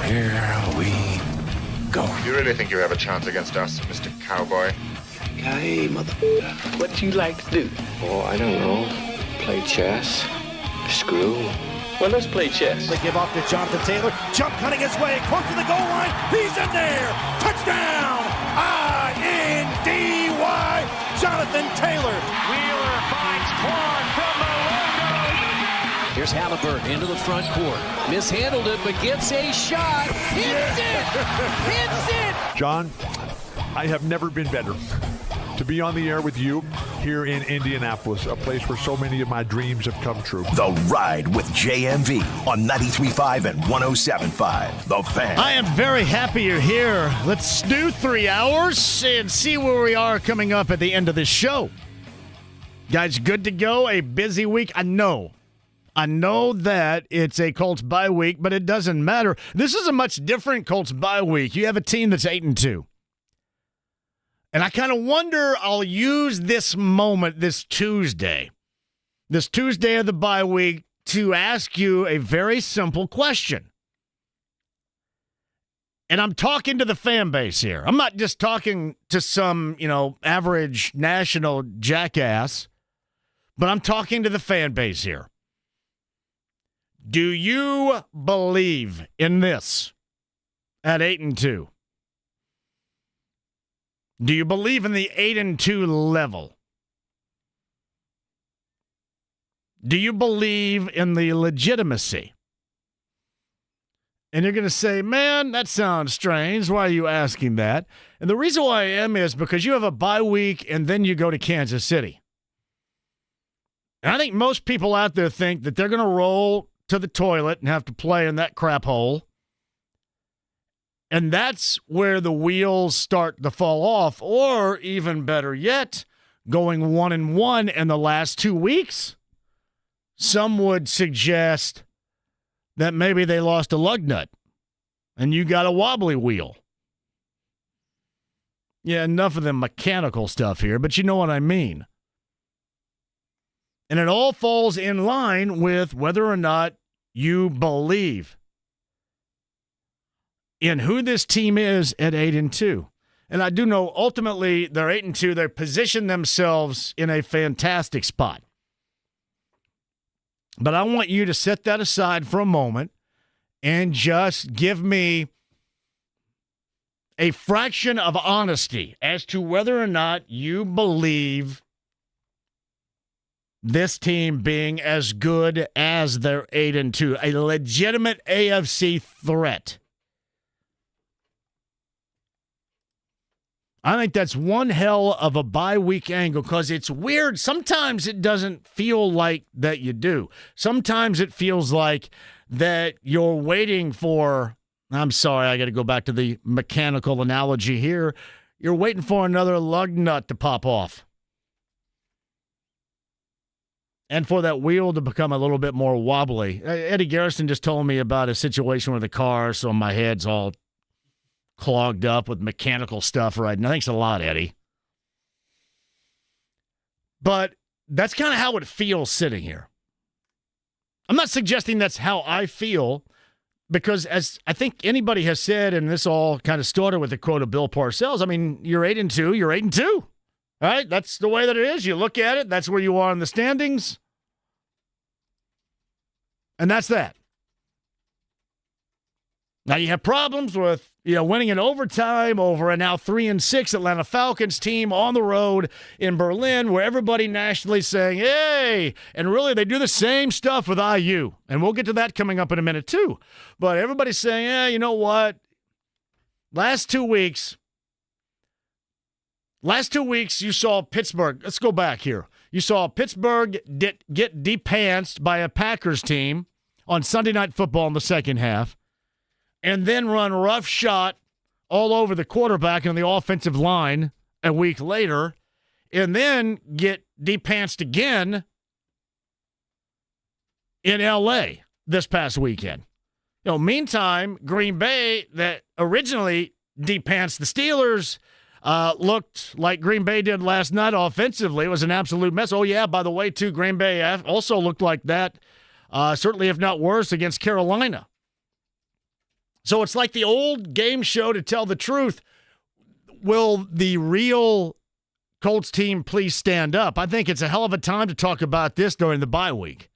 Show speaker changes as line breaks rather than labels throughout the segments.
Here we go.
You really think you have a chance against us, Mr. Cowboy?
Hey, motherfucker. What do you like to do?
Oh, I don't know. Play chess. Screw.
Well, let's play chess.
They give off to Jonathan Taylor. Jump cutting his way close to the goal line. He's in there. Touchdown. I-N-D-Y. Jonathan Taylor.
Wheeler finds Quan from the logo.
Here's Halliburton into the front court. Mishandled it, but gets a shot. Hits it. Hits it.
John, I have never been better to be on the air with you here in Indianapolis, a place where so many of my dreams have come true.
The Ride with JMV on 93.5 and 107.5. The Fan.
I am very happy you're here. Let's do 3 hours and see where we are coming up at the end of this show. Guys, good to go. A busy week. I know that it's a Colts bye week, but it doesn't matter. This is a much different Colts bye week. You have a team that's 8-2. And I kind of wonder, I'll use this moment, this Tuesday of the bye week, to ask you a very simple question. And I'm talking to the fan base here. I'm not just talking to some, average national jackass, but I'm talking to the fan base here. Do you believe in this at 8-2? Do you believe in the 8-2 level? Do you believe in the legitimacy? And you're going to say, man, that sounds strange. Why are you asking that? And the reason why I am is because you have a bye week and then you go to Kansas City. And I think most people out there think that they're going to roll to the toilet and have to play in that crap hole. And that's where the wheels start to fall off, or even better yet, going 1-1 in the last 2 weeks. Some would suggest that maybe they lost a lug nut and you got a wobbly wheel. Yeah, enough of the mechanical stuff here, but you know what I mean. And it all falls in line with whether or not you believe in who this team is at 8-2. And I do know ultimately they're 8-2. They position themselves in a fantastic spot. But I want you to set that aside for a moment and just give me a fraction of honesty as to whether or not you believe this team being as good as their 8-2, a legitimate AFC threat. I think that's one hell of a bye week angle because it's weird. Sometimes it doesn't feel like that you do. Sometimes it feels like that you're waiting for, I'm sorry, I got to go back to the mechanical analogy here. You're waiting for another lug nut to pop off. And for that wheel to become a little bit more wobbly. Eddie Garrison just told me about a situation with a car, so my head's all clogged up with mechanical stuff right now. Thanks a lot, Eddie. But that's kind of how it feels sitting here. I'm not suggesting that's how I feel because as I think anybody has said, and this all kind of started with the quote of Bill Parcells, I mean, you're 8-2, you're 8-2. All right? That's the way that it is. You look at it, that's where you are in the standings. And that's that. Now you have problems with winning in overtime over a now 3-6 Atlanta Falcons team on the road in Berlin, where everybody nationally saying, hey, and really they do the same stuff with IU. And we'll get to that coming up in a minute too. But everybody's saying, you know what? Last 2 weeks you saw Pittsburgh. Let's go back here. You saw Pittsburgh get de-pantsed by a Packers team on Sunday Night Football in the second half, and then run roughshod all over the quarterback and the offensive line a week later, and then get de-pantsed again in L.A. this past weekend. Meantime, Green Bay, that originally de-pantsed the Steelers, looked like Green Bay did last night offensively. It was an absolute mess. Oh, yeah, by the way, too, Green Bay also looked like that, certainly if not worse, against Carolina. So it's like the old game show to tell the truth. Will the real Colts team please stand up? I think it's a hell of a time to talk about this during the bye week.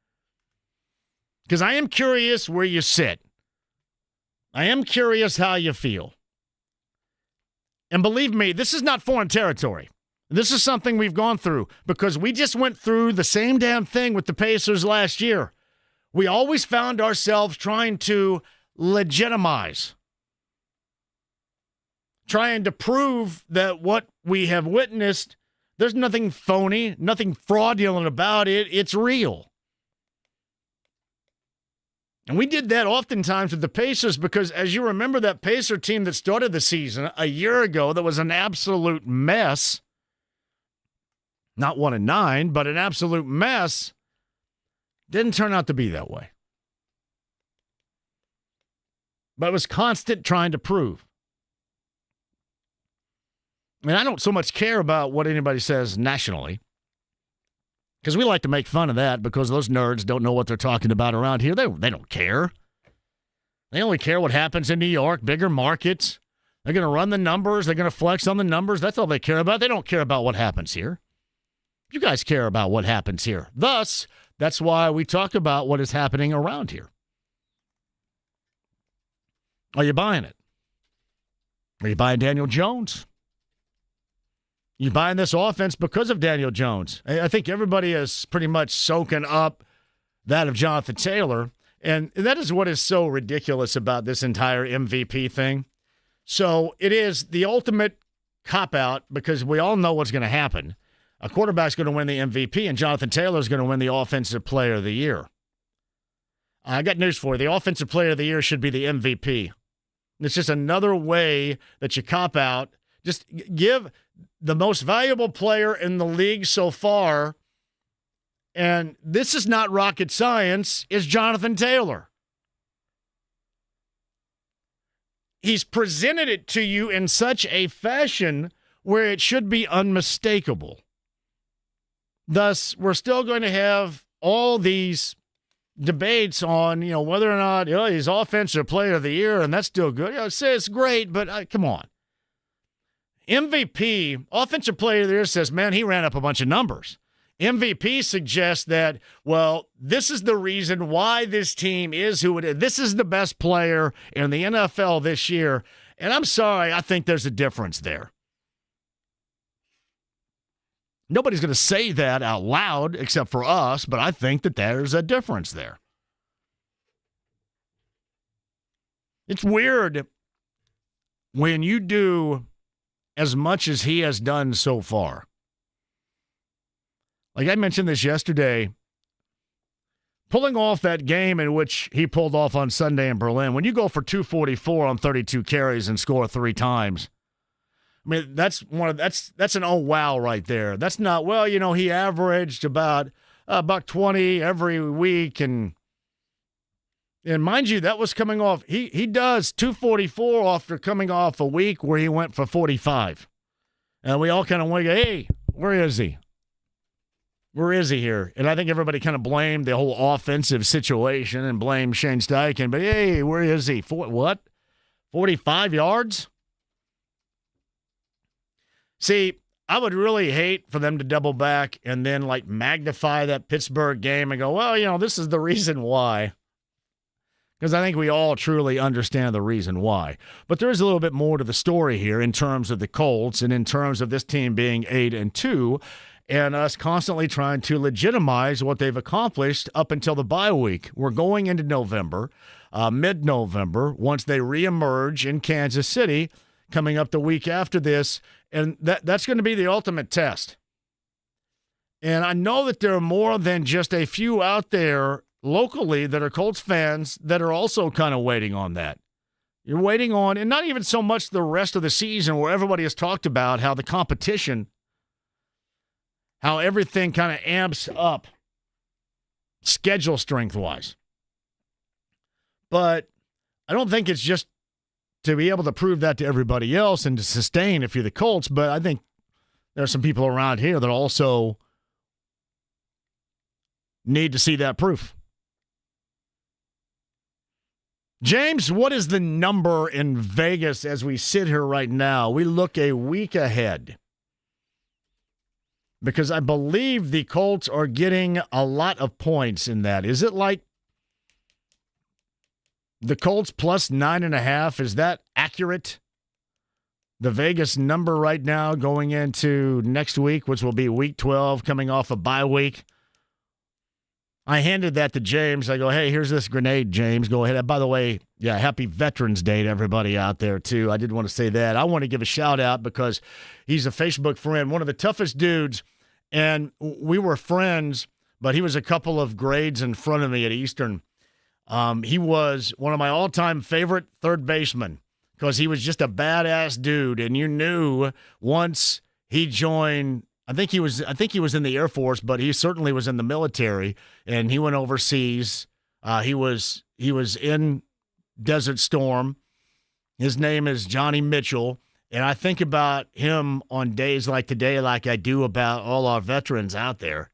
Because I am curious where you sit. I am curious how you feel. And believe me, this is not foreign territory. This is something we've gone through because we just went through the same damn thing with the Pacers last year. We always found ourselves trying to legitimize, trying to prove that what we have witnessed, there's nothing phony, nothing fraudulent about it. It's real. And we did that oftentimes with the Pacers because, as you remember, that Pacer team that started the season a year ago that was an absolute mess, not 1-9, but an absolute mess, didn't turn out to be that way. But it was constant trying to prove. I mean, I don't so much care about what anybody says nationally, because we like to make fun of that because those nerds don't know what they're talking about around here. They don't care. They only care what happens in New York, bigger markets. They're going to run the numbers. They're going to flex on the numbers. That's all they care about. They don't care about what happens here. You guys care about what happens here. Thus, that's why we talk about what is happening around here. Are you buying it? Are you buying Daniel Jones? You buying this offense because of Daniel Jones? I think everybody has pretty much soaking up that of Jonathan Taylor, and that is what is so ridiculous about this entire MVP thing. So it is the ultimate cop-out because we all know what's going to happen. A quarterback's going to win the MVP, and Jonathan Taylor is going to win the Offensive Player of the Year. I got news for you. The Offensive Player of the Year should be the MVP. It's just another way that you cop out. Just give the most valuable player in the league so far, and this is not rocket science, is Jonathan Taylor. He's presented it to you in such a fashion where it should be unmistakable. Thus, we're still going to have all these debates on, whether or not he's Offensive Player of the Year, and that's still good. Say it's great, but come on. MVP, Offensive Player of the Year, says, man, he ran up a bunch of numbers. MVP suggests that, well, this is the reason why this team is who it is. This is the best player in the NFL this year. And I'm sorry, I think there's a difference there. Nobody's going to say that out loud except for us, but I think that there's a difference there. It's weird when you do as much as he has done so far. Like I mentioned this yesterday, pulling off that game in which he pulled off on Sunday in Berlin, when you go for 244 on 32 carries and score 3 times, I mean, that's an oh wow right there. That's not, he averaged about $120 every week, and mind you, that was coming off. He does 244 after coming off a week where he went for 45. And we all kind of went, hey, where is he? Where is he here? And I think everybody kind of blamed the whole offensive situation and blamed Shane Steichen. But hey, where is he? 45 yards? See, I would really hate for them to double back and then magnify that Pittsburgh game and go, well, this is the reason why. Because I think we all truly understand the reason why. But there is a little bit more to the story here in terms of the Colts and in terms of this team being 8-2 and us constantly trying to legitimize what they've accomplished up until the bye week. We're going into November, mid-November, once they reemerge in Kansas City, coming up the week after this, and that's going to be the ultimate test. And I know that there are more than just a few out there locally that are Colts fans that are also kind of waiting on that. You're waiting on, and not even so much the rest of the season where everybody has talked about how the competition, how everything kind of amps up schedule strength-wise. But I don't think it's just to be able to prove that to everybody else and to sustain if you're the Colts, but I think there are some people around here that also need to see that proof. James, what is the number in Vegas as we sit here right now? We look a week ahead. Because I believe the Colts are getting a lot of points in that. Is it like the Colts plus 9.5? Is that accurate? The Vegas number right now going into next week, which will be week 12, coming off a bye week. I handed that to James. I go, hey, here's this grenade, James. Go ahead. By the way, yeah, happy Veterans Day to everybody out there, too. I did want to say that. I want to give a shout-out because he's a Facebook friend, one of the toughest dudes, and we were friends, but he was a couple of grades in front of me at Eastern. He was one of my all-time favorite third basemen because he was just a badass dude, and you knew once he joined – I think he was in the Air Force, but he certainly was in the military, and he went overseas. He was in Desert Storm. His name is Johnny Mitchell, and I think about him on days like today like I do about all our veterans out there,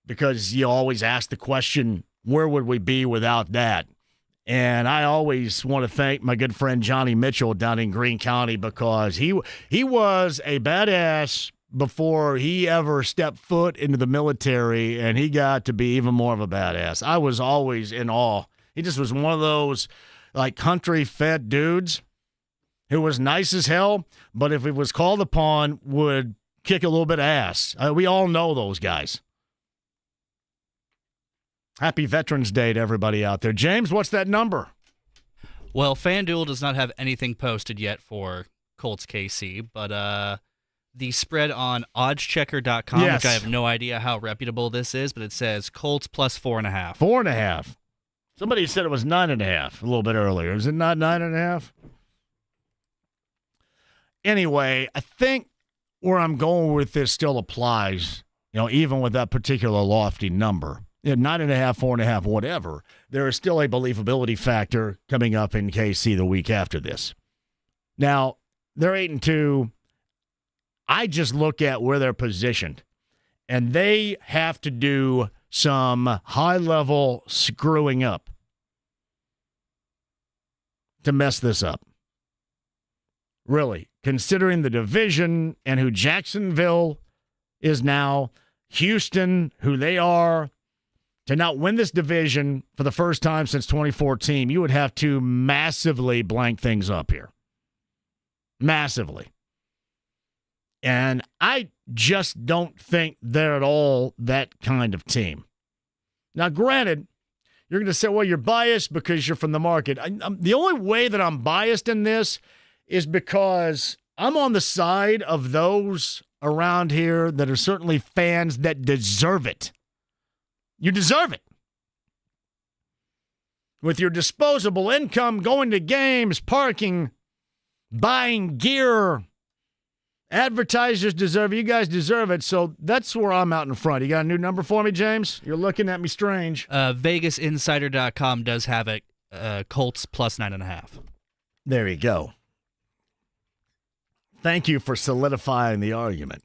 because you always ask the question, where would we be without that? And I always want to thank my good friend Johnny Mitchell down in Greene County, because he was a badass before he ever stepped foot into the military, and he got to be even more of a badass. I was always in awe. He just was one of those like country fed dudes who was nice as hell, but if he was called upon, would kick a little bit of ass. We all know those guys. Happy Veterans Day to everybody out there. James, what's that number?
Well, FanDuel does not have anything posted yet for Colts KC, but the spread on oddschecker.com,
yes,
which I have no idea how reputable this is, but it says Colts plus 4.5.
4.5. Somebody said it was 9.5 a little bit earlier. Is it not 9.5? Anyway, I think where I'm going with this still applies, even with that particular lofty number. 9.5, 4.5, whatever, there is still a believability factor coming up in KC the week after this. Now, they're 8-2. I just look at where they're positioned, and they have to do some high-level screwing up to mess this up. Really, considering the division and who Jacksonville is now, Houston, who they are, to not win this division for the first time since 2014, you would have to massively blank things up here. Massively. And I just don't think they're at all that kind of team. Now, granted, you're going to say, well, you're biased because you're from the market. The only way that I'm biased in this is because I'm on the side of those around here that are certainly fans that deserve it. You deserve it. With your disposable income, going to games, parking, buying gear, advertisers deserve it. You guys deserve it. So that's where I'm out in front. You got a new number for me, James? You're looking at me strange.
VegasInsider.com does have it. Colts plus 9.5.
There you go. Thank you for solidifying the argument.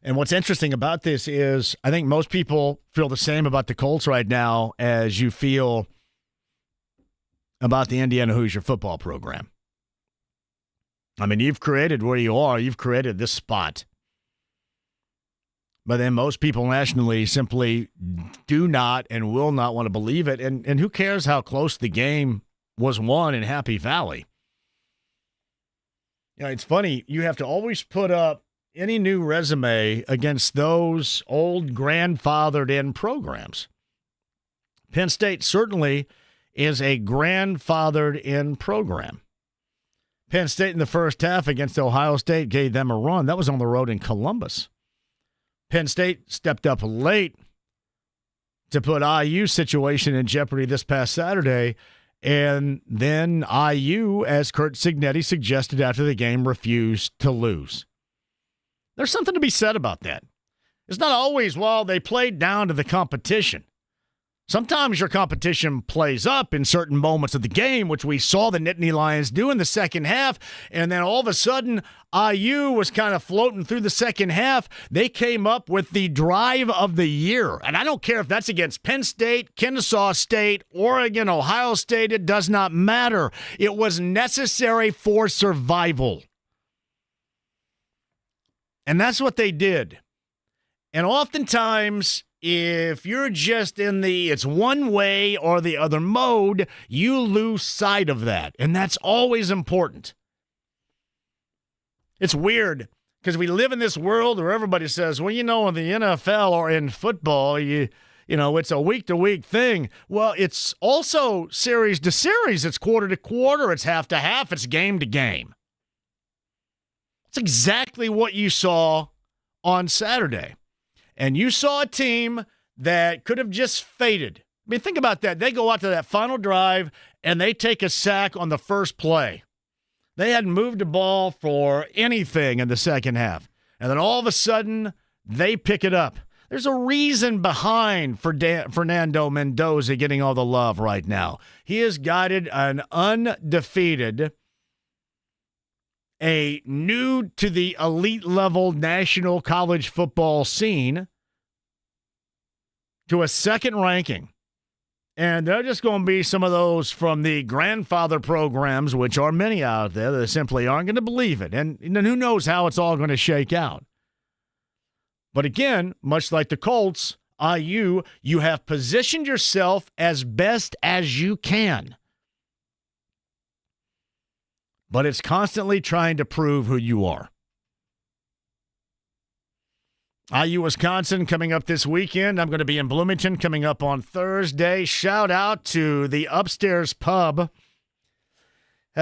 And what's interesting about this is I think most people feel the same about the Colts right now as you feel about the Indiana Hoosier football program. I mean, you've created where you are. You've created this spot. But then most people nationally simply do not and will not want to believe it. And who cares how close the game was won in Happy Valley? It's funny. You have to always put up any new resume against those old grandfathered-in programs. Penn State certainly is a grandfathered-in program. Penn State in the first half against Ohio State gave them a run. That was on the road in Columbus. Penn State stepped up late to put IU's situation in jeopardy this past Saturday, and then IU, as Kurt Cignetti suggested after the game, refused to lose. There's something to be said about that. It's not always, well, they played down to the competition. Sometimes your competition plays up in certain moments of the game, which we saw the Nittany Lions do in the second half, and then all of a sudden, IU was kind of floating through the second half. They came up with the drive of the year, and I don't care if that's against Penn State, Kennesaw State, Oregon, Ohio State, it does not matter. It was necessary for survival. And that's what they did. And oftentimes, if you're just in the it's one way or the other mode, you lose sight of that. And that's always important. It's weird because we live in this world where everybody says, well, in the NFL or in football, it's a week-to-week thing. Well, it's also series to series. It's quarter to quarter. It's half to half. It's game to game. It's exactly what you saw on Saturday. And you saw a team that could have just faded. I mean, think about that. They go out to that final drive, and they take a sack on the first play. They hadn't moved the ball for anything in the second half. And then all of a sudden, they pick it up. There's a reason behind Fernando Mendoza getting all the love right now. He has guided an undefeated, a new to the elite level national college football scene to a second ranking. And they're just going to be some of those from the grandfather programs, which are many out there that simply aren't going to believe it. And who knows how it's all going to shake out. But again, much like the Colts, IU, you have positioned yourself as best as you can. But it's constantly trying to prove who you are. IU Wisconsin coming up this weekend. I'm going to be in Bloomington coming up on Thursday. Shout out to the Upstairs Pub.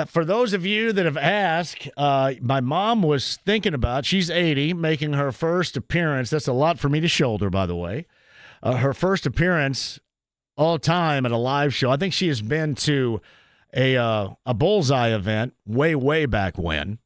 For those of you that have asked, my mom was thinking about, she's 80, making her first appearance. That's a lot for me to shoulder, by the way. Her first appearance all time at a live show. I think she has been to a Bullseye event way back when.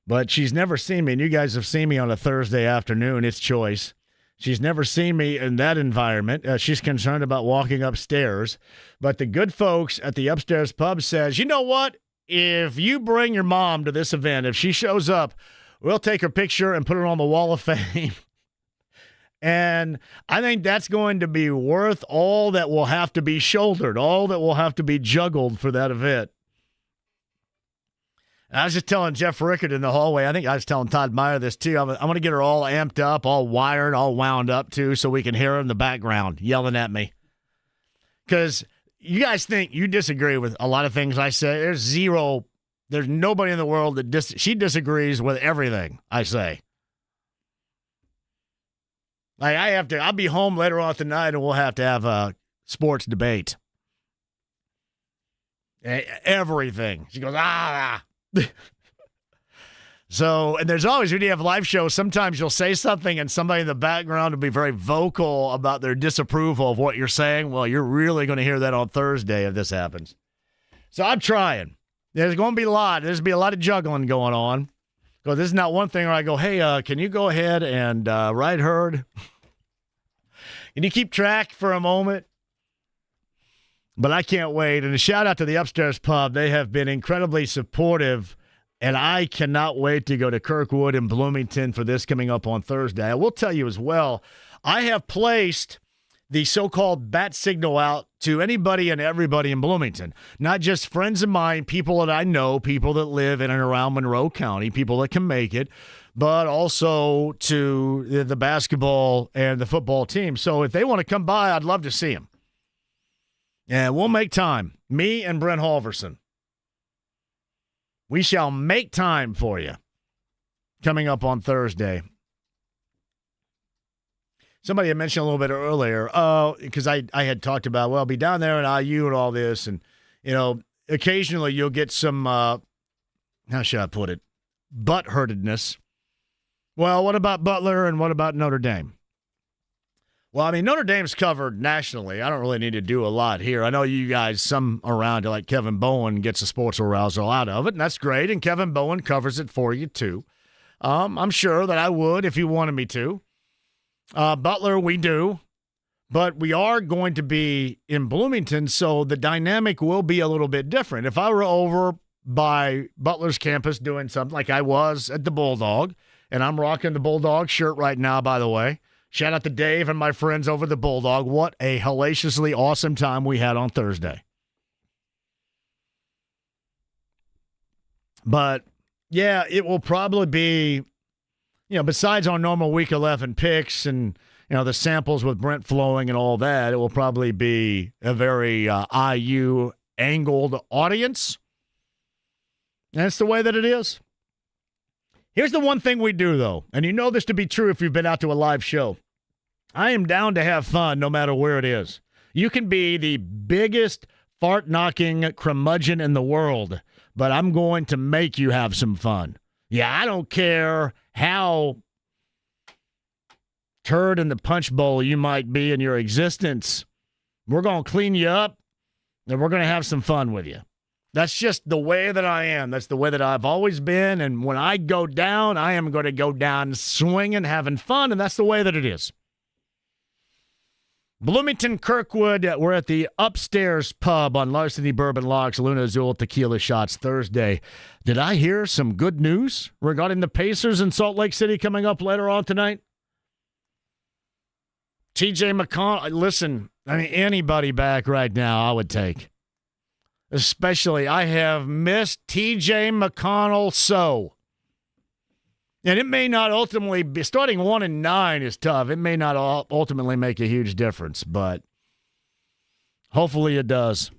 But she's never seen me, and you guys have seen me on a Thursday afternoon. It's choice. She's never seen me in that environment. She's concerned about walking upstairs. But the good folks at the Upstairs Pub says, you know what? If you bring your mom to this event, if she shows up, we'll take her picture and put her on the Wall of Fame. And I think that's going to be worth all that will have to be shouldered, all that will have to be juggled for that event. And I was just telling Jeff Rickard in the hallway, I think I was telling Todd Meyer this too. I'm going to get her all amped up, all wired, all wound up too, so we can hear her in the background yelling at me. Because you guys think you disagree with a lot of things I say. There's nobody in the world that she disagrees with everything I say. Like I'll be home later on tonight and we'll have to have a sports debate. Everything. She goes, So, and there's always, when you have live shows, sometimes you'll say something and somebody in the background will be very vocal about their disapproval of what you're saying. Well, you're really going to hear that on Thursday if this happens. So I'm trying. There's going to be a lot. There's going to be a lot of juggling going on. Because this is not one thing where I go, hey, can you go ahead and ride herd? Can you keep track for a moment? But I can't wait. And a shout out to the Upstairs Pub. They have been incredibly supportive. And I cannot wait to go to Kirkwood and Bloomington for this coming up on Thursday. I will tell you as well, I have placed the so-called bat signal out to anybody and everybody in Bloomington. Not just friends of mine, people that I know, people that live in and around Monroe County, people that can make it, but also to the basketball and the football team. So if they want to come by, I'd love to see them. And we'll make time. Me and Brent Halverson. We shall make time for you coming up on Thursday. Somebody had mentioned a little bit earlier, because I had talked about, well, I'll be down there at IU and all this, and, occasionally you'll get some, how should I put it, butt-hurtedness. Well, what about Butler and what about Notre Dame? Well, I mean, Notre Dame's covered nationally. I don't really need to do a lot here. I know you guys, some around like Kevin Bowen gets a sports arousal out of it, and that's great, and Kevin Bowen covers it for you, too. I'm sure that I would if you wanted me to. Butler, we do. But we are going to be in Bloomington, so the dynamic will be a little bit different. If I were over by Butler's campus doing something like I was at the Bulldog, and I'm rocking the Bulldog shirt right now, by the way. Shout out to Dave and my friends over the Bulldog. What a hellaciously awesome time we had on Thursday. But, yeah, it will probably be, besides our normal Week 11 picks and, the samples with Brent flowing and all that, it will probably be a very IU-angled audience. And it's the way that it is. Here's the one thing we do, though, and you know this to be true if you've been out to a live show. I am down to have fun no matter where it is. You can be the biggest fart-knocking curmudgeon in the world, but I'm going to make you have some fun. Yeah, I don't care how turd in the punch bowl you might be in your existence. We're going to clean you up, and we're going to have some fun with you. That's just the way that I am. That's the way that I've always been, and when I go down, I am going to go down swinging, having fun, and that's the way that it is. Bloomington Kirkwood, we're at the Upstairs Pub on Larceny Bourbon Locks, Luna Azul Tequila Shots Thursday. Did I hear some good news regarding the Pacers in Salt Lake City coming up later on tonight? TJ McConnell, listen, anybody back right now I would take. Especially, I have missed TJ McConnell so. And it may not ultimately be, starting 1-9 is tough. It may not ultimately make a huge difference, but hopefully it does.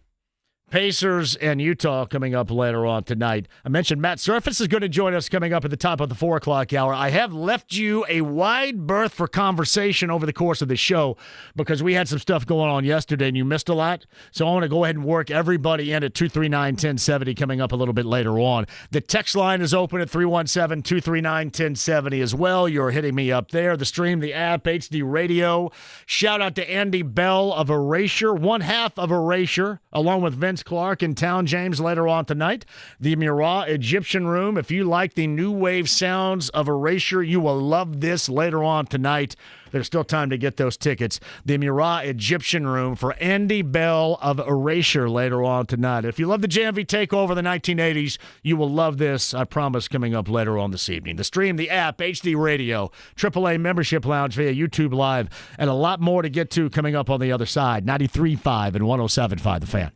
Pacers and Utah coming up later on tonight. I mentioned Matt Surface is going to join us coming up at the top of the 4 o'clock hour. I have left you a wide berth for conversation over the course of the show because we had some stuff going on yesterday and you missed a lot. So I want to go ahead and work everybody in at 239-1070 coming up a little bit later on. The text line is open at 317-239-1070 as well. You're hitting me up there. The stream, the app, HD Radio. Shout out to Andy Bell of Erasure, one half of Erasure, along with Vince Clark and Town James later on tonight. The Murat Egyptian Room. If you like the new wave sounds of Erasure, you will love this later on tonight. There's still time to get those tickets. The Murat Egyptian Room for Andy Bell of Erasure later on tonight. If you love the JMV takeover the 1980s, you will love this, I promise, coming up later on this evening. The stream, the app, HD Radio, AAA Membership Lounge via YouTube Live, and a lot more to get to coming up on the other side. 93.5 and 107.5 The Fan.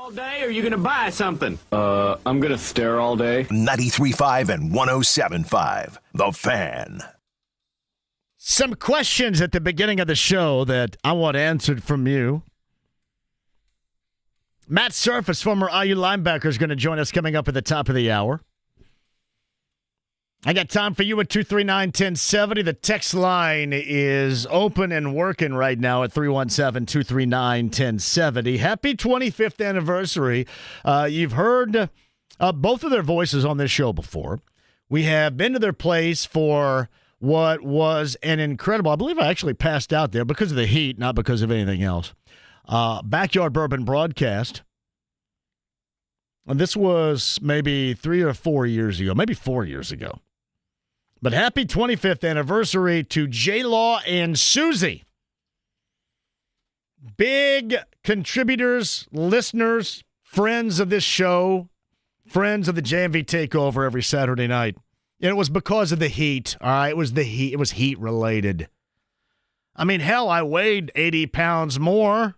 All day, or are you going to buy something?
I'm gonna stare all day.
93.5 and 107.5. The Fan.
Some questions at the beginning of the show that I want answered from you. Matt Surface, former IU linebacker, is going to join us coming up at the top of the hour. I got time for you at 239-1070. The text line is open and working right now at 317-239-1070. Happy 25th anniversary. You've heard both of their voices on this show before. We have been to their place for what was an incredible, I believe I actually passed out there because of the heat, not because of anything else, Backyard Bourbon broadcast. And this was maybe 3 or 4 years ago, maybe 4 years ago. But happy 25th anniversary to J-Law and Susie. Big contributors, listeners, friends of this show, friends of the JMV Takeover every Saturday night. And it was because of the heat, all right? It was the heat. It was heat-related. I mean, hell, I weighed 80 pounds more.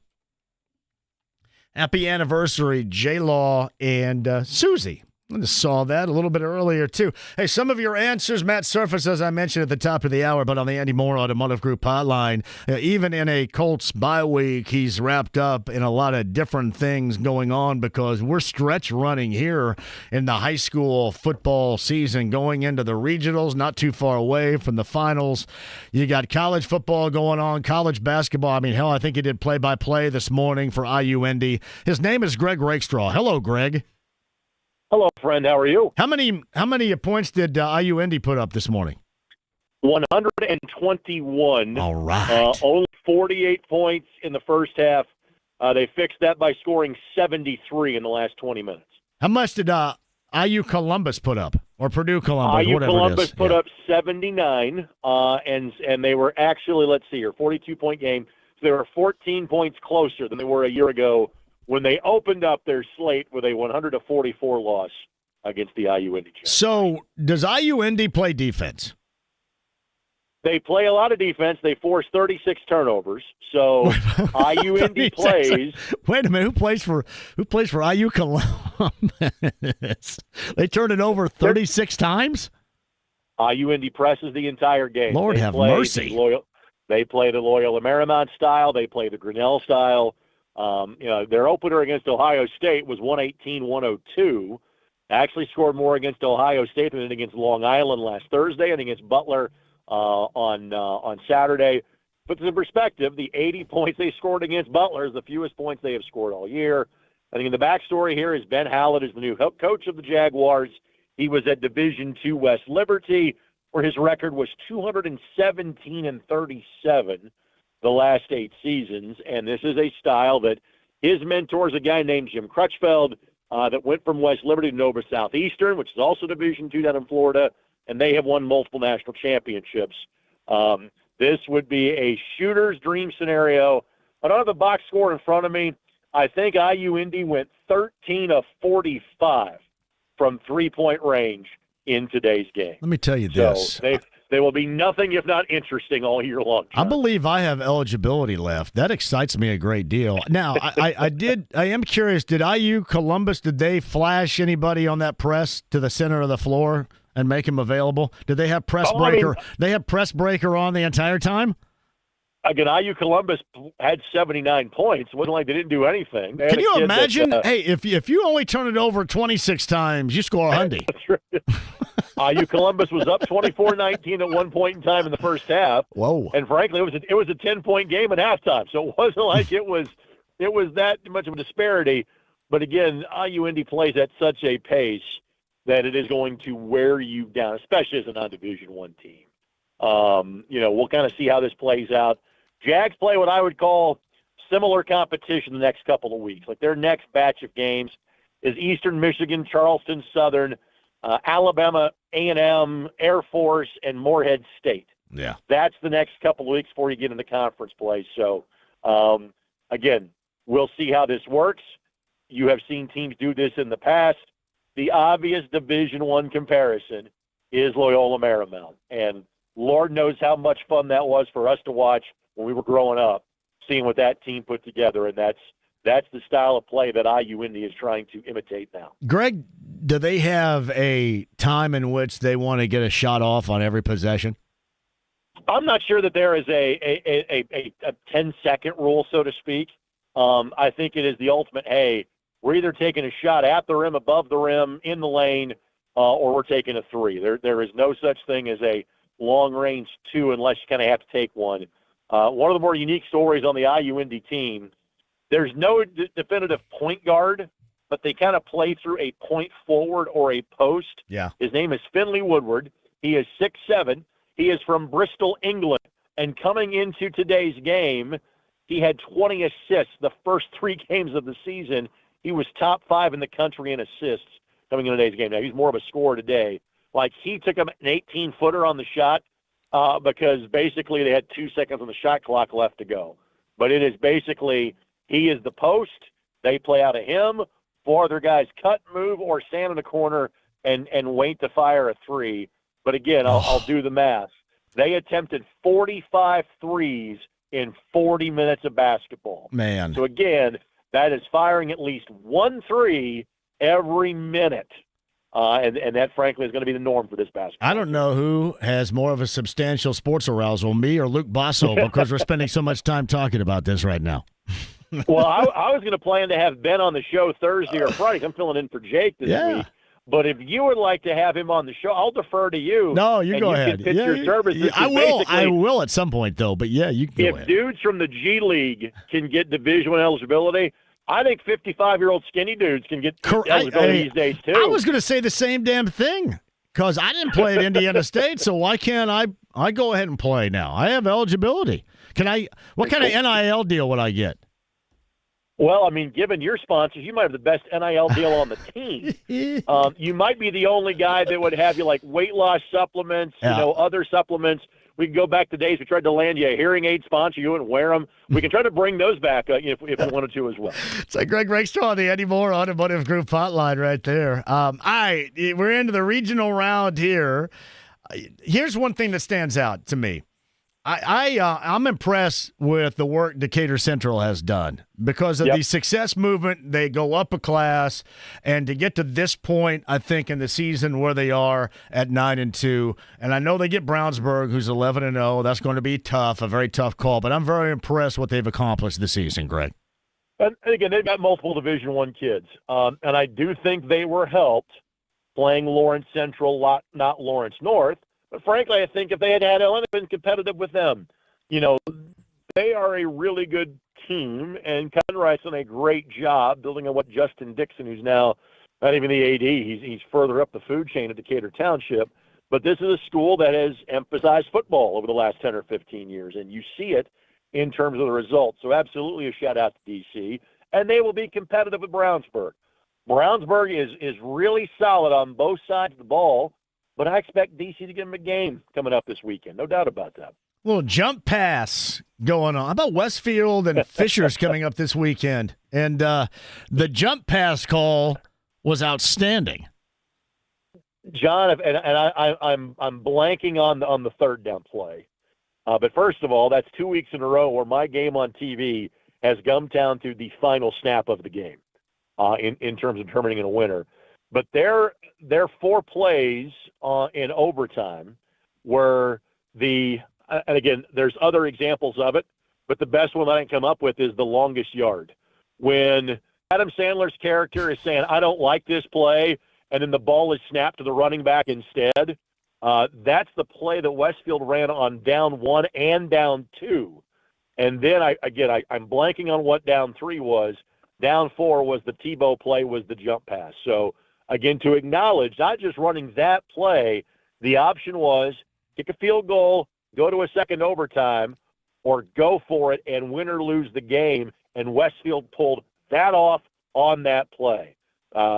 Happy anniversary, J-Law and Susie. I just saw that a little bit earlier, too. Hey, some of your answers, Matt Surface, as I mentioned at the top of the hour, but on the Andy Moore Automotive Group hotline, even in a Colts bye week, he's wrapped up in a lot of different things going on because we're stretch running here in the high school football season, going into the regionals, not too far away from the finals. You got college football going on, college basketball. I mean, hell, I think he did play-by-play this morning for IU Indy. His name is Greg Rakestraw. Hello, Greg.
Hello, friend. How are you?
How many points did IU Indy put up this morning?
121.
All right.
Only 48 points in the first half. They fixed that by scoring 73 in the last 20 minutes.
How much did IU Columbus put up? Or Purdue Columbus,
IU
whatever
Columbus
it is.
put up 79, and they were actually, let's see here, 42-point game. So they were 14 points closer than they were a year ago when they opened up their slate with a 100-44 loss against the IU Indy Champions.
So does IU Indy play defense?
They play a lot of defense. They force 36 turnovers. So IU Indy plays.
Wait a minute, who plays for IU Columbus? They turn it over 36 times?
IU Indy presses the entire game.
Lord have mercy.
They play the Loyola Marymount style. They play the Grinnell style. Their opener against Ohio State was 118-102. Actually scored more against Ohio State than against Long Island last Thursday and against Butler on Saturday. Put this in perspective, the 80 points they scored against Butler is the fewest points they have scored all year. I think the backstory here is Ben Hallett is the new coach of the Jaguars. He was at Division II West Liberty, where his record was 217-37 the last 8 seasons, and this is a style that his mentor is a guy named Jim Crutchfeld that went from West Liberty to Nova Southeastern, which is also Division II down in Florida, and they have won multiple national championships. This would be a shooter's dream scenario. I don't have the box score in front of me. I think IU Indy went 13 of 45 from three-point range in today's game.
Let me tell you this.
So they will be nothing if not interesting all year long, John.
I believe I have eligibility left. That excites me a great deal. Now, I am curious, did IU Columbus, did they flash anybody on that press to the center of the floor and make him available? Did they have press breaker? They had press breaker on the entire time?
Again, IU Columbus had 79 points. It wasn't like they didn't do anything.
Can you imagine? Hey, if you only turn it over 26 times, you score 100.
IU Columbus was up 24-19 at one point in time in the first half.
Whoa!
And frankly, it was a 10-point game at halftime. So it wasn't like it was that much of a disparity. But again, IU Indy plays at such a pace that it is going to wear you down, especially as a non-Division I team. We'll kind of see how this plays out. Jags play what I would call similar competition the next couple of weeks. Like their next batch of games is Eastern Michigan, Charleston Southern, Alabama, A&M, Air Force, and Morehead State.
Yeah.
That's the next couple of weeks before you get into conference play. So, again, we'll see how this works. You have seen teams do this in the past. The obvious Division I comparison is Loyola Marymount. And Lord knows how much fun that was for us to watch when we were growing up, seeing what that team put together. And that's That's the style of play that IU Indy is trying to imitate now.
Greg, do they have a time in which they want to get a shot off on every possession?
I'm not sure that there is a 10-second rule, so to speak. I think it is the ultimate, hey, we're either taking a shot at the rim, above the rim, in the lane, or we're taking a three. There is no such thing as a long-range two unless you kind of have to take one. One of the more unique stories on the IU Indy team, there's no definitive point guard, but they kind of play through a point forward or a post.
Yeah.
His name is Finley Woodward. He is 6'7". He is from Bristol, England. And coming into today's game, he had 20 assists the first 3 games of the season. He was top 5 in the country in assists coming into today's game. Now, he's more of a scorer today. Like, he took him an 18-footer on the shot because basically they had 2 seconds on the shot clock left to go. But it is basically he is the post. They play out of him. 4 other guys cut, move, or stand in the corner and wait to fire a three. But again, I'll do the math. They attempted 45 threes in 40 minutes of basketball.
Man.
So again, that is firing at least 1 3 every minute. And that, frankly, is going to be the norm for this basketball.
I don't know who has more of a substantial sports arousal, me or Luke Basso, because we're spending so much time talking about this right now.
Well, I was going to plan to have Ben on the show Thursday or Friday. I'm filling in for Jake this week. But if you would like to have him on the show, I'll defer to you.
No, you go ahead.
Can pitch your services.
I will. I will at some point, though. But, yeah, you can go ahead.
If dudes from the G League can get Division I eligibility, I think 55-year-old skinny dudes can get eligibility these days, too.
I was going to say the same damn thing because I didn't play at Indiana State, so why can't I go ahead and play now? I have eligibility. What kind of NIL deal would I get?
Well, I mean, given your sponsors, you might have the best NIL deal on the team. You might be the only guy that would have you like weight loss supplements, other supplements. We can go back to days we tried to land you a hearing aid sponsor. You wouldn't wear them. We can try to bring those back if we wanted to as well.
It's like Greg Rakestraw on the Eddie Moore Automotive Group hotline right there. We're into the regional round here. Here's one thing that stands out to me. I'm impressed with the work Decatur Central has done because of the success movement. They go up a class, and to get to this point, I think in the season where they are at 9-2, and I know they get Brownsburg, who's 11-0. That's going to be tough, a very tough call. But I'm very impressed what they've accomplished this season, Greg.
And again, they've got multiple Division I kids, and I do think they were helped playing Lawrence Central, not Lawrence North. But frankly, I think if they had been competitive with them, they are a really good team, and Conrad's done a great job building on what Justin Dixon, who's now not even the AD, he's further up the food chain at Decatur Township. But this is a school that has emphasized football over the last 10 or 15 years, and you see it in terms of the results. So absolutely a shout-out to D.C., and they will be competitive with Brownsburg. Brownsburg is really solid on both sides of the ball. But I expect D.C. to give them a game coming up this weekend. No doubt about that.
Little jump pass going on. How about Westfield and Fishers coming up this weekend? And the jump pass call was outstanding.
John, and I'm blanking on the third down play. But first of all, that's 2 weeks in a row where my game on TV has come down to the final snap of the game in terms of determining a winner. But their 4 plays in overtime were and again, there's other examples of it, but the best one I can come up with is the longest yard. When Adam Sandler's character is saying, I don't like this play, and then the ball is snapped to the running back instead, that's the play that Westfield ran on down 1 and down 2. And then, I'm blanking on what down 3 was. Down 4 was the Tebow play, was the jump pass. So, again, to acknowledge not just running that play, the option was kick a field goal, go to a second overtime, or go for it and win or lose the game, and Westfield pulled that off on that play.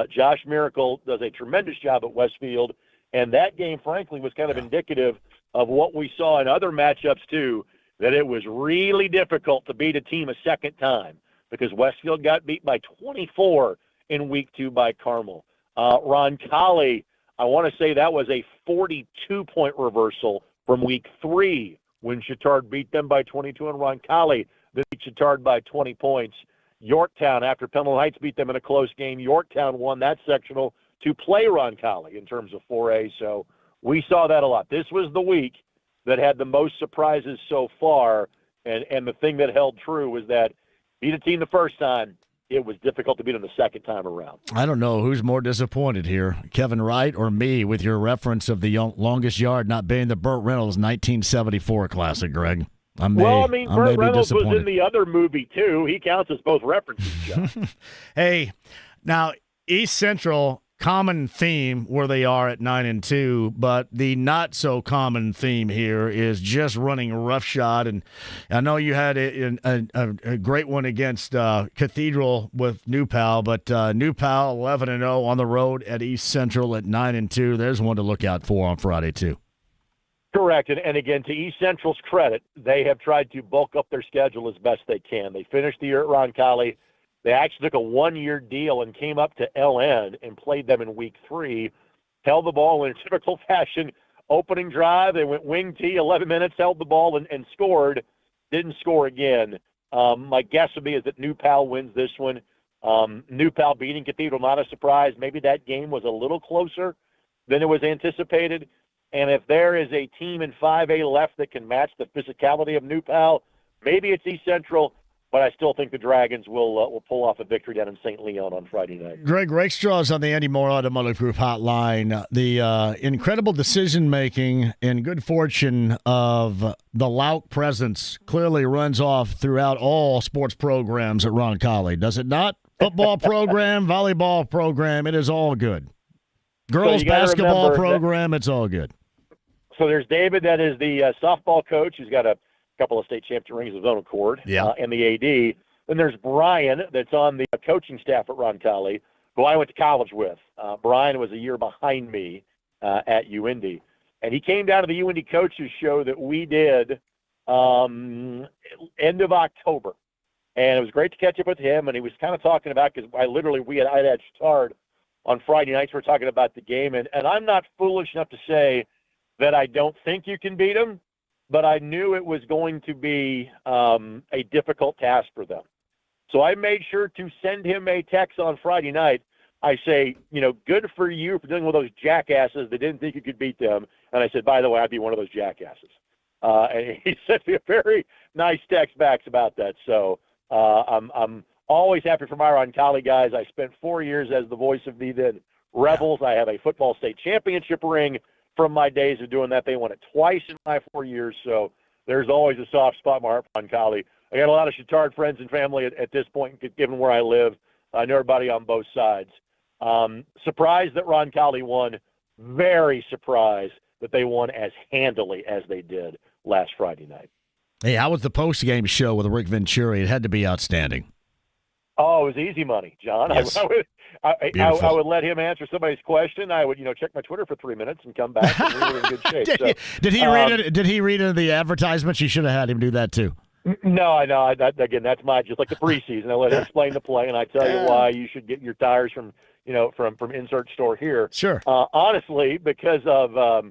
Josh Miracle does a tremendous job at Westfield, and that game, frankly, was kind of indicative of what we saw in other matchups, too, that it was really difficult to beat a team a second time because Westfield got beat by 24 in Week 2 by Carmel. Roncalli, I want to say that was a 42-point reversal from Week 3 when Chittard beat them by 22, and Roncalli beat Chittard by 20 points. Yorktown, after Pendleton Heights beat them in a close game, Yorktown won that sectional to play Roncalli in terms of 4A. So we saw that a lot. This was the week that had the most surprises so far, and the thing that held true was that beat a team the first time, it was difficult to beat them the second time around.
I don't know who's more disappointed here, Kevin Wright or me, with your reference of the longest yard not being the Burt Reynolds 1974 classic, Greg.
Burt Reynolds was in the other movie, too. He counts as both references, John.
Hey, now, East Central, common theme where they are at 9-2, but the not-so-common theme here is just running roughshod. And I know you had a great one against Cathedral with New Pal, but New Pal 11-0 on the road at East Central at 9-2. There's one to look out for on Friday, too.
Correct. And again, to East Central's credit, they have tried to bulk up their schedule as best they can. They finished the year at Roncalli. They actually took a one-year deal and came up to LN and played them in week 3, held the ball in a typical fashion. Opening drive, they went wing T, 11 minutes, held the ball and scored. Didn't score again. My guess would be is that New Pal wins this one. New Pal beating Cathedral, not a surprise. Maybe that game was a little closer than it was anticipated. And if there is a team in 5A left that can match the physicality of New Pal, maybe it's East Central, but I still think the Dragons will pull off a victory down in St. Leon on Friday night.
Greg Rakestraw is on the Andy Moore Automotive Group hotline. The incredible decision-making and good fortune of the Lauk presence clearly runs off throughout all sports programs at Roncalli, does it not? Football program, volleyball program, it is all good. Girls basketball program, it's all good.
So there's David, that is the softball coach, who's got a couple of state championship rings of his own accord, and the AD. Then there's Brian, that's on the coaching staff at Roncalli, who I went to college with. Brian was a year behind me at UIndy. And he came down to the UIndy coaches show that we did end of October. And it was great to catch up with him, and he was kind of talking about, because I had Chittard on Friday nights. We're talking about the game, and I'm not foolish enough to say that I don't think you can beat them, but I knew it was going to be a difficult task for them. So I made sure to send him a text on Friday night. I say, good for you for dealing with those jackasses that didn't think you could beat them. And I said, by the way, I'd be one of those jackasses. And he sent me a very nice text back about that. So I'm always happy for my Roncalli guys. I spent 4 years as the voice of the then Rebels. I have a football state championship ring from my days of doing that. They won it twice in my 4 years, so there's always a soft spot in my heart for Roncalli. I got a lot of Chittard friends and family at this point, given where I live. I know everybody on both sides. Surprised that Roncalli won. Very surprised that they won as handily as they did last Friday night.
Hey, how was the post-game show with Rick Venturi? It had to be outstanding.
Oh, it was easy money, John.
Yes.
I would let him answer somebody's question. I would, check my Twitter for 3 minutes and come back, and we were in good shape.
Did he read it? Did he read it in the advertisements? You should have had him do that too.
No, I know. Again, that's just like the preseason. I let him explain the play, and I tell you why you should get your tires from insert store here.
Sure.
Honestly, because of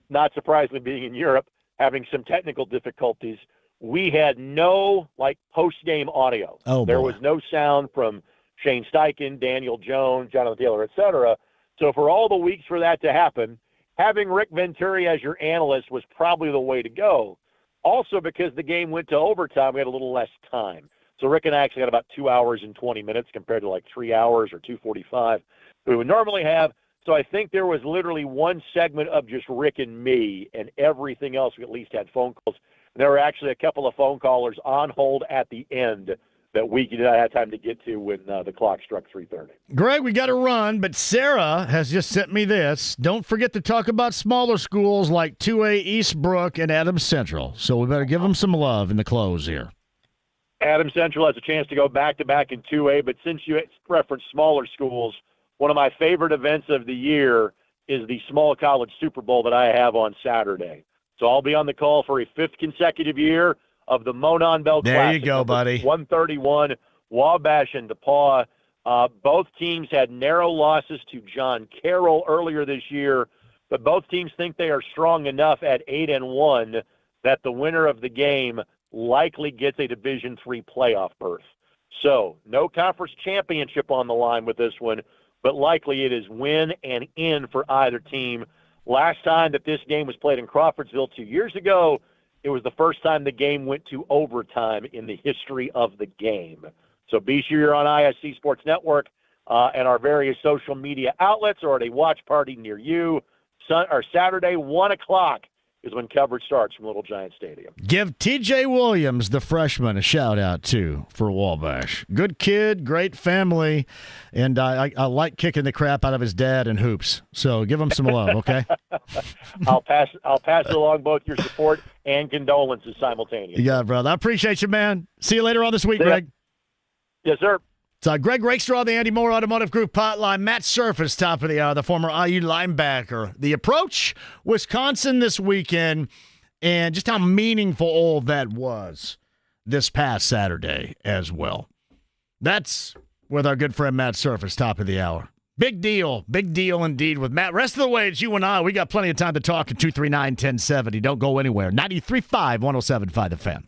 not surprisingly being in Europe, having some technical difficulties, we had no post-game audio. There was no sound from Shane Steichen, Daniel Jones, Jonathan Taylor, et cetera. So for all the weeks for that to happen, having Rick Venturi as your analyst was probably the way to go. Also, because the game went to overtime, we had a little less time. So Rick and I actually had about 2 hours and 20 minutes compared to 3 hours or 2:45 we would normally have. So I think there was literally one segment of just Rick and me, and everything else we at least had phone calls. There were actually a couple of phone callers on hold at the end that we did not have time to get to when the clock struck 3:30.
Greg, we got to run, but Sarah has just sent me this. Don't forget to talk about smaller schools like 2A Eastbrook and Adams Central. So we better give them some love in the close here.
Adams Central has a chance to go back-to-back in 2A, but since you referenced smaller schools, one of my favorite events of the year is the Small College Super Bowl that I have on Saturday. So I'll be on the call for a 5th consecutive year of the Monon Bell Classic.
There you go, buddy.
131, Wabash and DePaul. Both teams had narrow losses to John Carroll earlier this year, but both teams think they are strong enough at 8-1 that the winner of the game likely gets a Division III playoff berth. So no conference championship on the line with this one, but likely it is win and in for either team. Last time that this game was played in Crawfordsville 2 years ago, it was the first time the game went to overtime in the history of the game. So be sure you're on ISC Sports Network and our various social media outlets or at a watch party near you. Saturday, 1 o'clock is when coverage starts from Little Giant Stadium.
Give TJ Williams, the freshman, a shout-out, too, for Wabash. Good kid, great family, and I like kicking the crap out of his dad in hoops. So give him some love, okay?
I'll pass along both your support and condolences simultaneously.
Yeah, brother. I appreciate you, man. See you later on this week, Greg.
Yes, sir.
So Greg Rakestraw, the Andy Moore Automotive Group hotline. Matt Surface, top of the hour, the former IU linebacker. The approach, Wisconsin this weekend, and just how meaningful all that was this past Saturday as well. That's with our good friend Matt Surface, top of the hour. Big deal indeed with Matt. Rest of the way, it's you and I. We got plenty of time to talk at 239-1070. Don't go anywhere. 93.5, 107.5 The Fan.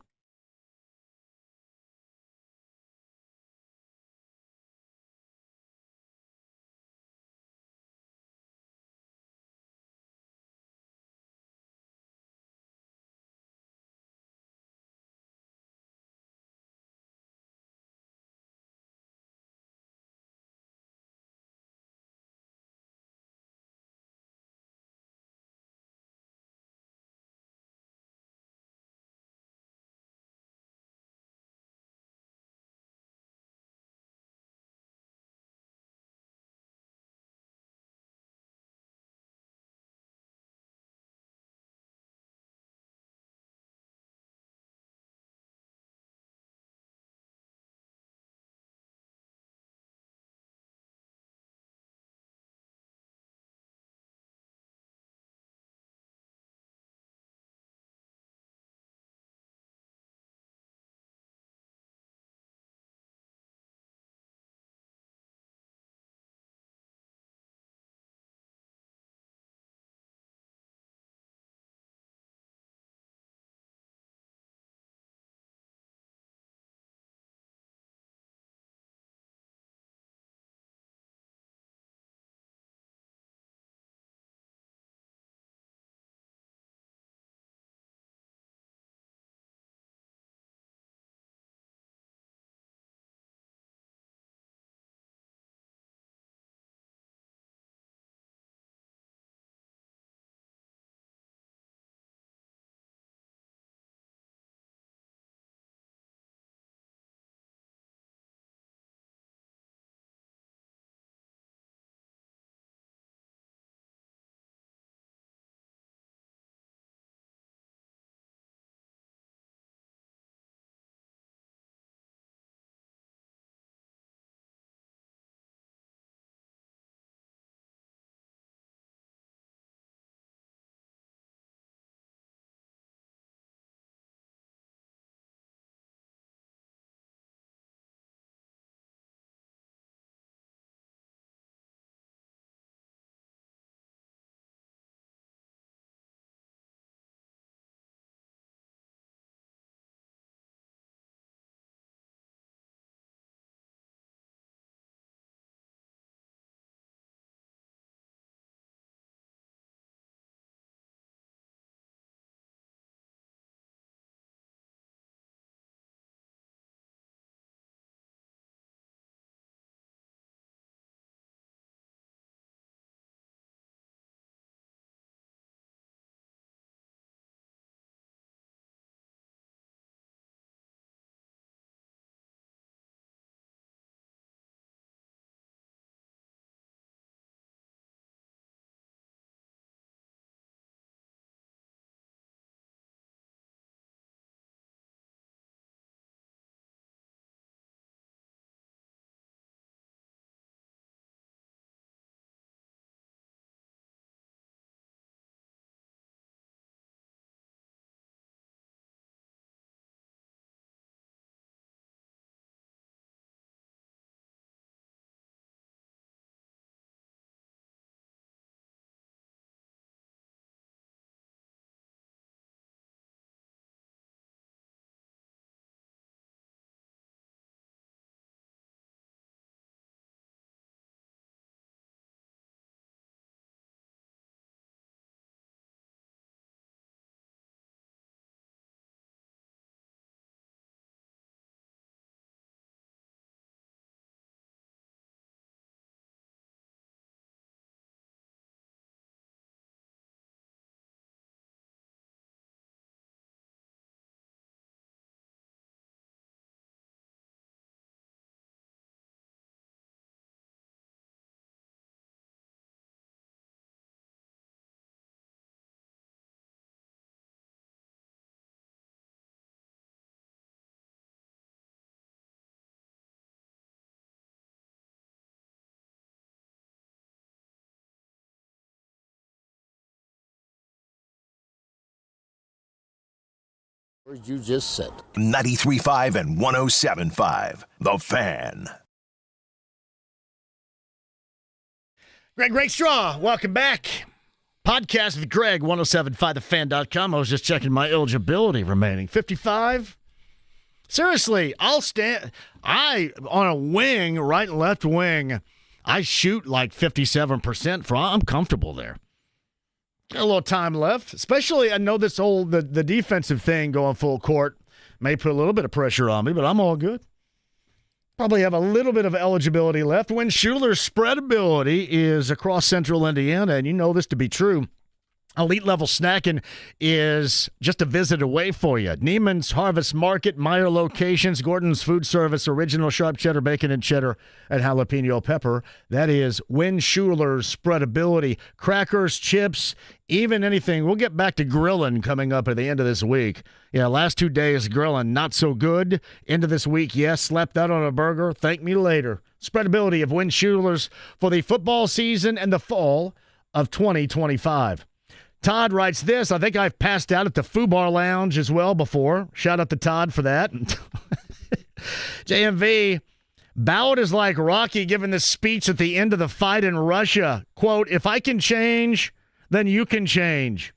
You just said
93.5 and 107.5. The Fan.
Greg Rakestraw, welcome back. Podcast with Greg, 1075thefan.com. I was just checking my eligibility remaining. 55? Seriously, I'll stand. On a wing, right and left wing, I shoot like 57%. I'm comfortable there. Got a little time left. Especially, I know this the defensive thing going full court may put a little bit of pressure on me, but I'm all good. Probably have a little bit of eligibility left. Win Schuler's spread ability is across central Indiana, and you know this to be true. Elite level snacking is just a visit away for you. Neiman's Harvest Market, Meyer locations, Gordon's Food Service, original sharp cheddar, bacon and cheddar, and jalapeno pepper. That is Win Schuler's spreadability. Crackers, chips, even anything. We'll get back to grilling coming up at the end of this week. Yeah, last 2 days grilling, not so good. End of this week, yes, slept out on a burger. Thank me later. Spreadability of Win Schuler's for the football season and the fall of 2025. Todd writes this. I think I've passed out at the Foo Bar Lounge as well before. Shout out to Todd for that. JMV, Ballard is like Rocky giving this speech at the end of the fight in Russia. Quote, if I can change, then you can change.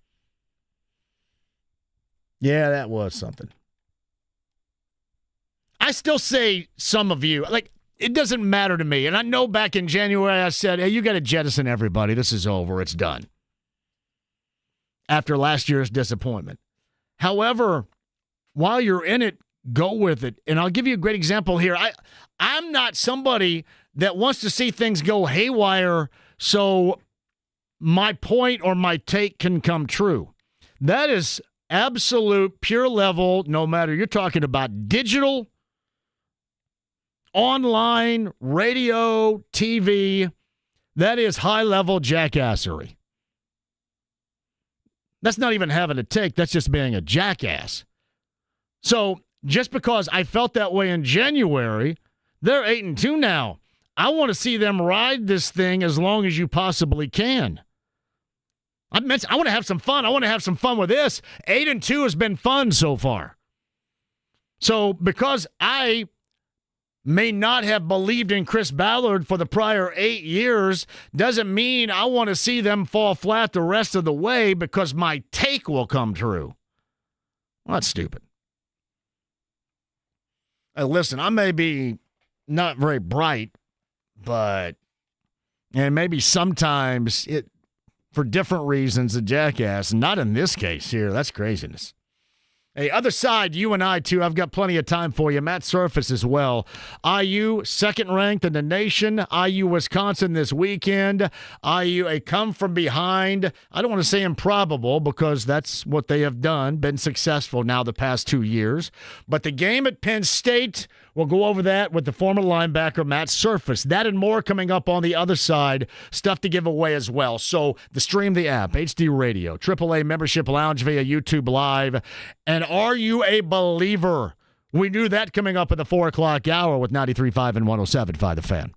Yeah, that was something. I still say some of you, like, it doesn't matter to me. And I know back in January I said, hey, you got to jettison everybody. This is over. It's done. After last year's disappointment. However, while you're in it, go with it. And I'll give you a great example here. I'm not somebody that wants to see things go haywire so my point or my take can come true. That is absolute pure level, no matter you're talking about digital, online, radio, TV. That is high-level jackassery. That's not even having a take. That's just being a jackass. So just because I felt that way in January, they're 8-2 now. I want to see them ride this thing as long as you possibly can. I want to have some fun. I want to have some fun with this. 8-2 has been fun so far. So because I may not have believed in Chris Ballard for the prior 8 years doesn't mean I want to see them fall flat the rest of the way because my take will come true. Well, that's stupid. Listen, I may be not very bright, but and maybe sometimes it for different reasons a jackass. Not in this case here. That's craziness. Hey, other side, you and I, too. I've got plenty of time for you. Matt Surface as well. IU, second ranked in the nation. IU, Wisconsin this weekend. IU, a come from behind. I don't want to say improbable because that's what they have done, been successful now the past 2 years. But the game at Penn State, we'll go over that with the former linebacker, Matt Surface. That and more coming up on the other side. Stuff to give away as well. So the stream, the app, HD Radio, AAA Membership Lounge via YouTube Live. And are you a believer? We knew that coming up at the 4 o'clock hour with 93.5 and 107.5 The Fan.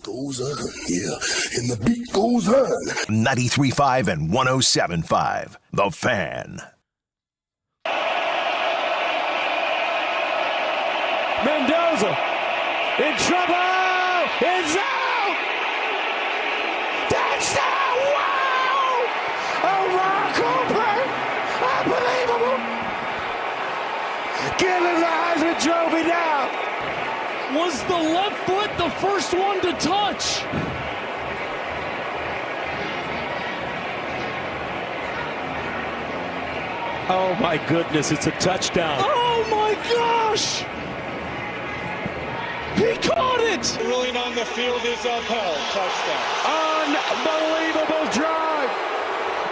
Goes on, yeah, and the beat goes on. 93.5 and 107.5, The Fan.
Mendoza in trouble. It's out. Touchdown! Wow! A miracle play. Unbelievable. Giving rise and drove it out.
Was the left foot the first one to touch?
Oh my goodness, it's a touchdown.
Oh my gosh! He caught it!
Ruling on the field is upheld. Touchdown. Unbelievable drive.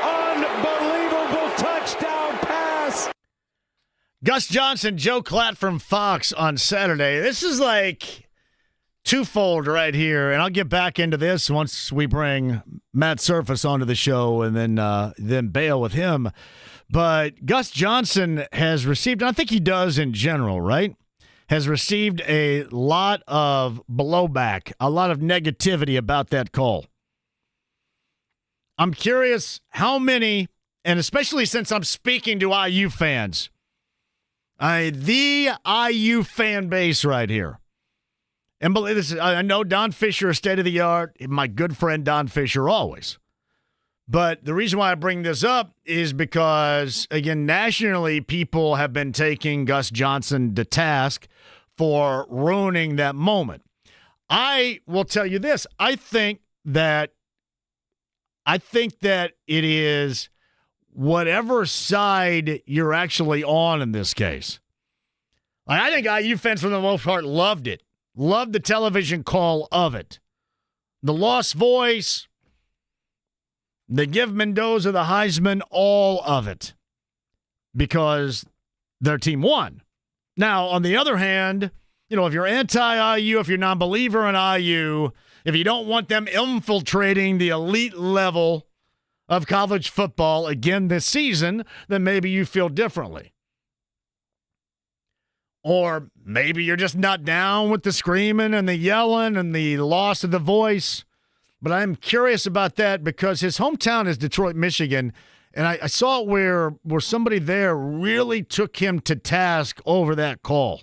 Unbelievable touchdown pass.
Gus Johnson, Joe Klatt from Fox on Saturday. This is like twofold right here, and I'll get back into this once we bring Matt Surface onto the show and then bail with him. But Gus Johnson has received, and I think he does in general, right? Has received a lot of blowback, a lot of negativity about that call. I'm curious how many, and especially since I'm speaking to IU fans, the IU fan base right here. And believe this, I know Don Fisher is state of the art, my good friend Don Fisher always. But the reason why I bring this up is because, again, nationally, people have been taking Gus Johnson to task for ruining that moment. I will tell you this. I think that it is whatever side you're actually on in this case. I think IU fans, for the most part, loved it. Loved the television call of it. The lost voice, they give Mendoza the Heisman, all of it, because their team won. Now, on the other hand, if you're anti-IU, if you're non-believer in IU, if you don't want them infiltrating the elite level of college football again this season, then maybe you feel differently. Or maybe you're just not down with the screaming and the yelling and the loss of the voice. But I'm curious about that because his hometown is Detroit, Michigan, and I saw it where somebody there really took him to task over that call.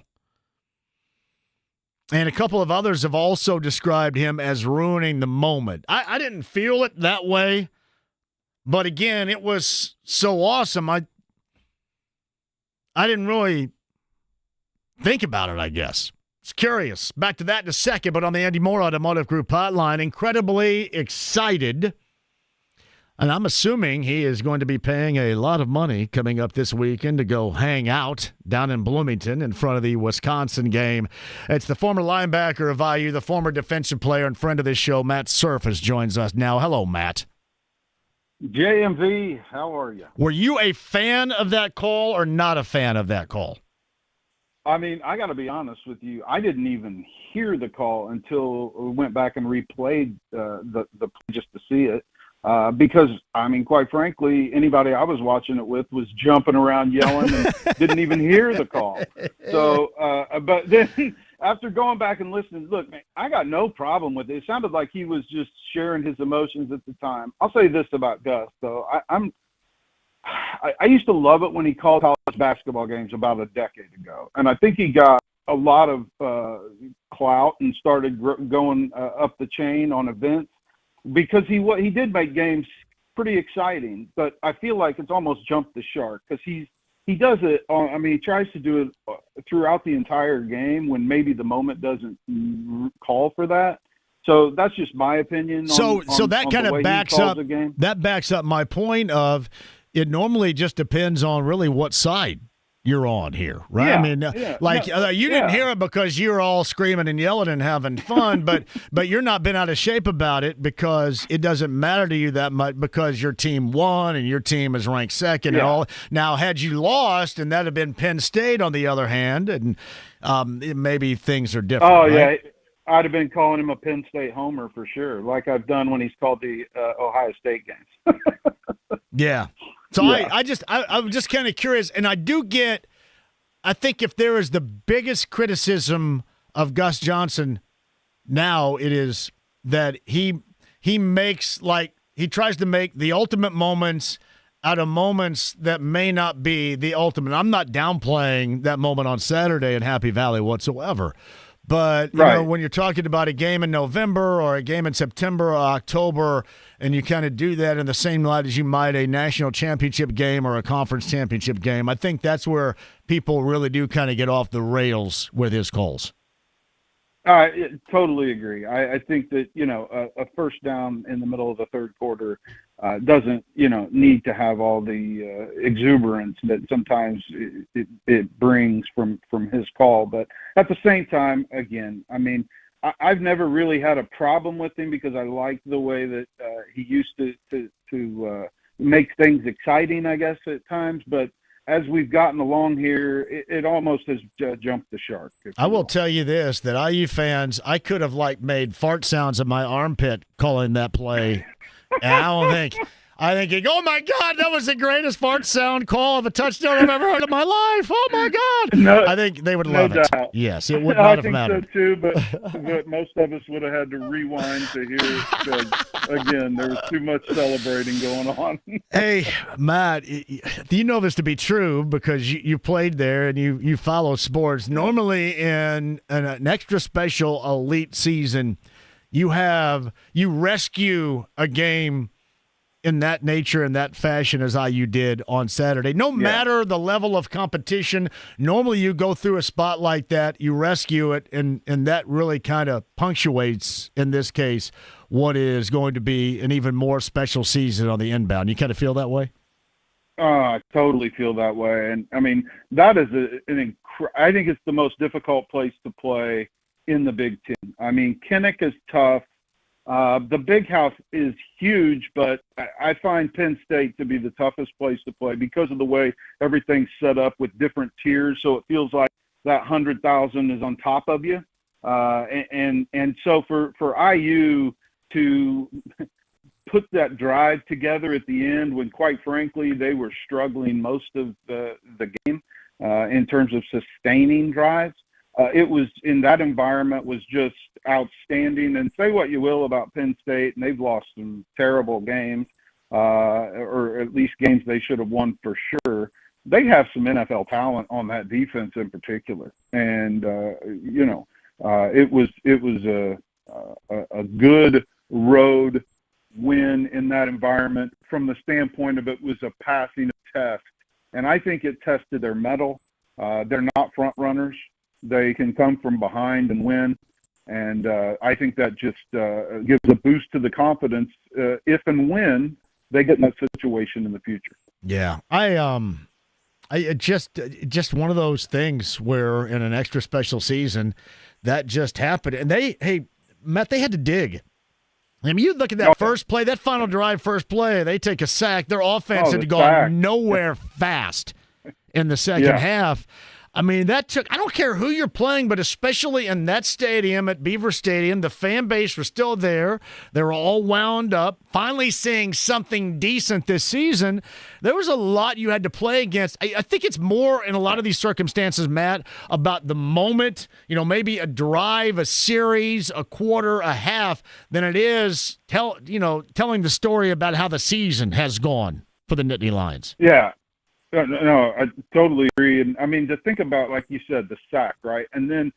And a couple of others have also described him as ruining the moment. I didn't feel it that way, but again, it was so awesome. I didn't really think about it, I guess. It's curious. Back to that in a second, but on the Andy Moore Automotive Group hotline, incredibly excited. And I'm assuming he is going to be paying a lot of money coming up this weekend to go hang out down in Bloomington in front of the Wisconsin game. It's the former linebacker of IU, the former defensive player and friend of this show, Matt Surface, joins us now. Hello, Matt.
JMV, how are you?
Were you a fan of that call or not a fan of that call?
I mean, I got to be honest with you. I didn't even hear the call until we went back and replayed the just to see it. Because, I mean, quite frankly, anybody I was watching it with was jumping around yelling and didn't even hear the call. So, but then after going back and listening, look, man, I got no problem with it. It sounded like he was just sharing his emotions at the time. I'll say this about Gus, though. I used to love it when he called college basketball games about a decade ago. And I think he got a lot of clout and started going up the chain on events because he did make games pretty exciting. But I feel like it's almost jumped the shark because he does it he tries to do it throughout the entire game when maybe the moment doesn't call for that. So that's just my opinion.
So that kind of backs up my point of it normally just depends on really what side you're on here, right?
Yeah,
I mean, you didn't hear it because you're all screaming and yelling and having fun, but you're not been out of shape about it because it doesn't matter to you that much because your team won and your team is ranked second and all. Now, had you lost and that had been Penn State on the other hand, and maybe things are different.
Oh,
right?
yeah. I'd have been calling him a Penn State homer for sure, like I've done when he's called the Ohio State games.
Yeah. So I'm just kind of curious, and I think if there is the biggest criticism of Gus Johnson now, it is that he makes, like, he tries to make the ultimate moments out of moments that may not be the ultimate. I'm not downplaying that moment on Saturday in Happy Valley whatsoever. But, you know, when you're talking about a game in November or a game in September or October, and you kind of do that in the same light as you might a national championship game or a conference championship game, I think that's where people really do kind of get off the rails with his calls.
I totally agree. I think that, you know, a first down in the middle of the third quarter doesn't, you know, need to have all the exuberance that sometimes it brings from his call. But at the same time, again, I mean, I've never really had a problem with him because I like the way that he used to make things exciting, I guess, at times. But as we've gotten along here, it almost has jumped the shark.
I will tell you this, that IU fans, I could have, like, made fart sounds in my armpit calling that play. And I think you go, oh, my God, that was the greatest fart sound call of a touchdown I've ever heard in my life. Oh, my God.
No,
I think they would love it.
doubt.
Yes, it would not have mattered.
I think so, too, but most of us would have had to rewind to hear it because, again, there was too much celebrating going on.
Hey, Matt, you know this to be true because you played there and you follow sports. Normally in an extra special elite season, you rescue a game in that nature and that fashion as IU did on Saturday. No matter the level of competition, normally you go through a spot like that, you rescue it, and that really kind of punctuates, in this case, what is going to be an even more special season on the inbound. You kind of feel that way?
I totally feel that way. And, I mean, that is I think it's the most difficult place to play in the Big Ten. I mean, Kinnick is tough. The Big House is huge, but I find Penn State to be the toughest place to play because of the way everything's set up with different tiers. So it feels like that 100,000 is on top of you. And so for IU to put that drive together at the end when, quite frankly, they were struggling most of the game in terms of sustaining drives, it was in that environment was just outstanding. And say what you will about Penn State, and they've lost some terrible games, or at least games they should have won for sure. They have some NFL talent on that defense in particular, and it was a good road win in that environment from the standpoint of it was a passing test, and I think it tested their mettle. They're not front runners. They can come from behind and win. And I think that just gives a boost to the confidence if and when they get in that situation in the future.
Yeah. I just one of those things where in an extra special season that just happened. And Matt, they had to dig. I mean, you look at that first play, that final drive first play, they take a sack. Their offense had gone nowhere fast in the second half. I mean, that took – I don't care who you're playing, but especially in that stadium at Beaver Stadium, the fan base was still there. They were all wound up, finally seeing something decent this season. There was a lot you had to play against. I think it's more in a lot of these circumstances, Matt, about the moment, maybe a drive, a series, a quarter, a half, than it is telling the story about how the season has gone for the Nittany Lions.
Yeah. No, I totally agree. And, I mean, to think about, like you said, the sack, right? And then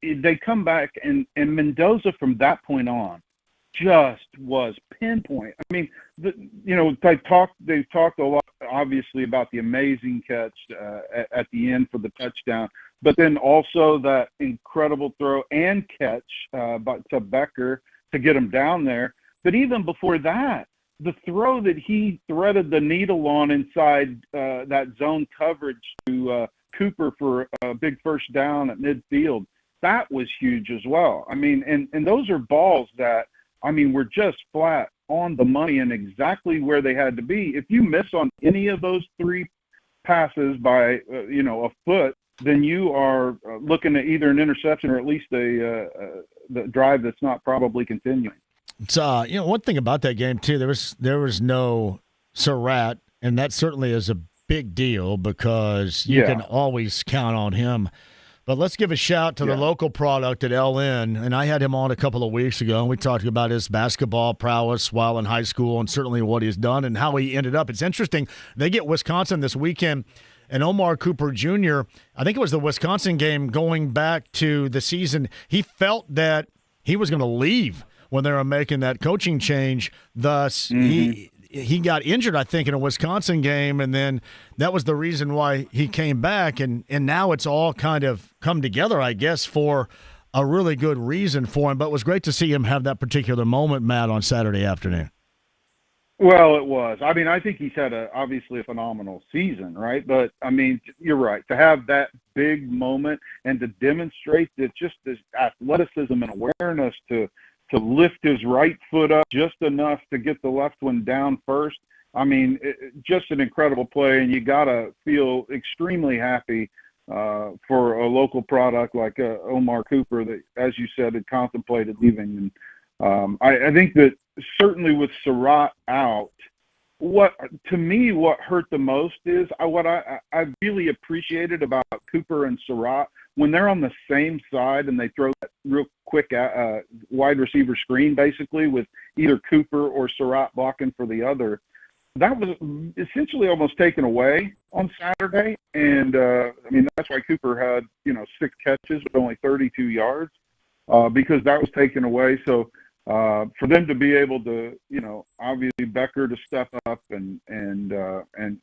they come back, and Mendoza from that point on just was pinpoint. I mean, they've talked a lot, obviously, about the amazing catch at the end for the touchdown, but then also that incredible throw and catch to Becker to get him down there. But even before that, the throw that he threaded the needle on inside that zone coverage to Cooper for a big first down at midfield, that was huge as well. I mean, and those are balls that, I mean, were just flat on the money and exactly where they had to be. If you miss on any of those three passes by, a foot, then you are looking at either an interception or at least the drive that's not probably continuing.
It's one thing about that game too. There was no Surratt, and that certainly is a big deal because you can always count on him But let's give a shout to the local product at LN, and I had him on a couple of weeks ago, and we talked about his basketball prowess while in high school and certainly what he's done and how he ended up. It's interesting. They get Wisconsin this weekend, and Omar Cooper Jr., I think it was the Wisconsin game going back to the season, he felt that he was going to leave when they were making that coaching change. Thus, he got injured, I think, in a Wisconsin game, and then that was the reason why he came back, and now it's all kind of come together, I guess, for a really good reason for him. But it was great to see him have that particular moment, Matt, on Saturday afternoon.
Well, it was. I mean, I think he's had obviously a phenomenal season, right? But, I mean, you're right. To have that big moment and to demonstrate that just this athleticism and awareness to lift his right foot up just enough to get the left one down first. I mean, just an incredible play, and you got to feel extremely happy for a local product like Omar Cooper that, as you said, had contemplated leaving. And I think that certainly with Surratt out, what hurt the most is what I really appreciated about Cooper and Surratt when they're on the same side and they throw that real quick wide receiver screen, basically with either Cooper or Surratt blocking for the other. That was essentially almost taken away on Saturday, and I mean that's why Cooper had 6 catches with only 32 yards because that was taken away. So. For them to be able to, obviously Becker to step up and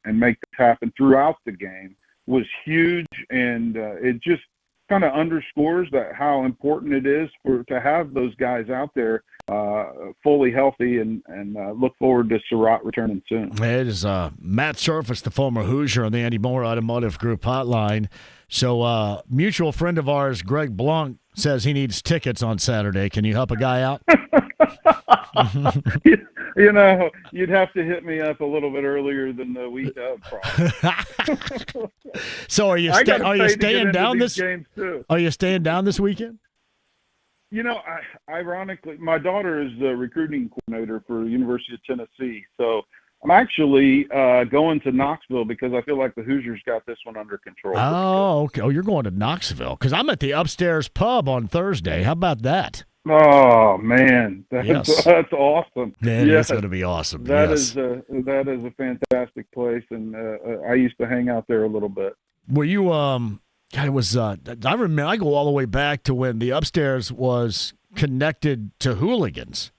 make this happen throughout the game was huge, and it just kind of underscores that how important it is to have those guys out there fully healthy, and look forward to Surratt returning soon.
It is Matt Surface, the former Hoosier on the Andy Moore Automotive Group hotline. So mutual friend of ours, Greg Blanc, says he needs tickets on Saturday. Can you help a guy out?
You'd have to hit me up a little bit earlier than the week of, probably.
So are you staying down this?
Games too.
Are you staying down this weekend?
Ironically, my daughter is the recruiting coordinator for the University of Tennessee, so I'm actually going to Knoxville because I feel like the Hoosiers got this one under control.
Oh, okay. Oh, you're going to Knoxville because I'm at the Upstairs Pub on Thursday. How about that?
Oh man, that's awesome.
Man, it's going to be awesome.
That is a fantastic place, and I used to hang out there a little bit.
Were you? God, it was. I remember. I go all the way back to when the Upstairs was connected to Hooligans.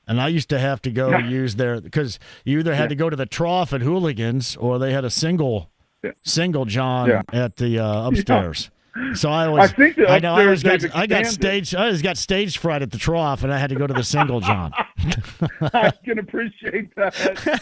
And I used to have to go use their, because you either had to go to the Trough at Hooligans or they had a single John at the Upstairs. So I always got stage fright at the Trough, and I had to go to the single John.
I can appreciate that.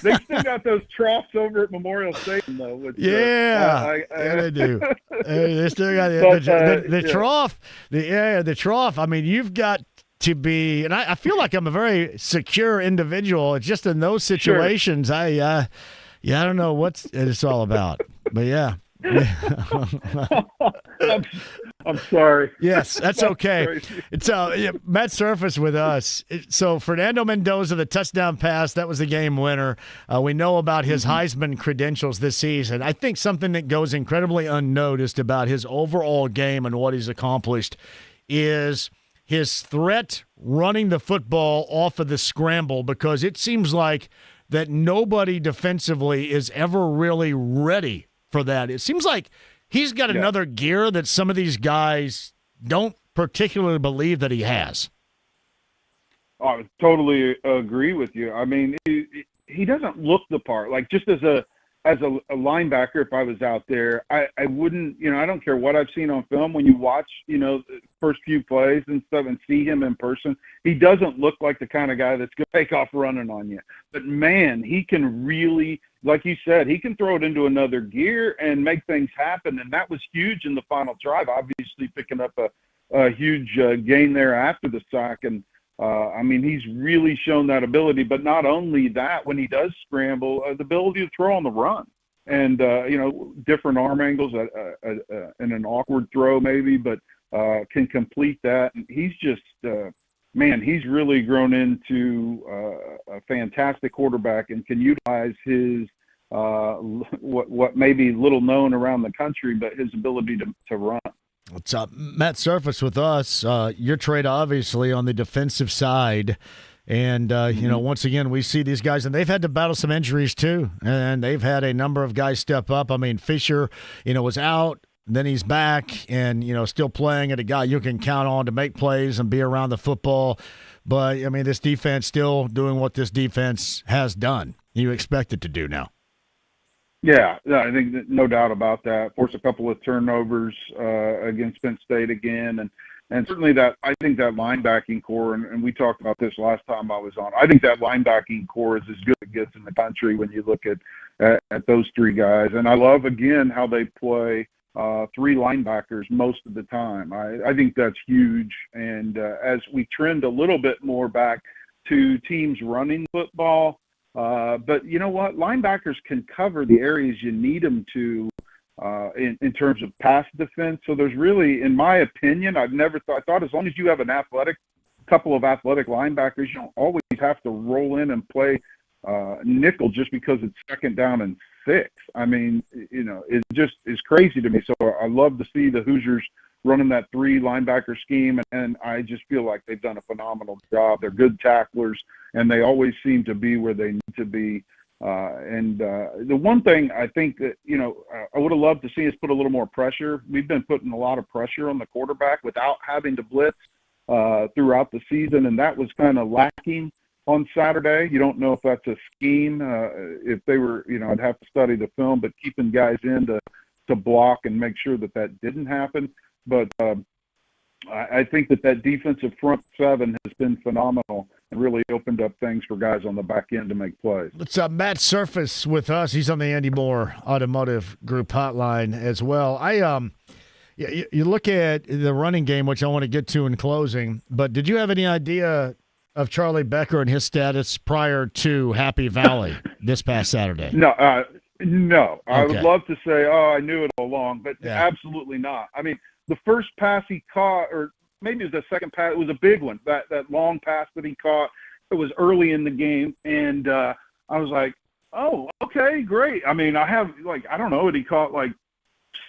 They still got those troughs over at Memorial Stadium, though. Which,
yeah, they do. They still got the Trough. The Trough. I mean, you've got to be, and I feel like I'm a very secure individual. It's just in those situations, I don't know what it's all about, but yeah.
I'm sorry.
Yes, that's okay. It's Matt Surface with us. So Fernando Mendoza, the touchdown pass, that was the game winner. We know about his Heisman credentials this season. I think something that goes incredibly unnoticed about his overall game and what he's accomplished is his threat running the football off of the scramble, because it seems like that nobody defensively is ever really ready for that. It seems like he's got another gear that some of these guys don't particularly believe that he has.
I totally agree with you. I mean, he doesn't look the part. Like, just as a linebacker, if I was out there, I wouldn't, I don't care what I've seen on film. When you watch, the first few plays and stuff and see him in person, he doesn't look like the kind of guy that's going to take off running on you. But, man, he can really, like you said, he can throw it into another gear and make things happen. And that was huge in the final drive, obviously picking up a huge gain there after the sack. And, I mean, he's really shown that ability. But not only that, when he does scramble, the ability to throw on the run. And, different arm angles and an awkward throw maybe, but can complete that. And he's just he's really grown into a fantastic quarterback and can utilize his what may be little known around the country, but his ability to run.
What's up? Matt Surface with us. Your trade, obviously, on the defensive side. And, once again, we see these guys, and they've had to battle some injuries too. And they've had a number of guys step up. I mean, Fisher, was out. Then he's back and, still playing at a guy you can count on to make plays and be around the football. But, this defense still doing what this defense has done. You expect it to do now.
Yeah, I think that no doubt about that. Force a couple of turnovers against Penn State again. And certainly I think that linebacking core, and we talked about this last time I was on, I think that linebacking core is as good as it gets in the country when you look at those three guys. And I love, again, how they play three linebackers most of the time. I think that's huge. And as we trend a little bit more back to teams running football, but you know what? Linebackers can cover the areas you need them to in terms of pass defense. So there's really, in my opinion, I thought as long as you have couple of athletic linebackers, you don't always have to roll in and play nickel just because it's second down and 6. I mean, it just is crazy to me. So I love to see the Hoosiers running that 3 linebacker scheme, and I just feel like they've done a phenomenal job. They're good tacklers, and they always seem to be where they need to be. The one thing I think that, I would have loved to see is put a little more pressure. We've been putting a lot of pressure on the quarterback without having to blitz throughout the season, and that was kind of lacking on Saturday. You don't know if that's a scheme. If they were, I'd have to study the film, but keeping guys in to block and make sure that didn't happen. But I think that defensive front 7 has been phenomenal and really opened up things for guys on the back end to make plays.
It's Matt Surface with us. He's on the Andy Moore Automotive Group hotline as well. You look at the running game, which I want to get to in closing, but did you have any idea of Charlie Becker and his status prior to Happy Valley this past Saturday?
No.
Okay.
I would love to say, I knew it all along, but absolutely not. I mean, the first pass he caught, or maybe it was the second pass, it was a big one, that long pass that he caught. It was early in the game, and I was like, oh, okay, great. I mean, I don't know, he caught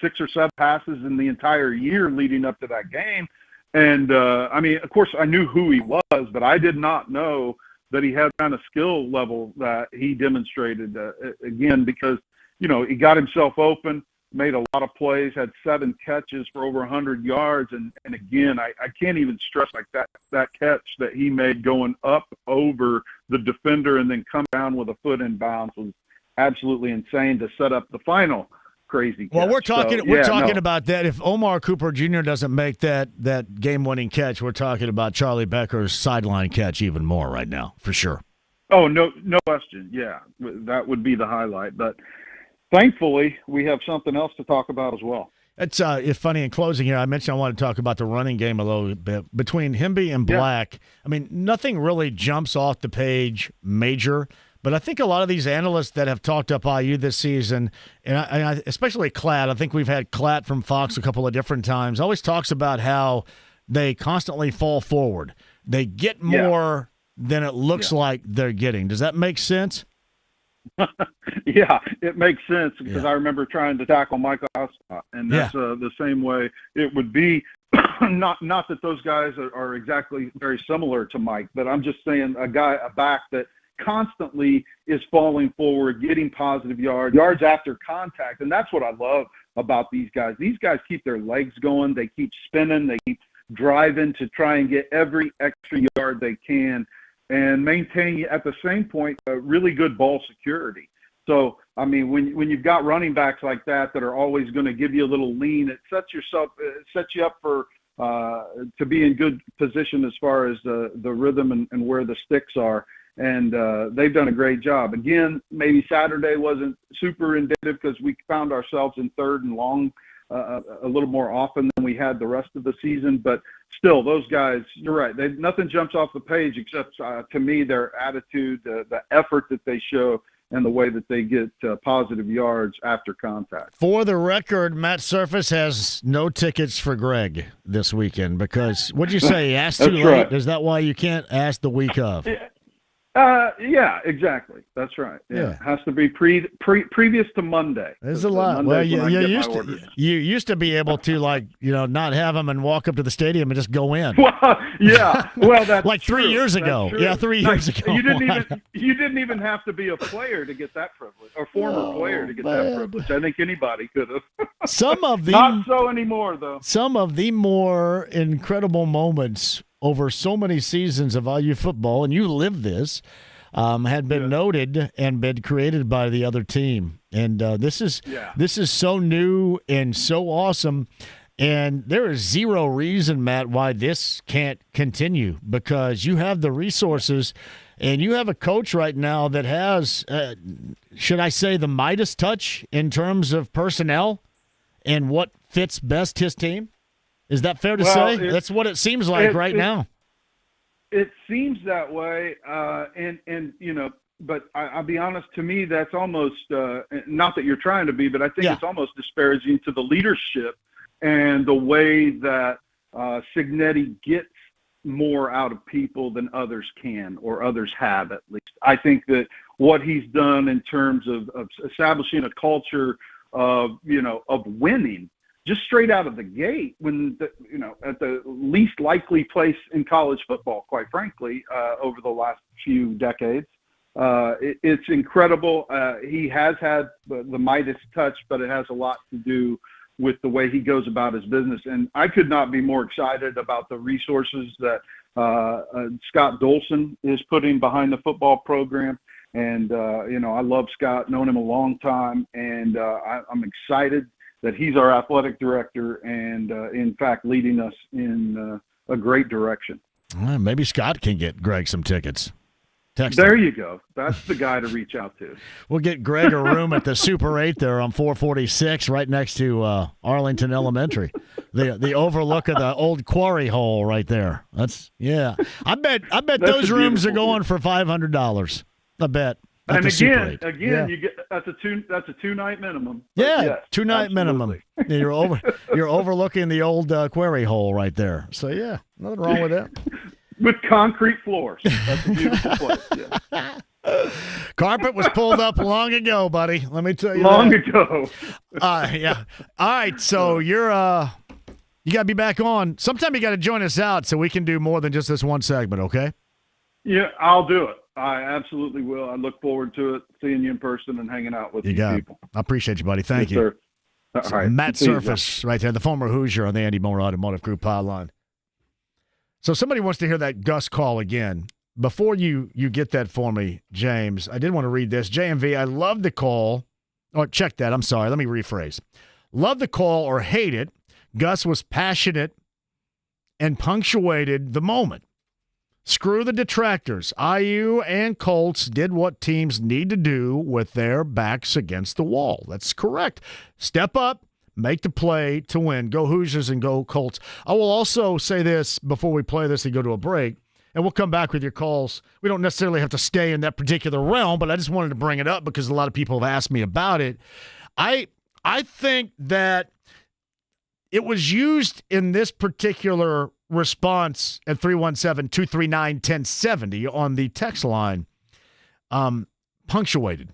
6 or 7 passes in the entire year leading up to that game. And, of course, I knew who he was, but I did not know that he had kind of skill level that he demonstrated, again, because, he got himself open, made a lot of plays, had 7 catches for over 100 yards. And again, I can't even stress that catch that he made going up over the defender and then come down with a foot in bounds was absolutely insane to set up the final crazy catch.
Well, we're talking about that. If Omar Cooper Jr. doesn't make that game-winning catch, we're talking about Charlie Becker's sideline catch even more right now, for sure.
Oh, no question. Yeah, that would be the highlight. But thankfully, we have something else to talk about as well.
It's funny in closing here. I mentioned I want to talk about the running game a little bit. Between Hemby and Black, nothing really jumps off the page major. But I think a lot of these analysts that have talked up IU this season, and I especially Klatt, I think we've had Klatt from Fox a couple of different times, always talks about how they constantly fall forward. They get more than it looks like they're getting. Does that make sense?
Yeah, it makes sense because I remember trying to tackle Michael Houston, and that's the same way it would be. Not that those guys are exactly very similar to Mike, but I'm just saying a back that constantly is falling forward, getting positive yards after contact. And that's what I love about these guys. These guys keep their legs going. They keep spinning. They keep driving to try and get every extra yard they can and maintain, at the same point, a really good ball security. So, when you've got running backs like that are always going to give you a little lean, it sets you up for to be in good position as far as the rhythm and where the sticks are. And they've done a great job. Again, maybe Saturday wasn't super indicative because we found ourselves in third and long a little more often than we had the rest of the season. But still, those guys, you're right. Nothing jumps off the page except, to me, their attitude, the effort that they show, and the way that they get positive yards after contact.
For the record, Matt Surface has no tickets for Greg this weekend because, what'd you say, he asked too late? Right. Is that why you can't ask the week of?
Yeah, exactly. That's right.
Yeah.
Has to be previous to Monday.
There's a lot. Well, you used to be able to, like, not have them and walk up to the stadium and just go in.
Well, yeah. Well, that's
like 3 years ago. Yeah, 3 years ago.
You didn't even have to be a player to get that privilege, or former player to get that privilege. I think anybody could have.
Some of the
not so anymore, though.
Some of the more incredible moments over so many seasons of IU football, and you live this, had been noted and been created by the other team. And this is so new and so awesome. And there is zero reason, Matt, why this can't continue, because you have the resources and you have a coach right now that has, should I say, the Midas touch in terms of personnel and what fits best his team. Is that fair to say? That's what it seems like right now.
It seems that way, but I'll be honest, to me, that's almost, not that you're trying to be, but I think it's almost disparaging to the leadership and the way that Cignetti gets more out of people than others can, or others have, at least. I think that what he's done in terms of establishing a culture of winning, just straight out of the gate, when at the least likely place in college football, quite frankly, over the last few decades. It's incredible. He has had the Midas touch, but it has a lot to do with the way he goes about his business. And I could not be more excited about the resources that Scott Dolson is putting behind the football program. And, I love Scott, known him a long time, and I'm excited that he's our athletic director and, in fact, leading us in a great direction.
Well, maybe Scott can get Greg some tickets. Text
there
him.
You go. That's the guy to reach out to.
We'll get Greg a room at the Super 8 there on 446, right next to Arlington Elementary. The overlook of the old quarry hole right there. I bet those rooms are going for $500. I bet.
And again, you get that's a 2-night minimum.
Yeah,
yes,
2-night minimum. You're overlooking the old quarry hole right there. So nothing wrong with that.
With concrete floors. That's a beautiful place. Yeah.
Carpet was pulled up long ago, buddy. Let me tell you.
Long ago.
Yeah. All right. So you're you got to be back on. Sometime you got to join us out so we can do more than just this one segment. Okay.
Yeah, I'll do it. I absolutely will. I look forward to it, seeing you in person and hanging out with you people.
I appreciate you, buddy. Thank you.
Sir. All right.
Matt Surface right there, the former Hoosier on the Andy Moore Automotive Group hotline. So somebody wants to hear that Gus call again. Before you get that for me, James, I did want to read this. JMV, I love the call. Oh, check that. I'm sorry. Let me rephrase. Love the call or hate it. Gus was passionate and punctuated the moment. Screw the detractors. IU and Colts did what teams need to do with their backs against the wall. That's correct. Step up, make the play to win. Go Hoosiers and go Colts. I will also say this before we play this and go to a break, and we'll come back with your calls. We don't necessarily have to stay in that particular realm, but I just wanted to bring it up because a lot of people have asked me about it. I think that it was used in this particular response at 317-239-1070 on the text line, punctuated.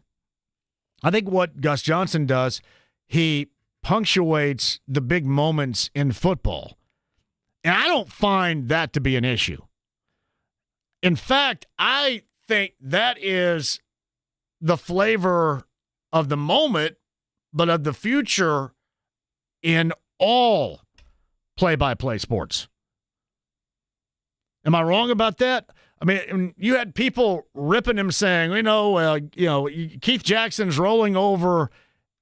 I think what Gus Johnson does, he punctuates the big moments in football. And I don't find that to be an issue. In fact, I think that is the flavor of the moment, but of the future in all play-by-play sports. Am I wrong about that? I mean, you had people ripping him saying, Keith Jackson's rolling over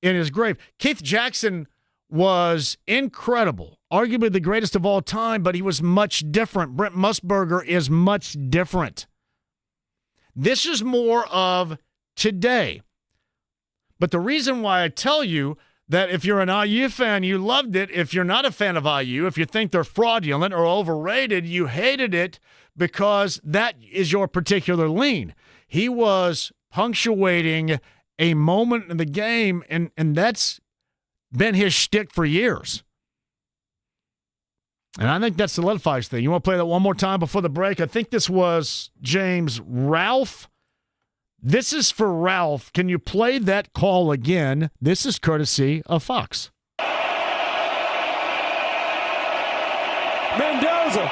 in his grave. Keith Jackson was incredible, arguably the greatest of all time, but he was much different. Brent Musburger is much different. This is more of today. But the reason why I tell you that if you're an IU fan, you loved it. If you're not a fan of IU, if you think they're fraudulent or overrated, you hated it because that is your particular lean. He was punctuating a moment in the game, and that's been his shtick for years. And I think that solidifies thing. You want to play that one more time before the break? I think this was, James, Ralph. This is for Ralph. Can you play that call again? This is courtesy of Fox.
Mendoza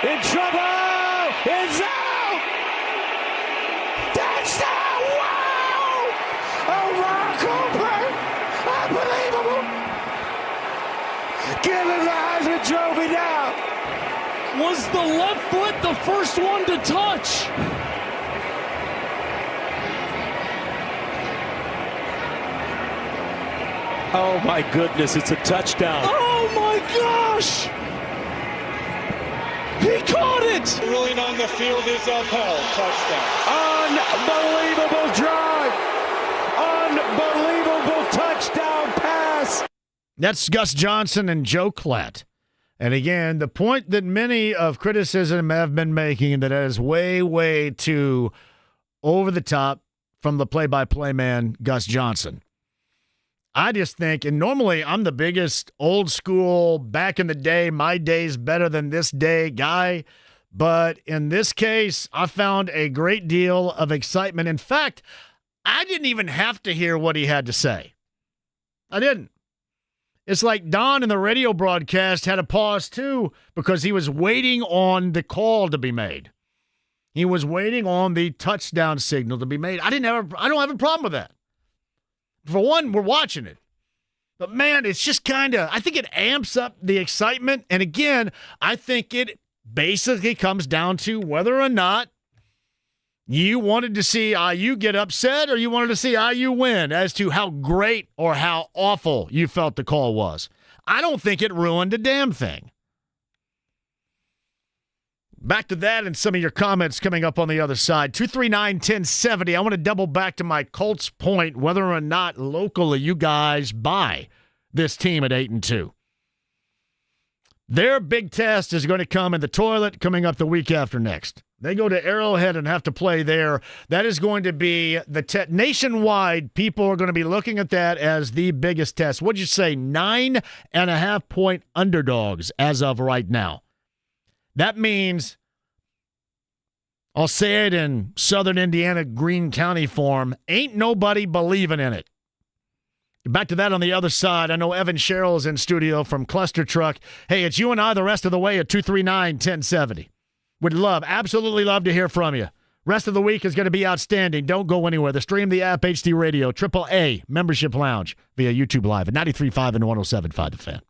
in trouble. It's out. Touchdown! Wow! Oh, Ron Cooper! Unbelievable! Give him the Heisman Trophy now.
Was the left foot the first one to touch?
Oh my goodness, it's a touchdown.
Oh my gosh! He caught it!
Ruling on the field is upheld. Touchdown. Unbelievable drive. Unbelievable touchdown pass.
That's Gus Johnson and Joe Klatt. And again, the point that many of criticism have been making that is way, way too over the top from the play-by-play man, Gus Johnson. I just think, and normally I'm the biggest old school, back in the day, my day's better than this day guy. But in this case, I found a great deal of excitement. In fact, I didn't even have to hear what he had to say. I didn't. It's like Don in the radio broadcast had a pause too because he was waiting on the call to be made. He was waiting on the touchdown signal to be made. I don't have a problem with that. For one, we're watching it. But, man, it's just kind of – I think it amps up the excitement. And, again, I think it basically comes down to whether or not you wanted to see IU get upset or you wanted to see IU win as to how great or how awful you felt the call was. I don't think it ruined a damn thing. Back to that and some of your comments coming up on the other side. 239-1070. I want to double back to my Colts point, whether or not locally you guys buy this team at 8-2. Their big test is going to come in the toilet coming up the week after next. They go to Arrowhead and have to play there. That is going to be the nationwide. People are going to be looking at that as the biggest test. What'd you say? 9.5-point underdogs as of right now. That means, I'll say it in Southern Indiana, Greene County form, ain't nobody believing in it. Back to that on the other side. I know Evan Sherrill's in studio from Cluster Truck. Hey, it's you and I the rest of the way at 239-1070. Would absolutely love to hear from you. Rest of the week is going to be outstanding. Don't go anywhere. The stream, the app, HD Radio, AAA, Membership Lounge via YouTube Live at 93.5 and 107.5 The Fan.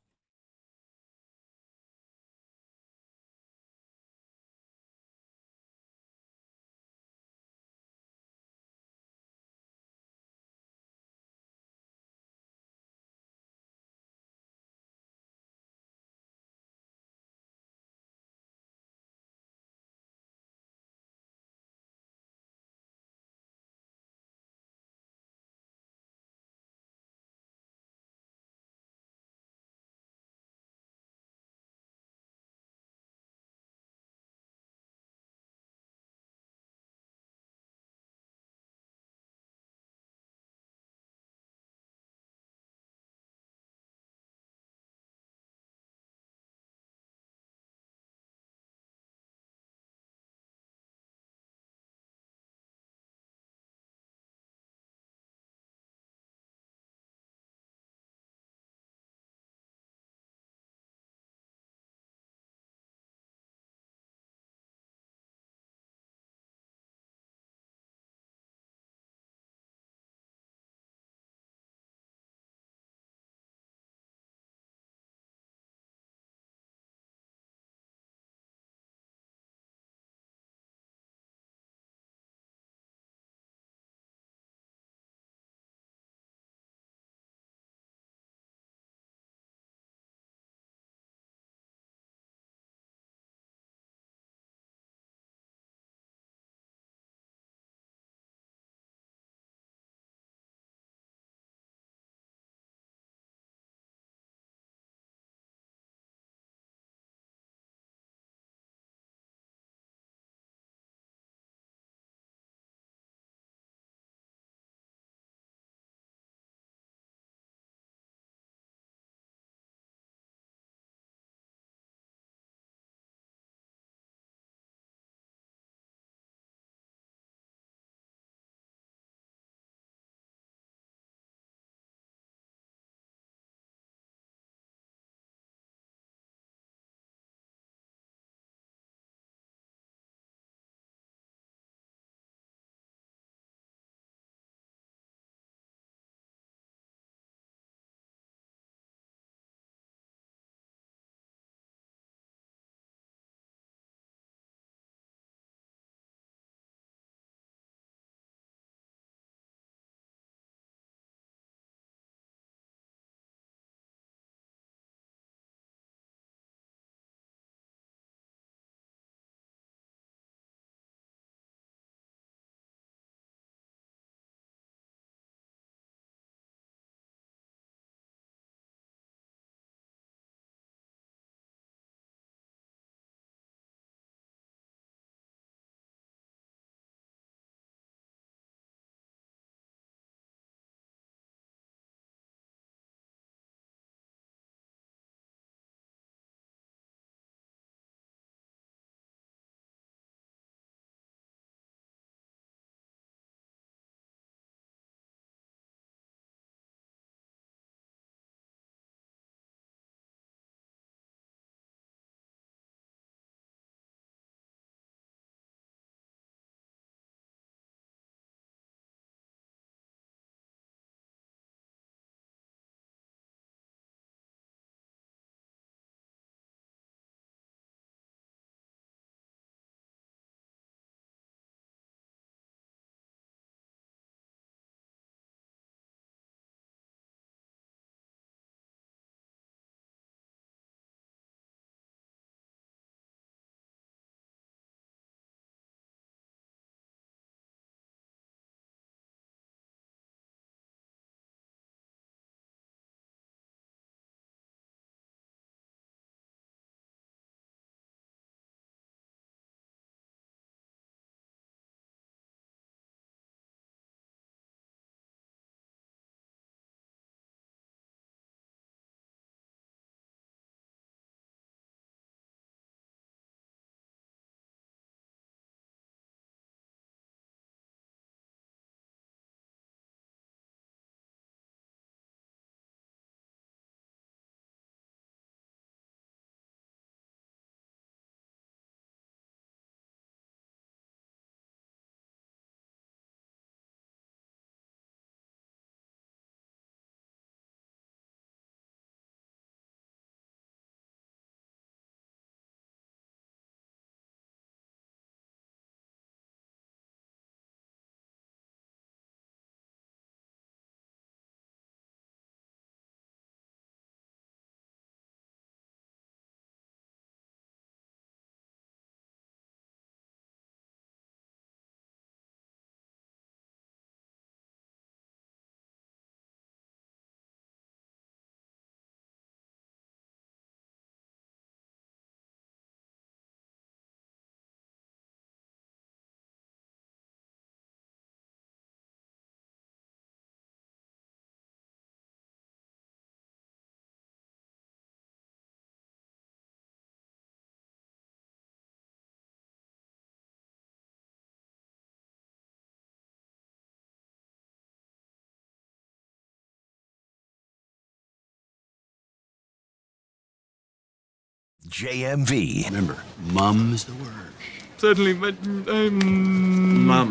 JMV.
Remember, mum is the word.
Certainly, but Mum.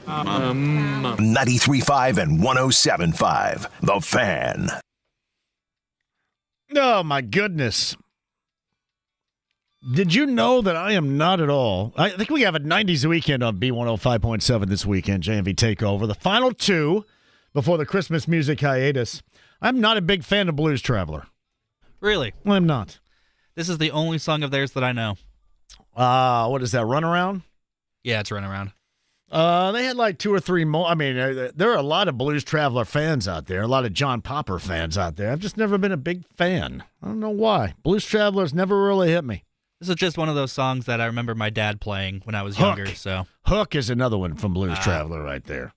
93.5 and 107.5. The Fan.
Oh, my goodness. Did you know that I am not at all? I think we have a 90s weekend on B105.7 this weekend, JMV Takeover. The final two before the Christmas music hiatus. I'm not a big fan of Blues Traveler.
Really?
Well, I'm not.
This is the only song of theirs that I know.
What is that, Runaround?
Yeah, it's Runaround.
They had like two or three more. I mean, there are a lot of Blues Traveler fans out there, a lot of John Popper fans out there. I've just never been a big fan. I don't know why. Blues Travelers never really hit me.
This is just one of those songs that I remember my dad playing when I was younger. So
Hook is another one from Blues Traveler right there.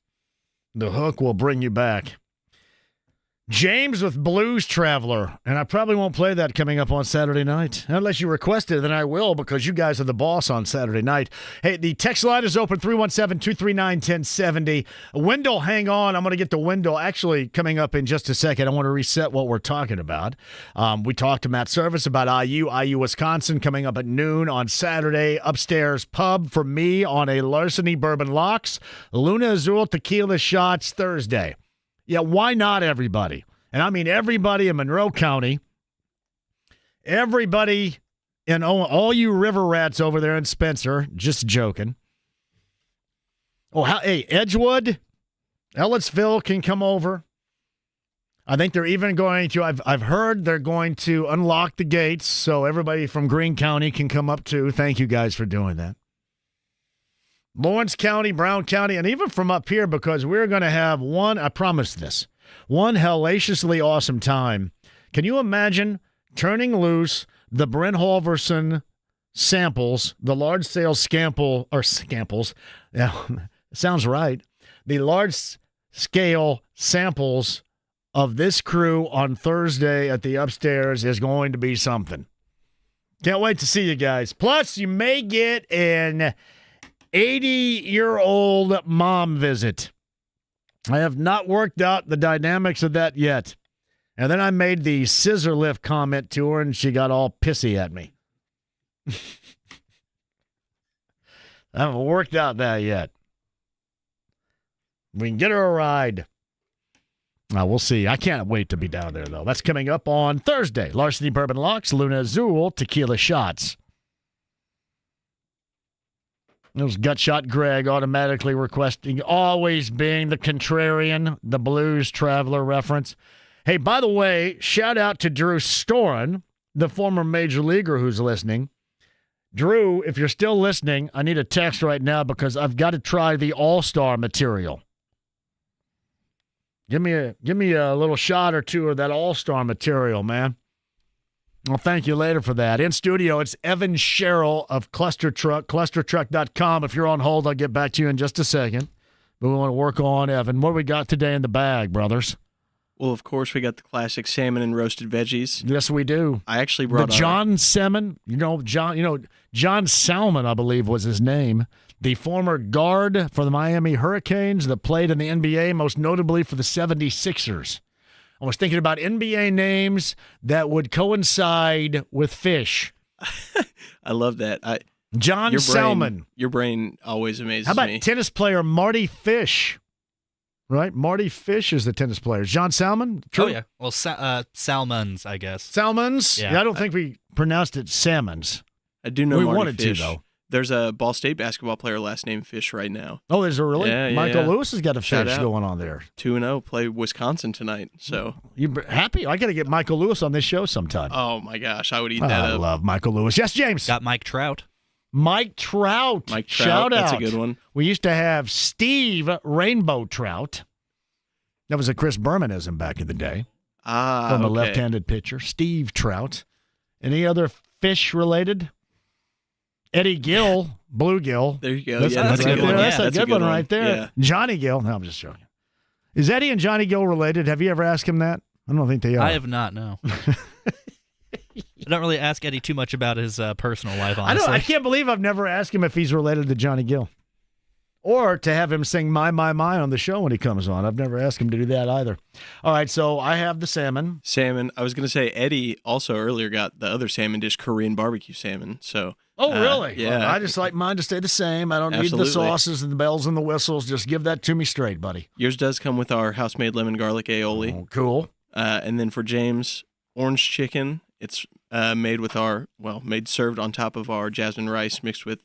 The hook will bring you back. James with Blues Traveler, and I probably won't play that coming up on Saturday night. Unless you request it, then I will, because you guys are the boss on Saturday night. Hey, the text line is open, 317-239-1070. Wendell, hang on. I'm going to get to Wendell actually coming up in just a second. I want to reset what we're talking about. We talked to Matt Service about IU, Wisconsin, coming up at noon on Saturday. Upstairs Pub for me on a Larceny Bourbon Locks. Luna Azul Tequila Shots Thursday. Yeah, why not everybody? And I mean everybody in Monroe County, everybody, and all you river rats over there in Spencer, just joking. Oh, hey, Edgewood, Ellettsville can come over. I think they're even going to, I've heard they're going to unlock the gates so everybody from Greene County can come up too. Thank you guys for doing that. Lawrence County, Brown County, and even from up here, because we're going to have one, I promise this, one hellaciously awesome time. Can you imagine turning loose the Brent Halverson samples, the large-scale scamples, yeah, sounds right, the large-scale samples of this crew on Thursday at the Upstairs is going to be something. Can't wait to see you guys. Plus, you may get an 80-year-old mom visit. I have not worked out the dynamics of that yet. And then I made the scissor lift comment to her, and she got all pissy at me. I haven't worked out that yet. We can get her a ride. We'll see. I can't wait to be down there, though. That's coming up on Thursday. Larceny Bourbon Locks, Luna Azul, Tequila Shots. It was Gutshot Greg automatically requesting, always being the contrarian, the Blues Traveler reference. Hey, by the way, shout out to Drew Storen, the former major leaguer who's listening. Drew, if you're still listening, I need a text right now because I've got to try the All-Star material. Give me a little shot or two of that All-Star material, man. Well, thank you later for that. In studio, it's Evan Sherrill of Cluster Truck, clustertruck.com. If you're on hold, I'll get back to you in just a second. But we want to work on Evan. What do we got today in the bag, brothers?
Well, of course, we got the classic salmon and roasted veggies.
Yes, we do.
I actually brought
the John Salmon. John Salmon, I believe, was his name. The former guard for the Miami Hurricanes that played in the NBA, most notably for the 76ers. I was thinking about NBA names that would coincide with fish.
I love that.
John Salmon.
Your brain always amazes me.
How about tennis player Marty Fish? Right? Marty Fish is the tennis player. John Salmon? True?
Oh, yeah. Well, Salmons, I guess.
Salmons? Yeah, I don't think we pronounced it Salmons.
I do know
we
Marty
wanted
Fish.
To, though.
There's a Ball State basketball player last name Fish right now.
Oh, is there really?
Yeah,
Michael Lewis has got a fish going on there.
2-0, play Wisconsin tonight. So
you happy? I got to get Michael Lewis on this show sometime.
Oh my gosh, I would eat that up.
I love Michael Lewis. Yes, James.
Got Mike Trout.
Mike Trout. Shout
that's
out.
A good one.
We used to have Steve Rainbow Trout. That was a Chris Bermanism back in the day. From a left-handed pitcher. Steve Trout. Any other fish related? Eddie Gill, Bluegill.
There you go.
That's a good one. That's a good one right there.
Yeah.
Johnny Gill. No, I'm just joking. Is Eddie and Johnny Gill related? Have you ever asked him that? I don't think they are.
I have not, no. I don't really ask Eddie too much about his personal life, honestly.
I can't believe I've never asked him if he's related to Johnny Gill. Or to have him sing My on the show when he comes on. I've never asked him to do that either. All right, so I have the salmon.
Salmon. I was going to say Eddie also earlier got the other salmon dish, Korean barbecue salmon. So.
Oh, really?
Yeah.
Well, I just like mine to stay the same. I don't need the sauces and the bells and the whistles. Just give that to me straight, buddy.
Yours does come with our house-made lemon garlic aioli.
Oh, cool.
And then for James, orange chicken. It's made served on top of our jasmine rice mixed with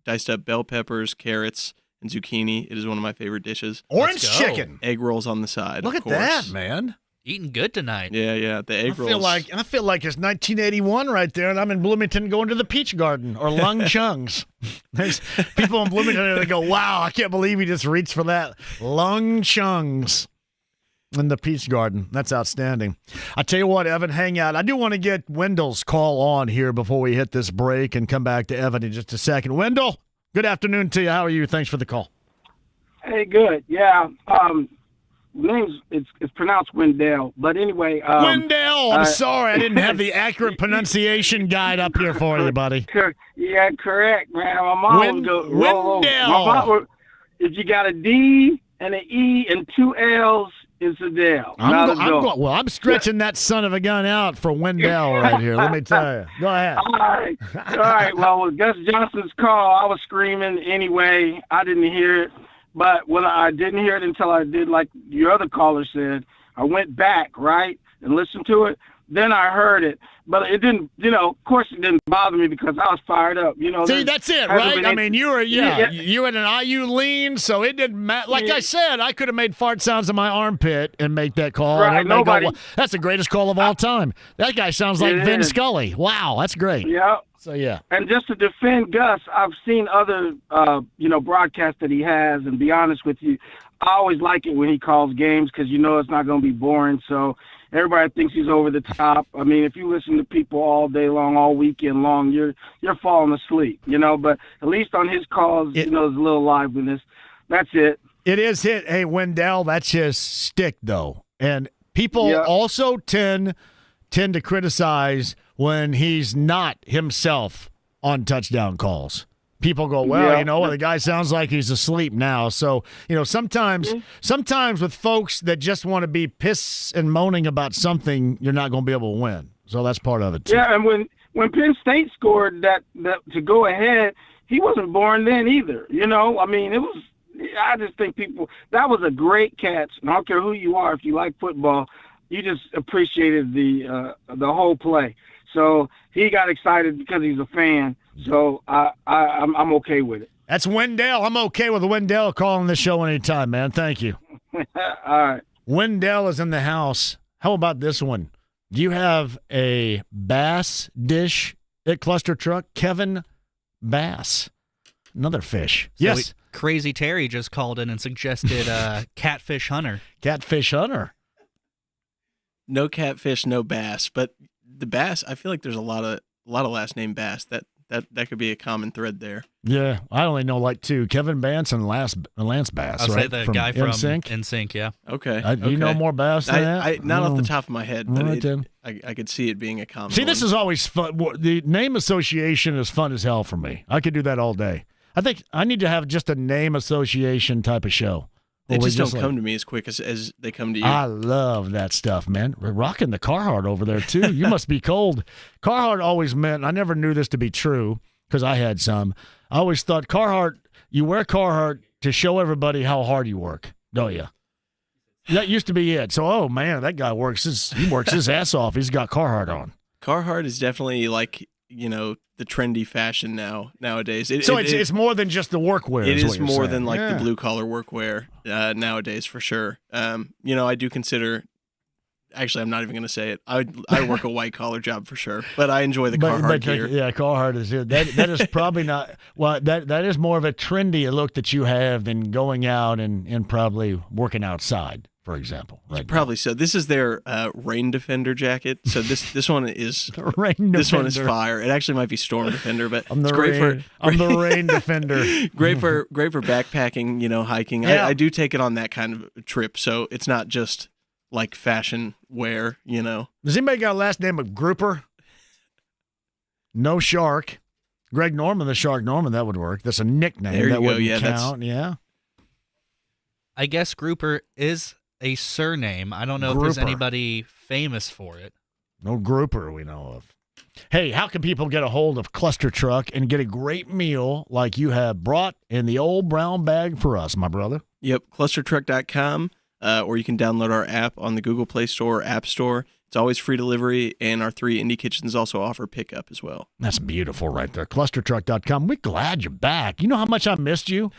diced up bell peppers, carrots, and zucchini. It is one of my favorite dishes.
Orange chicken.
Egg rolls on the side.
Look at that, man.
Eating good tonight.
Yeah. The egg rolls.
I feel like it's 1981 right there, and I'm in Bloomington going to the Peach Garden or Lung Chung's. There's people in Bloomington that go, wow, I can't believe he just reached for that. Lung Chung's in the Peach Garden. That's outstanding. I tell you what, Evan, hang out. I do want to get Wendell's call on here before we hit this break and come back to Evan in just a second. Wendell, good afternoon to you. How are you? Thanks for the call.
Hey, good. Yeah. Name's it's pronounced Wendell, but anyway.
Wendell. I'm sorry, I didn't have the accurate pronunciation guide up here for you, buddy.
Yeah, correct, man. My mom would go roll over.
Wendell.
My mom would, if you got a D and an E and two L's, it's a Dell.
I'm stretching that son of a gun out for Wendell right here. Let me tell you. Go ahead.
All right. Well, with Gus Johnson's call, I was screaming anyway. I didn't hear it. But when I didn't hear it until I did, like your other caller said, I went back, right, and listened to it. Then I heard it. But it didn't, of course it didn't bother me because I was fired up.
See, that's it, right? I mean, you had an IU lean, so it didn't matter. Like I said, I could have made fart sounds in my armpit and make that call.
Right,
and that's the greatest call of all time. That guy sounds like Vin Scully. Wow, that's great.
Yeah.
So, yeah.
And just to defend Gus, I've seen other, broadcasts that he has, and be honest with you, I always like it when he calls games because it's not going to be boring. So everybody thinks he's over the top. I mean, if you listen to people all day long, all weekend long, you're falling asleep, But at least on his calls, there's a little liveliness. That's it.
It is hit. Hey, Wendell, that's his stick, though. And people also tend to criticize when he's not himself on touchdown calls. People go, the guy sounds like he's asleep now. So, sometimes with folks that just want to be piss and moaning about something, you're not going to be able to win. So that's part of it, too.
Yeah, and when Penn State scored that to go ahead, he wasn't born then either. I mean, it was – I just think that was a great catch. And I don't care who you are, if you like football, you just appreciated the whole play. So he got excited because he's a fan. So I'm okay with it.
That's Wendell. I'm okay with Wendell calling the show anytime, man. Thank you.
All right.
Wendell is in the house. How about this one? Do you have a bass dish at Cluster Truck? Kevin Bass. Another fish.
So
yes.
Crazy Terry just called in and suggested Catfish Hunter.
Catfish Hunter.
No catfish, no bass. But the bass, I feel like there's a lot of last name Bass. That could be a common thread there.
Yeah, I only know like two: Kevin Bass and Lance Bass.
I'll
right?
say the guy from
NSYNC.
NSYNC, yeah.
Okay.
You know more Bass than that?
Not off the top of my head, but
right,
I could see it being a common.
See, this is always fun. The name association is fun as hell for me. I could do that all day. I think I need to have just a name association type of show.
They just don't come to me as quick as they come to you.
I love that stuff, man. We're rocking the Carhartt over there, too. You must be cold. Carhartt always meant, I never knew this to be true because I had some. I always thought you wear Carhartt to show everybody how hard you work, don't you? That used to be it. So, oh, man, that guy works his ass off. He's got Carhartt on.
Carhartt is definitely like, the trendy fashion nowadays.
It's more than just the workwear.
It is more than like the blue collar workwear nowadays for sure. I do consider. Actually, I'm not even going to say it. I work a white collar job for sure, but I enjoy the Carhartt gear.
Yeah, Carhartt is it. That is probably not. Well, that is more of a trendy look that you have than going out and probably working outside, for example. Right.
Probably so. This is their Rain Defender jacket. So this one is
this
one is fire. It actually might be Storm Defender, but
I'm the Rain Defender.
Great for backpacking, hiking.
Yeah.
I do take it on that kind of trip, so it's not just like fashion wear,
Does anybody got a last name of Grouper? No Shark. Greg Norman, the Shark Norman, that would work. That's a nickname.
There you
that
go.
wouldn't
Yeah,
count. Yeah.
I guess Grouper is a surname. I don't know if there's anybody famous for it.
No Grouper we know of. Hey, how can people get a hold of Cluster Truck and get a great meal like you have brought in the old brown bag for us, my brother?
Yep, clustertruck.com, or you can download our app on the Google Play Store or App Store. It's always free delivery, and our 3 indie kitchens also offer pickup as well.
That's beautiful right there. Clustertruck.com. We're glad you're back. You know how much I missed you?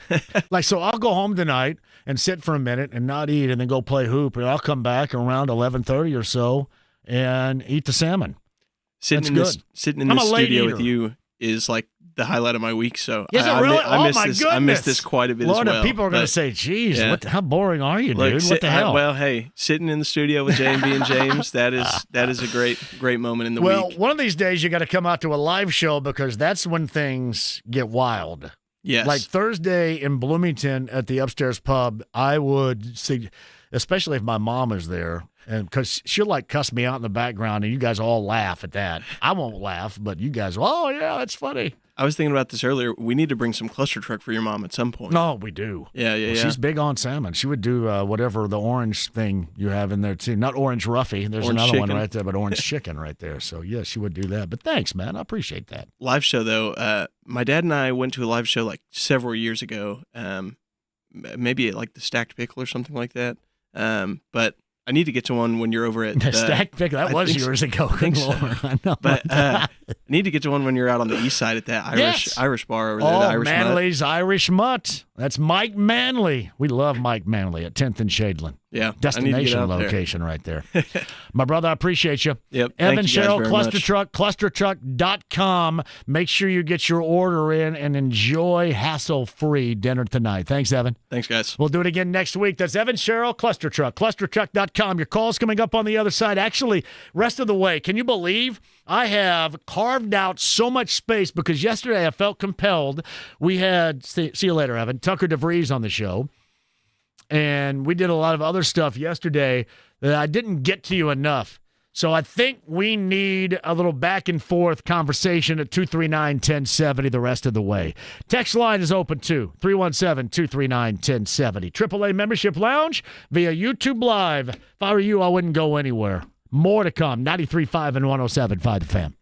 So I'll go home tonight and sit for a minute and not eat and then go play hoop, and I'll come back around 11:30 or so and eat the salmon.
Sitting in the studio with you is like the highlight of my week. So I miss this quite a bit as well.
People are going to say, "Geez, how boring are you, dude? What the hell?"
Well, hey, sitting in the studio with JMV and James, that is a great moment in the week.
Well, one of these days you got to come out to a live show because that's when things get wild.
Yes.
Like Thursday in Bloomington at the Upstairs Pub, I would see, especially if my mom is there. And because she'll like cuss me out in the background, and you guys all laugh at that. I won't laugh, but you guys, oh yeah, that's funny.
I was thinking about this earlier. We need to bring some Cluster Truck for your mom at some point.
No, we do.
Yeah.
She's big on salmon. She would do whatever the orange thing you have in there too. Not orange roughy. There's
orange
another
chicken.
one right there, but orange chicken right there. So yeah, she would do that. But thanks, man. I appreciate that.
Live show though. My dad and I went to a live show like several years ago. Maybe at like the Stacked Pickle or something like that. But I need to get to one when you're over at
Stacked Pickle. That was years ago.
I think so.
I know.
But I need to get to one when you're out on the east side at that Irish bar over there. The Irish
Manley's Irish Mutt. That's Mike Manley. We love Mike Manley at 10th and Shadeland.
Yeah,
destination location right there. My brother, I appreciate you.
Yep.
Evan
Thank you
Sherrill,
guys very
Cluster
much.
Truck, clustertruck.com. Make sure you get your order in and enjoy hassle-free dinner tonight. Thanks, Evan.
Thanks, guys.
We'll do it again next week. That's Evan Sherrill, Cluster Truck, clustertruck.com. Your call's coming up on the other side. Actually, rest of the way, can you believe I have carved out so much space because yesterday I felt compelled. We had, see you later, Evan, Tucker DeVries on the show. And we did a lot of other stuff yesterday that I didn't get to you enough. So I think we need a little back and forth conversation at 239-1070 the rest of the way. Text line is open too, 317-239-1070. AAA Membership Lounge via YouTube Live. If I were you, I wouldn't go anywhere. More to come, 93.5 and 107.5 The Fan.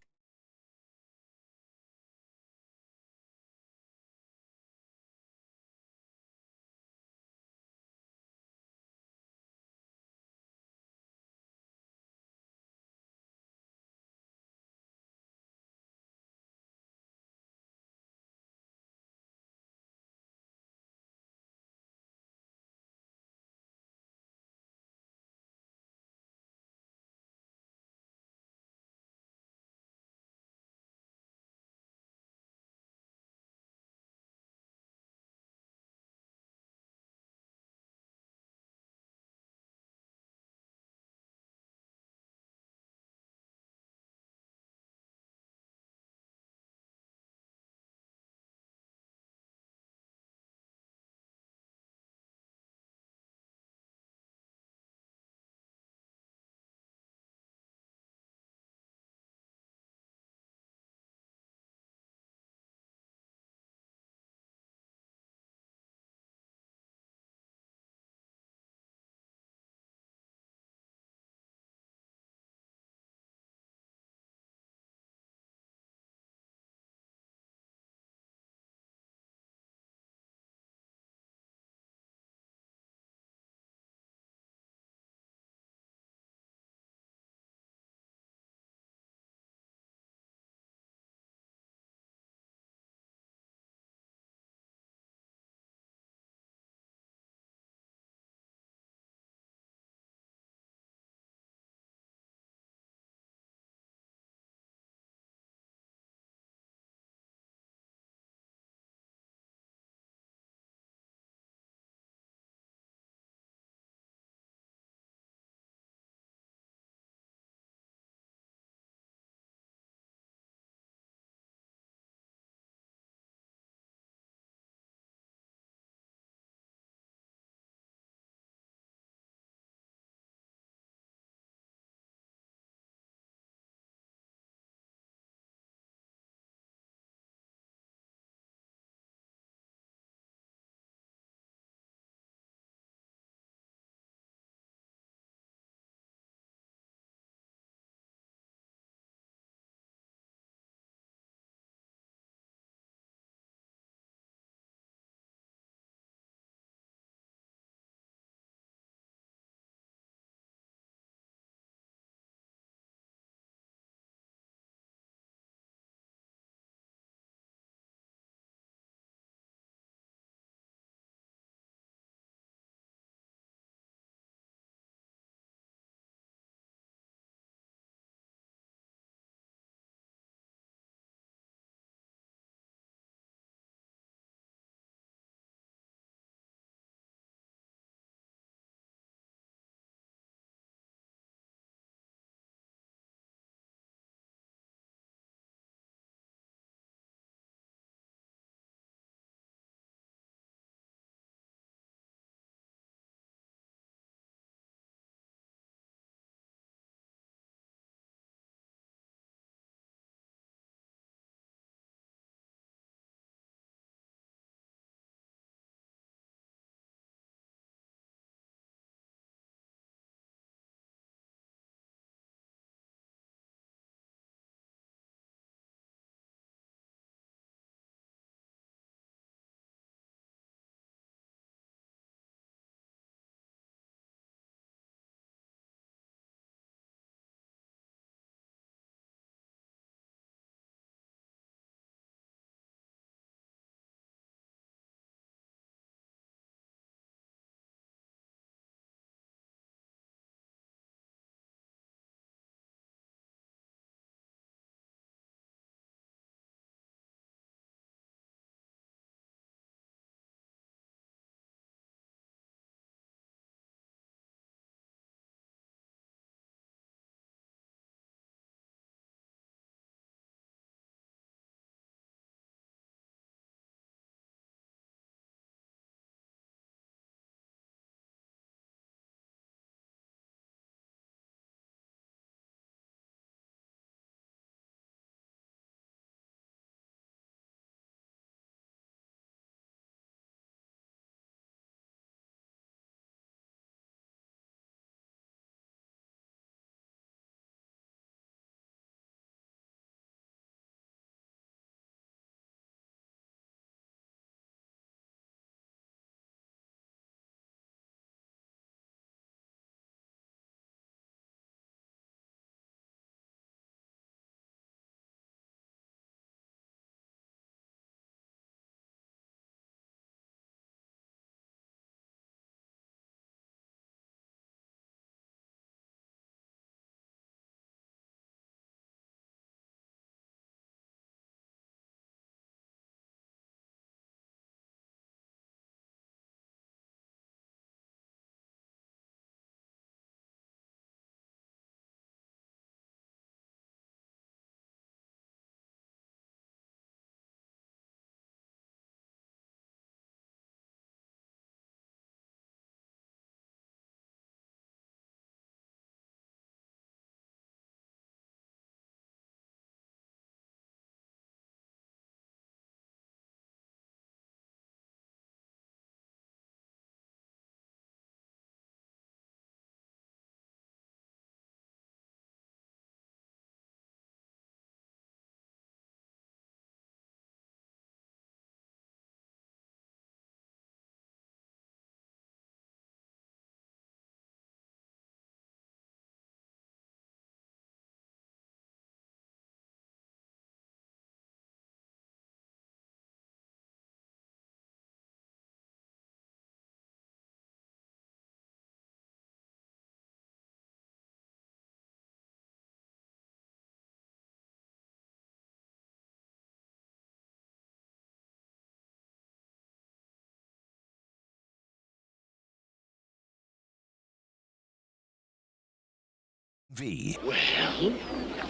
V.
Well,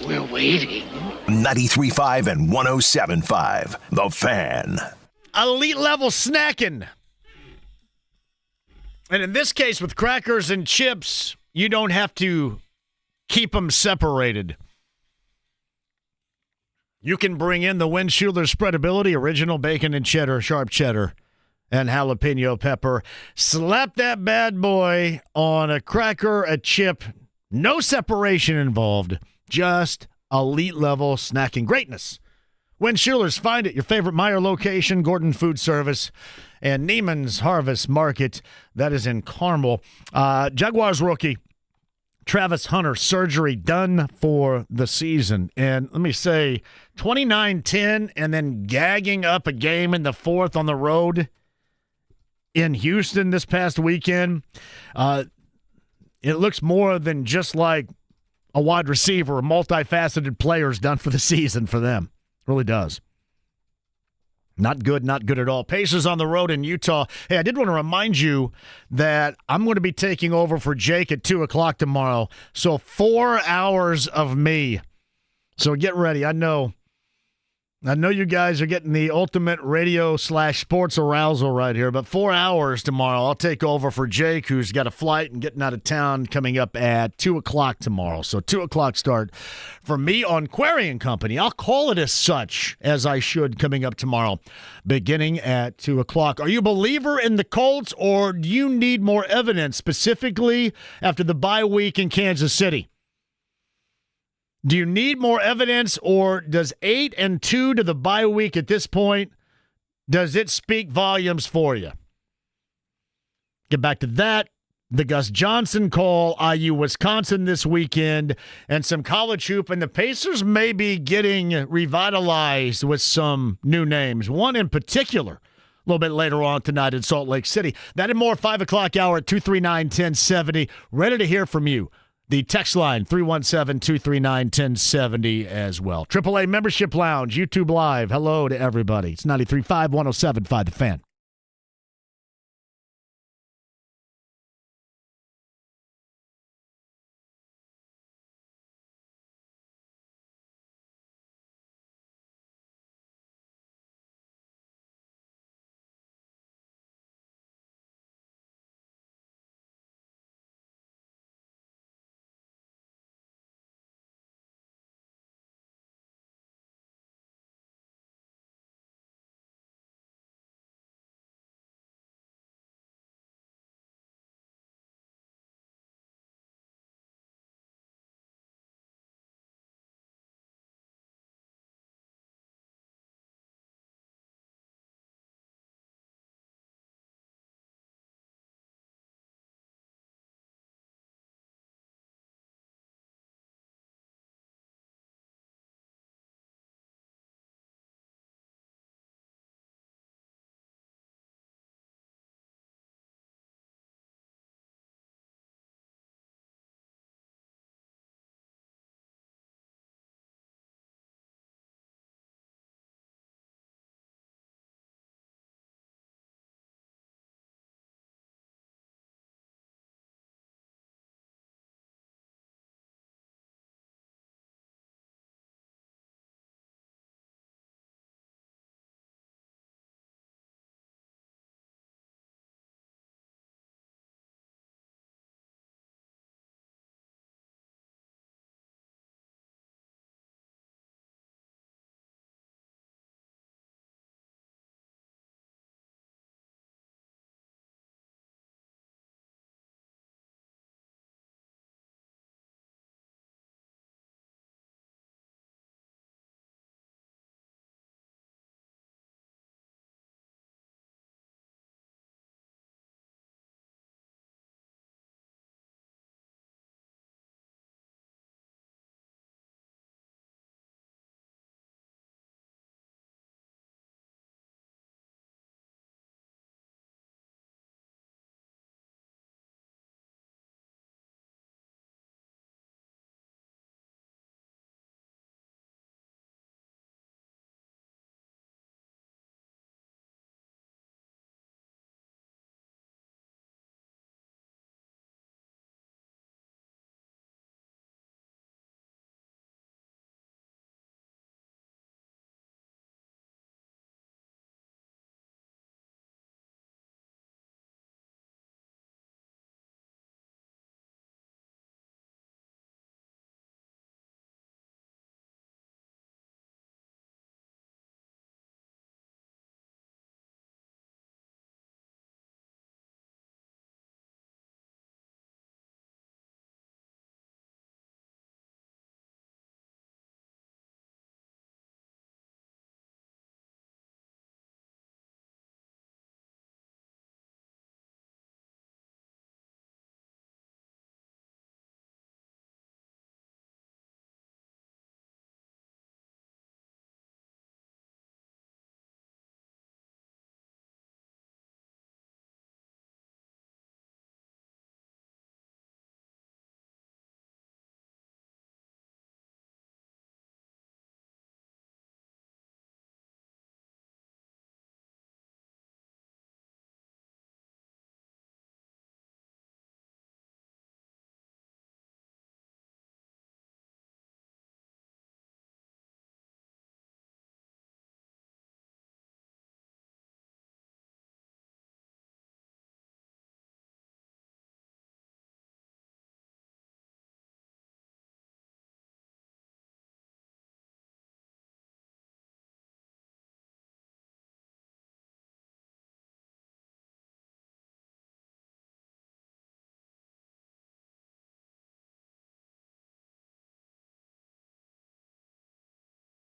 we're waiting.
93.5 and 107.5. The Fan.
Elite level snacking. And in this case, with crackers and chips, you don't have to keep them separated. You can bring in the Windschuler Spreadability, original bacon and cheddar, sharp cheddar, and jalapeno pepper. Slap that bad boy on a cracker, a chip. No separation involved. Just elite level snacking greatness. Windschuler's, find it. Your favorite Meijer location, Gordon Food Service, and Neiman's Harvest Market. That is in Carmel. Jaguars rookie Travis Hunter, surgery done for the season. And let me say, 29-10 and then gagging up a game in the fourth on the road in Houston this past weekend. It looks more than just like a wide receiver, a multifaceted player's done for the season for them. Really does. Not good at all. Pacers on the road in Utah. Hey, I did want to remind you that I'm going to be taking over for Jake at 2 o'clock tomorrow. So 4 hours of me. So get ready. I know you guys are getting the ultimate radio/sports arousal right here, but 4 hours tomorrow, I'll take over for Jake, who's got a flight and getting out of town coming up at 2 o'clock tomorrow. So 2 o'clock start for me on Query and Company. I'll call it as such, as I should, coming up tomorrow, beginning at 2 o'clock. Are you a believer in the Colts, or do you need more evidence, specifically after the bye week in Kansas City? Do you need more evidence, or does 8-2 to the bye week at this point, does it speak volumes for you? Get back to that. The Gus Johnson call, IU Wisconsin this weekend, and some college hoop, and the Pacers may be getting revitalized with some new names. One in particular, a little bit later on tonight in Salt Lake City. That and more, 5 o'clock hour at 239-1070. Ready to hear from you. The text line, 317-239-1070 as well. AAA Membership Lounge, YouTube Live. Hello to everybody. It's 93.5, 107.5, The Fan.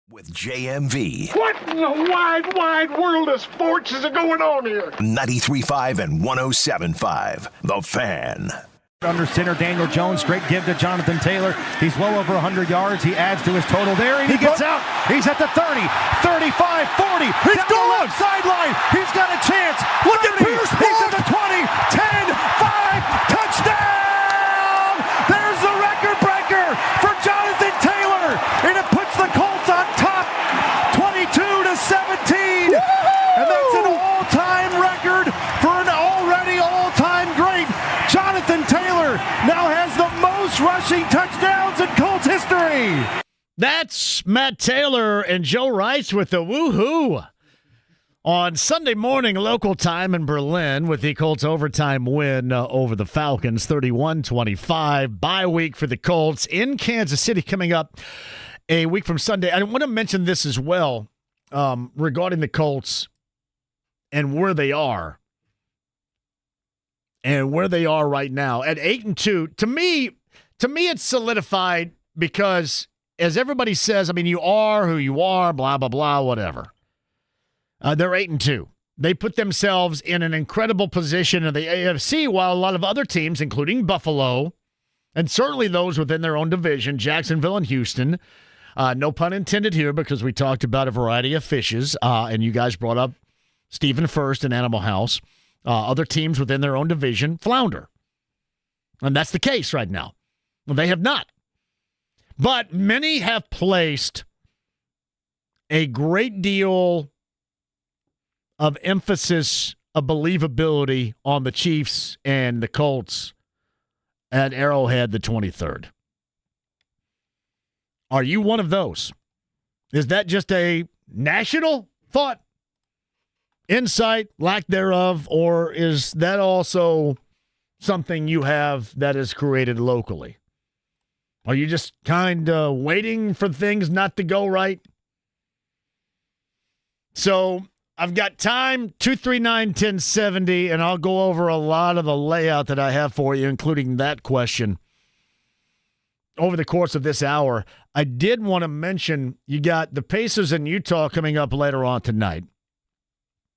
with JMV.
What in the wide, wide world of sports is going on here?
93.5 and 107.5. The Fan.
Under center, Daniel Jones, great give to Jonathan Taylor. He's well over 100 yards. He adds to his total there, and he gets out. He's at the 30, 35, 40. He's going left sideline. He's got a chance. Look at Pierce. He's at the 20, 10, 5, touchdown! There's the record breaker for Jonathan Taylor, and it puts the Colts on top, 22-17. And that's an all-time record for an already all-time great. Jonathan Taylor now has the most rushing touchdowns in Colts history.
That's Matt Taylor and Joe Rice with the woohoo on Sunday morning local time in Berlin with the Colts overtime win over the Falcons, 31-25. Bye week for the Colts in Kansas City coming up a week from Sunday. I want to mention this as well regarding the Colts and where they are. And where they are right now at 8-2, to me, it's solidified because, as everybody says, I mean, you are who you are, blah blah blah, whatever. They're 8-2. They put themselves in an incredible position in the AFC, while a lot of other teams, including Buffalo, and certainly those within their own division, Jacksonville and Houston, no pun intended here, because we talked about a variety of fishes, and you guys brought up Stephen First and Animal House. Other teams within their own division flounder. And that's the case right now. Well, they have not. But many have placed a great deal of emphasis, of believability on the Chiefs and the Colts at Arrowhead the 23rd. Are you one of those? Is that just a national thought? Insight, lack thereof, or is that also something you have that is created locally? Are you just kind of waiting for things not to go right? So I've got time, 239-1070, and I'll go over a lot of the layout that I have for you, including that question, over the course of this hour. I did want to mention you got the Pacers in Utah coming up later on tonight.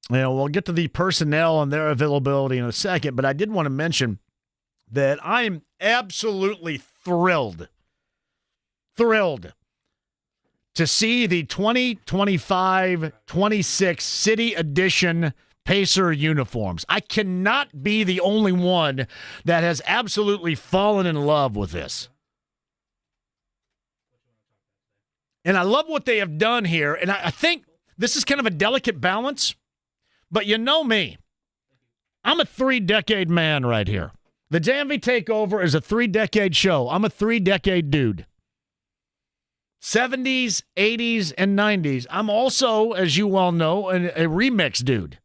You know, we'll get to the personnel and their availability in a second, but I did want to mention that I am absolutely thrilled to see the 2025-26 City Edition Pacer uniforms. I cannot be the only one that has absolutely fallen in love with this. And I love what they have done here, and I think this is kind of a delicate balance. But you know me. I'm a 3-decade man right here. The JMV Takeover is a 3-decade show. I'm a 3-decade dude. 70s, 80s, and 90s. I'm also, as you well know, a remix dude.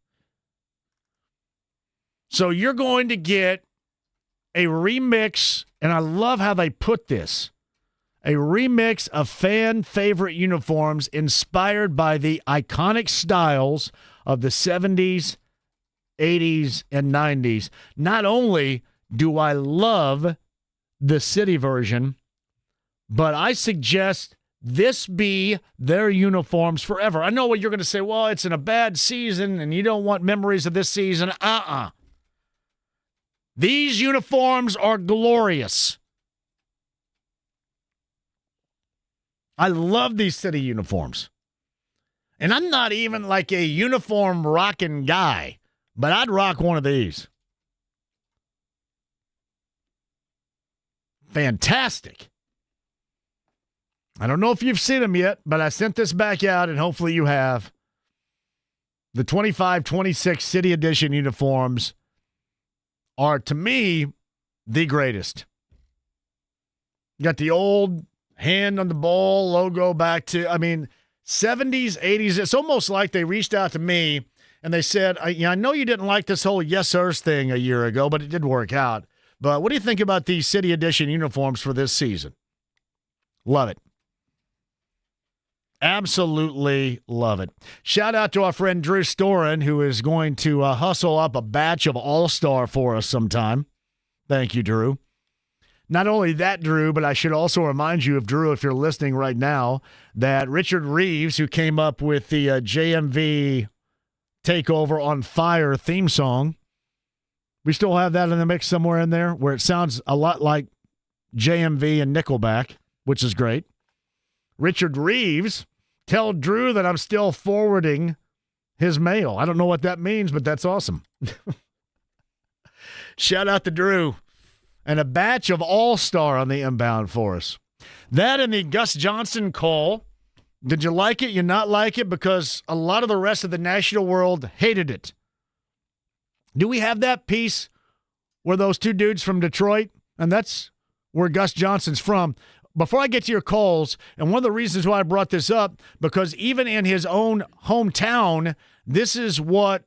So you're going to get a remix, and I love how they put this, a remix of fan favorite uniforms inspired by the iconic styles of the 70s, 80s, and 90s. Not only do I love the city version, but I suggest this be their uniforms forever. I know what you're going to say. Well, it's in a bad season, and you don't want memories of this season. These uniforms are glorious. I love these city uniforms. And I'm not even like a uniform rocking guy, but I'd rock one of these. Fantastic. I don't know if you've seen them yet, but I sent this back out, and hopefully you have. The 25-26 City Edition uniforms are, to me, the greatest. You got the old hand on the ball logo back to, 70s, 80s. It's almost like they reached out to me and they said, I know you didn't like this whole Yes Sirs thing a year ago, but it did work out. But what do you think about these City Edition uniforms for this season? Love it. Absolutely love it. Shout out to our friend Drew Storen, who is going to hustle up a batch of All-Star for us sometime. Thank you, Drew. Not only that, Drew, but I should also remind you of Drew, if you're listening right now, that Richard Reeves, who came up with the JMV Takeover on Fire theme song, we still have that in the mix somewhere in there where it sounds a lot like JMV and Nickelback, which is great. Richard Reeves, tell Drew that I'm still forwarding his mail. I don't know what that means, but that's awesome. Shout out to Drew. And a batch of All-Star on the inbound for us. That and the Gus Johnson call. Did you like it? You not like it? Because a lot of the rest of the national world hated it. Do we have that piece where those two dudes from Detroit, and that's where Gus Johnson's from. Before I get to your calls, and one of the reasons why I brought this up, because even in his own hometown, this is what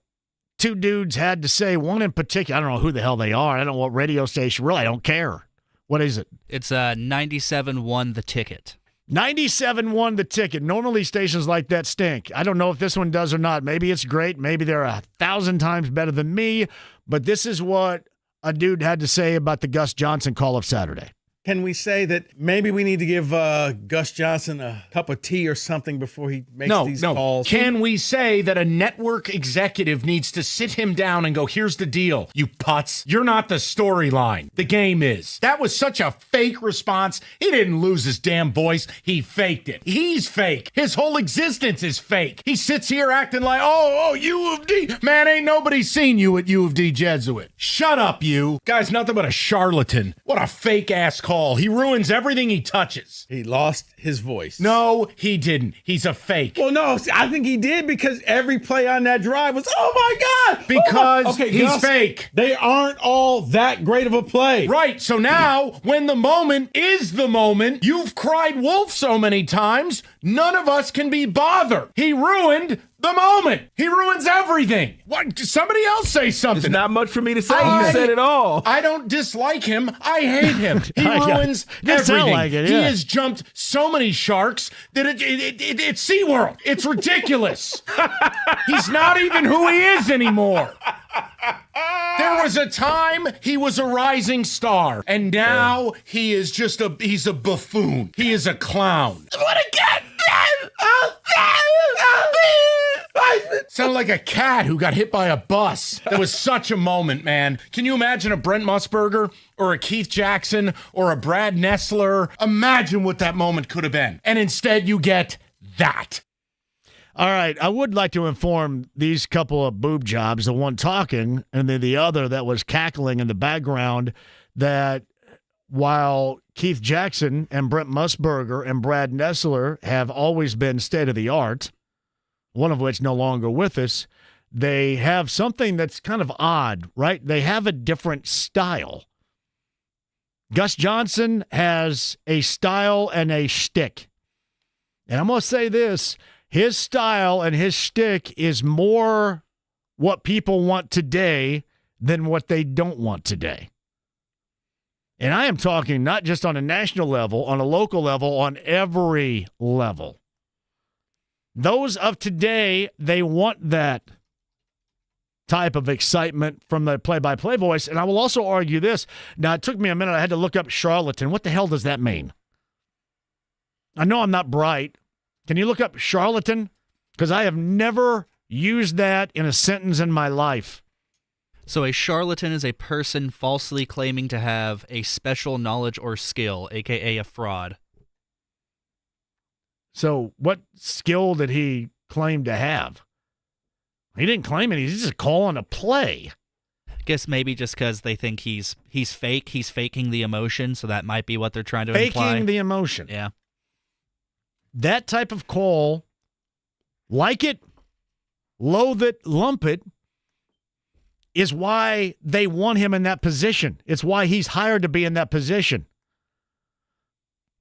two dudes had to say. One in particular, I don't know who the hell they are. I don't know what radio station. Really, I don't care. What is it?
It's 97 won the ticket.
97 won the ticket. Normally stations like that stink. I don't know if this one does or not. Maybe it's great. Maybe they're 1,000 times better than me. But this is what a dude had to say about the Gus Johnson call of Saturday.
Can we say that maybe we need to give Gus Johnson a cup of tea or something before he makes these calls?
Can we say that a network executive needs to sit him down and go, here's the deal, you putz. You're not the storyline. The game is. That was such a fake response. He didn't lose his damn voice. He faked it. He's fake. His whole existence is fake. He sits here acting like, oh, U of D. Man, ain't nobody seen you at U of D Jesuit. Shut up, you. Guy's nothing but a charlatan. What a fake-ass call. He ruins everything he touches.
He lost his voice.
No, he didn't. He's a fake.
Well, no, I think he did because every play on that drive was, oh my God.
Because he's
Gus,
fake.
They aren't all that great of a play.
Right. So now, when the moment is the moment, you've cried wolf so many times, none of us can be bothered. He ruined the moment. He ruins everything. What? Somebody else say something.
There's not much for me to say. You said it all.
I don't dislike him. I hate him. He ruins everything.
Like it, yeah.
He has jumped so many sharks that it's SeaWorld. It's ridiculous. He's not even who he is anymore. There was a time he was a rising star, and now he is just he's a buffoon. He is a clown. What again? Sounded like a cat who got hit by a bus. That was such a moment, man. Can you imagine a Brent Musburger or a Keith Jackson or a Brad Nessler? Imagine what that moment could have been. And instead you get that.
All right, I would like to inform these couple of boob jobs, the one talking and then the other that was cackling in the background, that while Keith Jackson and Brent Musburger and Brad Nessler have always been state-of-the-art, one of which no longer with us, they have something that's kind of odd, right? They have a different style. Gus Johnson has a style and a shtick. And I'm going to say this, his style and his shtick is more what people want today than what they don't want today. And I am talking not just on a national level, on a local level, on every level. Those of today, they want that type of excitement from the play-by-play voice. And I will also argue this. Now, it took me a minute. I had to look up charlatan. What the hell does that mean? I know I'm not bright. Can you look up charlatan? Because I have never used that in a sentence in my life.
So a charlatan is a person falsely claiming to have a special knowledge or skill, a.k.a. a fraud.
So what skill did he claim to have? He didn't claim it. He's just calling a play.
I guess maybe just because they think he's fake. He's faking the emotion, so that might be what they're trying to imply.
Faking the emotion.
Yeah.
That type of call, like it, loathe it, lump it, is why they want him in that position. It's why he's hired to be in that position.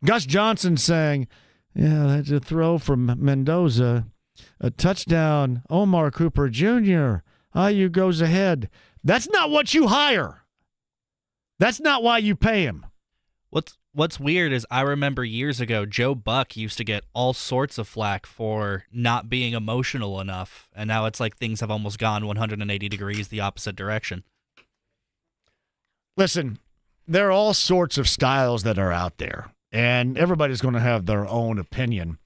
Gus Johnson saying, yeah, that's a throw from Mendoza. A touchdown, Omar Cooper Jr. IU goes ahead. That's not what you hire. That's not why you pay him.
What's weird is I remember years ago, Joe Buck used to get all sorts of flack for not being emotional enough, and now it's like things have almost gone 180 degrees the opposite direction.
Listen, there are all sorts of styles that are out there, and everybody's going to have their own opinion.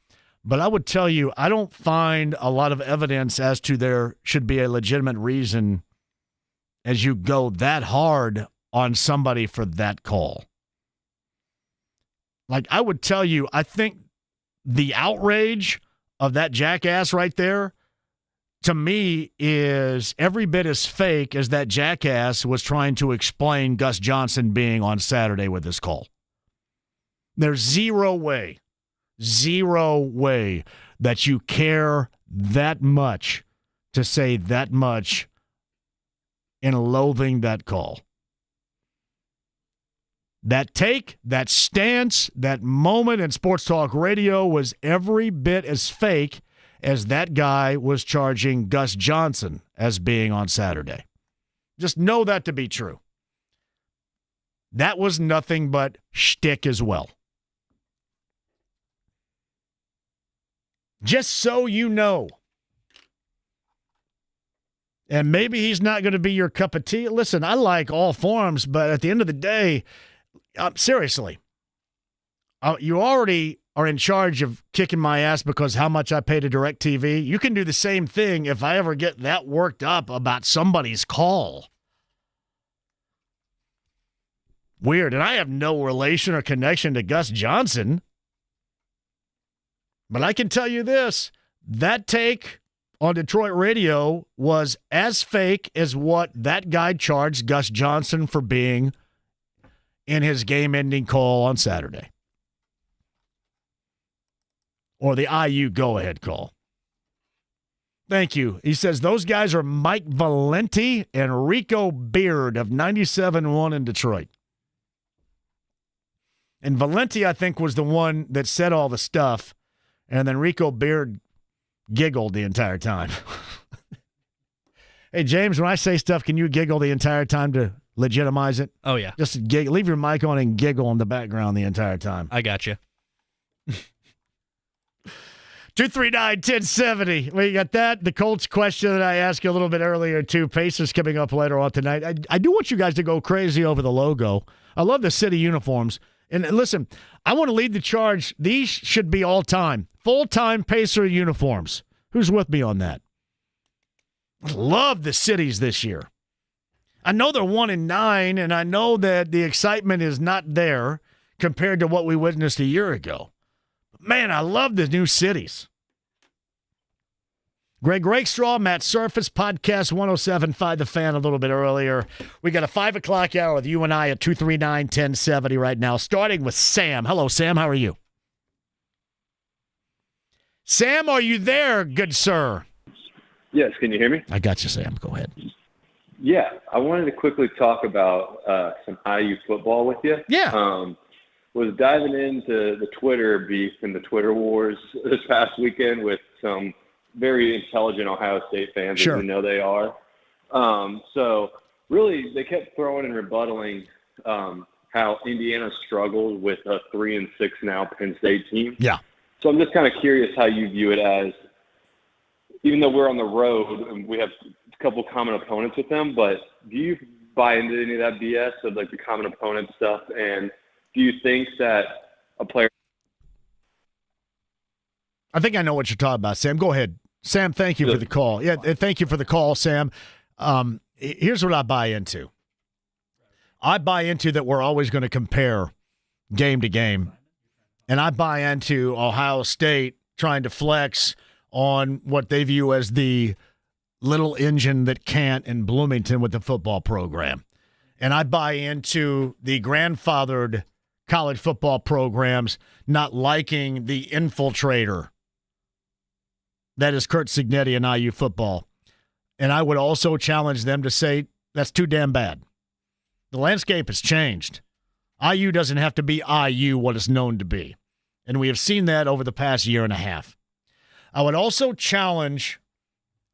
But I would tell you, I don't find a lot of evidence as to there should be a legitimate reason as you go that hard on somebody for that call. Like, I would tell you, I think the outrage of that jackass right there, to me, is every bit as fake as that jackass was trying to explain Gus Johnson being on Saturday with this call. There's zero way that you care that much to say that much in loathing that call. That take, that stance, that moment in Sports Talk Radio was every bit as fake as that guy was charging Gus Johnson as being on Saturday. Just know that to be true. That was nothing but shtick as well. Just so you know. And maybe he's not going to be your cup of tea. Listen, I like all forms, but at the end of the day, seriously, you already are in charge of kicking my ass because how much I pay to DirecTV. You can do the same thing if I ever get that worked up about somebody's call. Weird. And I have no relation or connection to Gus Johnson. But I can tell you this, that take on Detroit radio was as fake as what that guy charged Gus Johnson for being in his game-ending call on Saturday. Or the IU go-ahead call. Thank you. He says those guys are Mike Valenti and Rico Beard of 97.1 in Detroit. And Valenti, I think, was the one that said all the stuff. And then Rico Beard giggled the entire time. Hey, James, when I say stuff, can you giggle the entire time to legitimize it?
Oh, yeah.
Just giggle. Leave your mic on and giggle in the background the entire time.
I got you.
239-1070. We got that. The Colts question that I asked you a little bit earlier, too. Pacers coming up later on tonight. I do want you guys to go crazy over the logo. I love the city uniforms. And listen, I want to lead the charge. These should be all-time, full-time Pacer uniforms. Who's with me on that? I love the cities this year. I know they're 1-9, and I know that the excitement is not there compared to what we witnessed a year ago. But man, I love the new cities. Greg Rakestraw, Matt Surface, Podcast 107.5 The Fan a little bit earlier. We got a 5 o'clock hour with you and I at 239-1070 right now, starting with Sam. Hello, Sam. How are you? Sam, are you there, good sir?
Yes, can you hear me?
I got you, Sam. Go ahead.
Yeah, I wanted to quickly talk about some IU football with you.
Yeah.
Was diving into the Twitter beef and the Twitter wars this past weekend with some very intelligent Ohio State fans,
sure.
as we know they are. So really, they kept throwing and rebuttaling how Indiana struggled with a 3-6 now Penn State team.
Yeah.
So I'm just kind of curious how you view it as, even though we're on the road and we have a couple common opponents with them, but do you buy into any of that BS of like the common opponent stuff? And do you think that a player?
I think I know what you're talking about, Sam. Go ahead. Sam, thank you for the call. Yeah, thank you for the call, Sam. Here's what I buy into. I buy into that we're always going to compare game to game. And I buy into Ohio State trying to flex on what they view as the little engine that can't in Bloomington with the football program. And I buy into the grandfathered college football programs not liking the infiltrator that is Kurt Cignetti in IU football. And I would also challenge them to say that's too damn bad. The landscape has changed. IU doesn't have to be IU what it's known to be. And we have seen that over the past year and a half. I would also challenge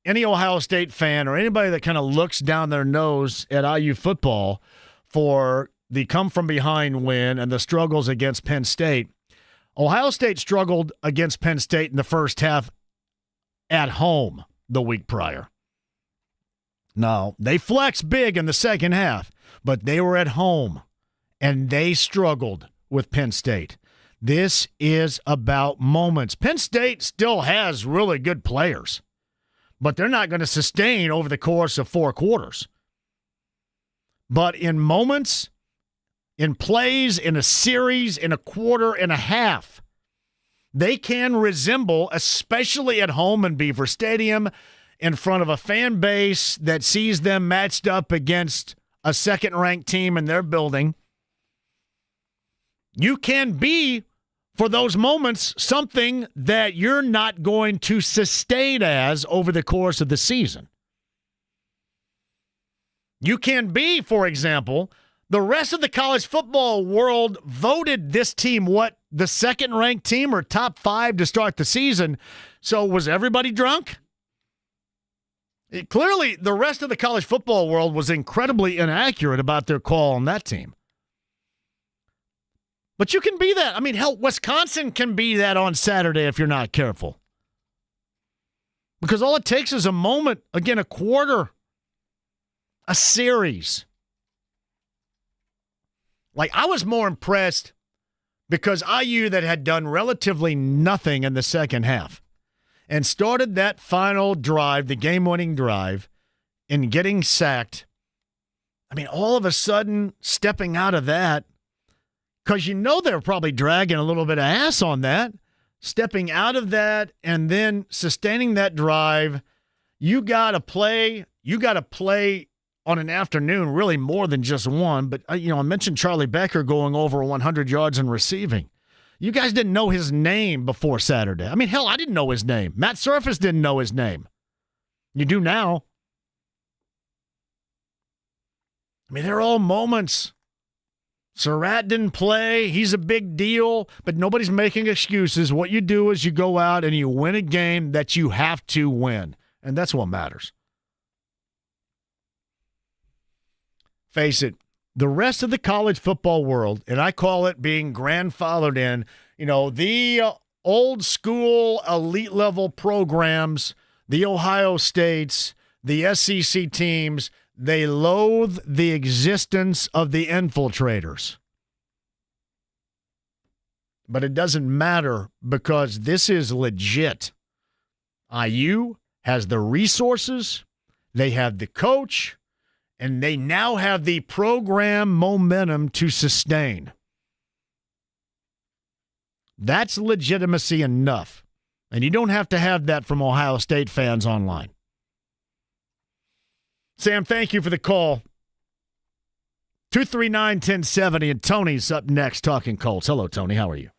any Ohio State fan or anybody that kind of looks down their nose at IU football for the come-from-behind win and the struggles against Penn State. Ohio State struggled against Penn State in the first half at home the week prior. Now, they flexed big in the second half, but they were at home. and they struggled with Penn State. This is about moments. Penn State still has really good players, but they're not going to sustain over the course of 4 quarters. But in moments, in plays, in a series, in a quarter and a half, they can resemble, especially at home in Beaver Stadium, in front of a fan base that sees them matched up against a second-ranked team in their building. You can be, for those moments, something that you're not going to sustain as over the course of the season. You can be, for example, the rest of the college football world voted this team what? The second-ranked team or top 5 to start the season. So was everybody drunk? Clearly, the rest of the college football world was incredibly inaccurate about their call on that team. But you can be that. I mean, hell, Wisconsin can be that on Saturday if you're not careful. Because all it takes is a moment, again, a quarter, a series. Like, I was more impressed because IU that had done relatively nothing in the second half and started that final drive, the game-winning drive, in getting sacked. I mean, all of a sudden, stepping out of that, because you know they're probably dragging a little bit of ass on that, stepping out of that and then sustaining that drive, you got to play on an afternoon, really more than just one. But, I mentioned Charlie Becker going over 100 yards and receiving. You guys didn't know his name before Saturday. I mean, hell, I didn't know his name. Matt Surface didn't know his name. You do now. I mean, they're all moments. Surratt didn't play. He's a big deal, but nobody's making excuses. What you do is you go out and you win a game that you have to win, and that's what matters. Face it, the rest of the college football world, and I call it being grandfathered in, the old school elite level programs, the Ohio States, the SEC teams, they loathe the existence of the infiltrators. But it doesn't matter because this is legit. IU has the resources, they have the coach, and they now have the program momentum to sustain. That's legitimacy enough. And you don't have to have that from Ohio State fans online. Sam, thank you for the call. 239-1070, and Tony's up next talking Colts. Hello, Tony. How are you?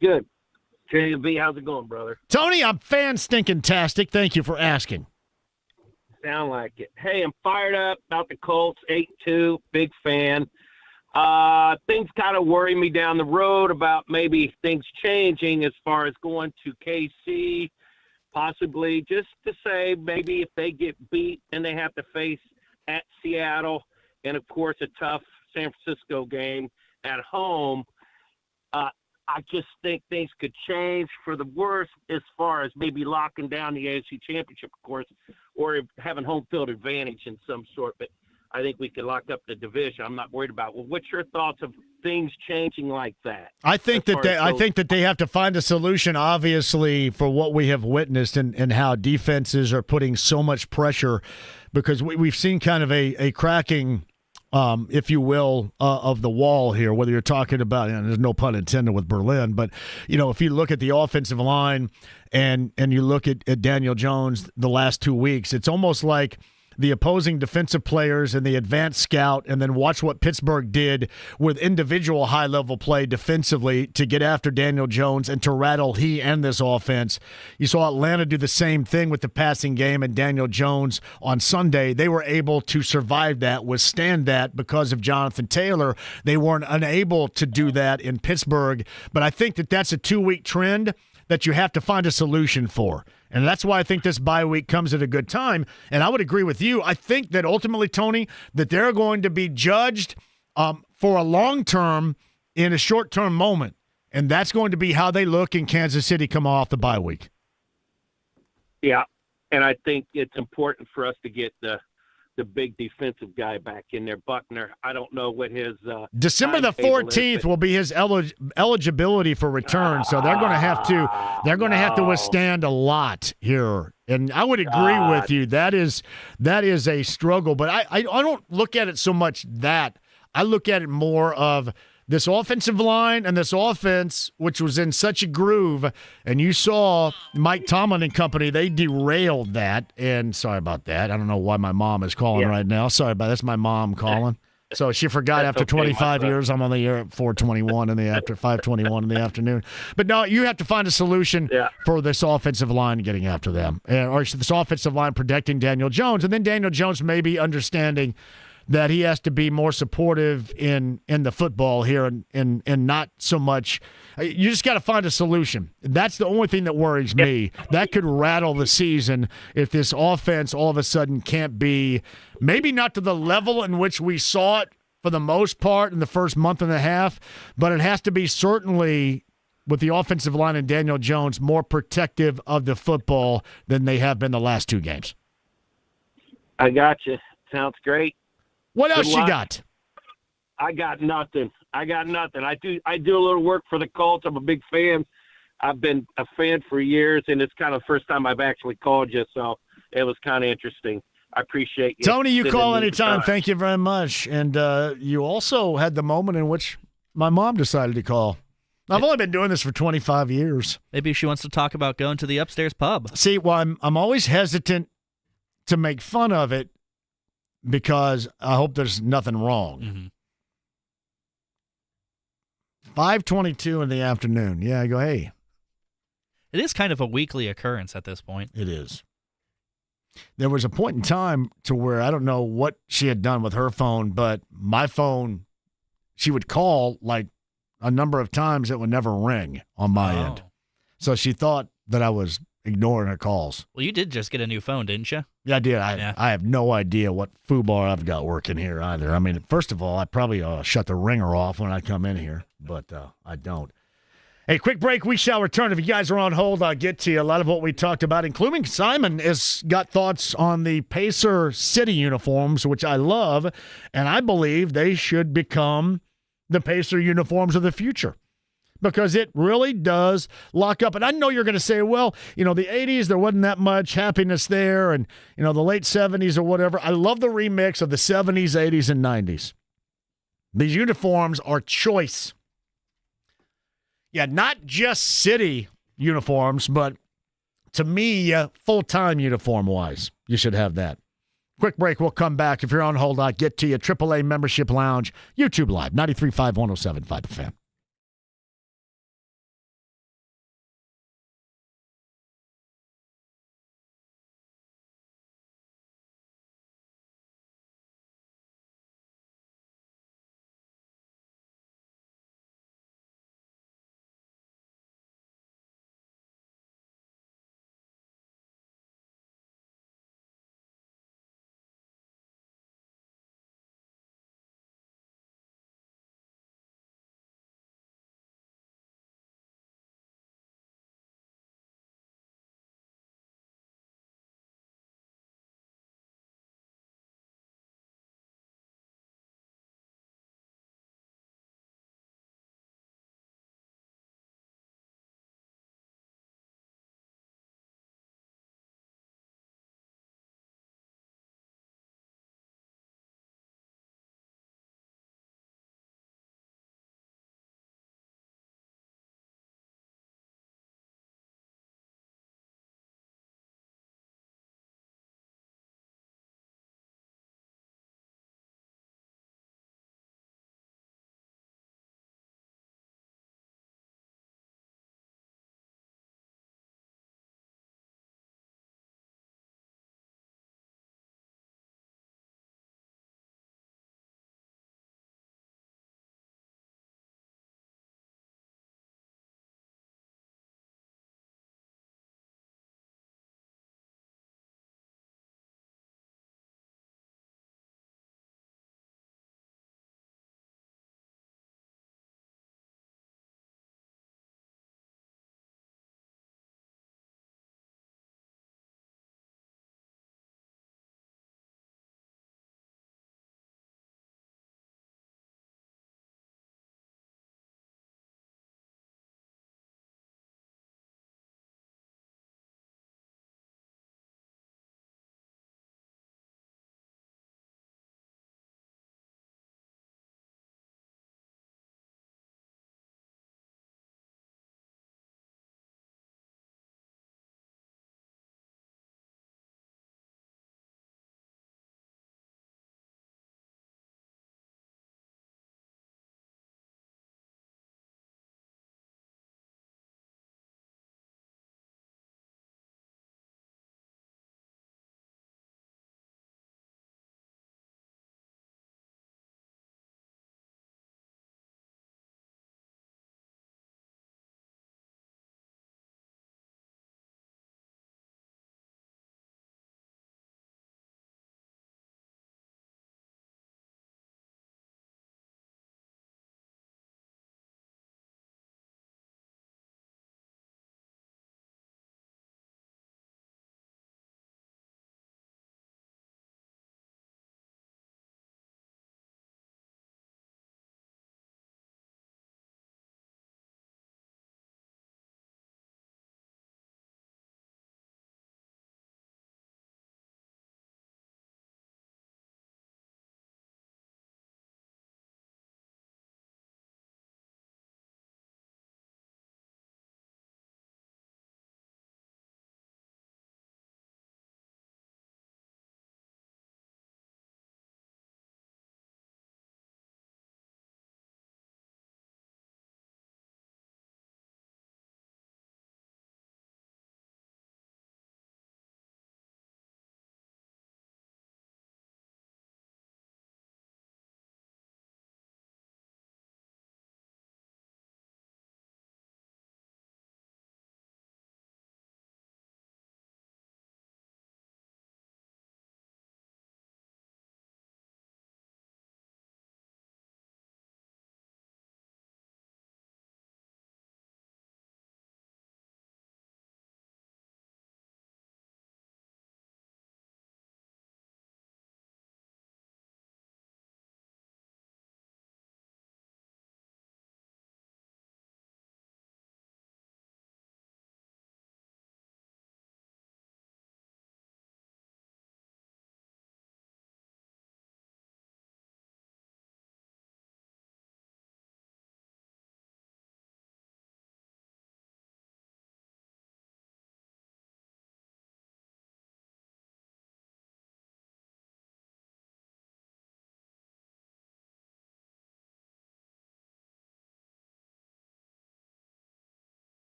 Good. JMV, how's it going, brother?
Tony, I'm fan-stinking-tastic. Thank you for asking.
Sound like it. Hey, I'm fired up about the Colts, 8-2, big fan. Things kind of worry me down the road about maybe things changing as far as going to KC, possibly just to say maybe if they get beat and they have to face at Seattle and, of course, a tough San Francisco game at home, I just think things could change for the worse as far as maybe locking down the AFC Championship, of course, or having home field advantage in some sort. But I think we could lock up the division. I'm not worried about. Well, what's your thoughts of things changing like that?
I think that they have to find a solution, obviously, for what we have witnessed and how defenses are putting so much pressure, because we've seen kind of a cracking, if you will, of the wall here, whether you're talking about, and there's no pun intended with Berlin, but, if you look at the offensive line and you look at Daniel Jones the last 2 weeks, it's almost like the opposing defensive players and the advanced scout, and then watch what Pittsburgh did with individual high-level play defensively to get after Daniel Jones and to rattle he and this offense. You saw Atlanta do the same thing with the passing game and Daniel Jones on Sunday. They were able to survive that, withstand that because of Jonathan Taylor. They weren't unable to do that in Pittsburgh, but I think that that's a 2-week trend that you have to find a solution for. And that's why I think this bye week comes at a good time. And I would agree with you. I think that ultimately, Tony, that they're going to be judged for a long term in a short term moment. And that's going to be how they look in Kansas City come off the bye week.
Yeah. And I think it's important for us to get the
the big defensive guy back in there, Buckner. I don't know what his
December the
timetable is,
14th will be his eligibility for return, so they're going to have to withstand a lot here. And I would agree with you. That is a struggle, but I don't look at it so much that. I look at it more of this offensive line and this offense, which was in such a groove, and you saw Mike Tomlin and company, they derailed that. And sorry about that. I don't know why my mom is calling right now. Sorry about that. That's my mom calling. So she forgot after 25 years I'm on the air at 4:21 after 5:21 in the afternoon. But no, you have to find a solution for this offensive line getting after them, or this offensive line protecting Daniel Jones, and then Daniel Jones maybe understanding that he has to be more supportive in the football here and not so much. You just got to find a solution. That's the only thing that worries me. That could rattle the season if this offense all of a sudden can't be, maybe not to the level in which we saw it for the most part in the first month and a half, but it has to be certainly, with the offensive line and Daniel Jones, more protective of the football than they have been the last two games.
I got you. Sounds great.
What else you got?
I got nothing. I do a little work for the Colts. I'm a big fan. I've been a fan for years, and it's kind of the first time I've actually called you, so it was kind of interesting. I appreciate you.
Tony, you call anytime. Thank you very much. And you also had the moment in which my mom decided to call. I've only been doing this for 25 years.
Maybe she wants to talk about going to the upstairs pub.
See, well, I'm always hesitant to make fun of it, because I hope there's nothing wrong. 5:22 in the afternoon. Yeah, I go, hey.
It is kind of a weekly occurrence at this point.
It is. There was a point in time to where I don't know what she had done with her phone, but my phone, she would call like a number of times it would never ring on my end. So she thought that I was ignoring her calls.
Well, you did just get a new phone, didn't you?
Yeah, I did. I have no idea what foobar I've got working here either. I mean, first of all, I probably shut the ringer off when I come in here, but I don't. Hey, quick break. We shall return. If you guys are on hold, I'll get to you. A lot of what we talked about, including Simon, has got thoughts on the Pacer City uniforms, which I love, and I believe they should become the Pacer uniforms of the future, because it really does lock up. And I know you're going to say, well, the 80s, there wasn't that much happiness there, and, the late 70s or whatever. I love the remix of the 70s, 80s, and 90s. These uniforms are choice. Yeah, not just city uniforms, but to me, full-time uniform-wise, you should have that. Quick break. We'll come back. If you're on hold, I'll get to you. AAA Membership Lounge, YouTube Live, 93.5, 107.5 The Fan.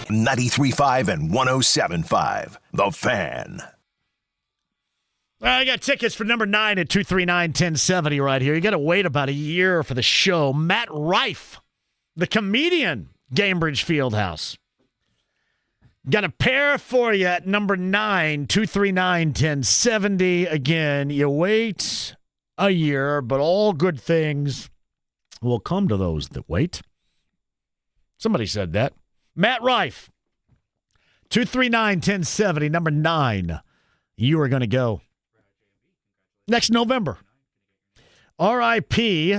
93.5 and 107.5. The Fan.
I got tickets for number 9 at 239-1070 right here. You got to wait about a year for the show. Matt Rife, the comedian, Gamebridge Fieldhouse. Got a pair for you at number 9, 239-1070. Again, you wait a year, but all good things will come to those that wait. Somebody said that. Matt Rife, 239-1070, number 9. You are going to go next November. R.I.P.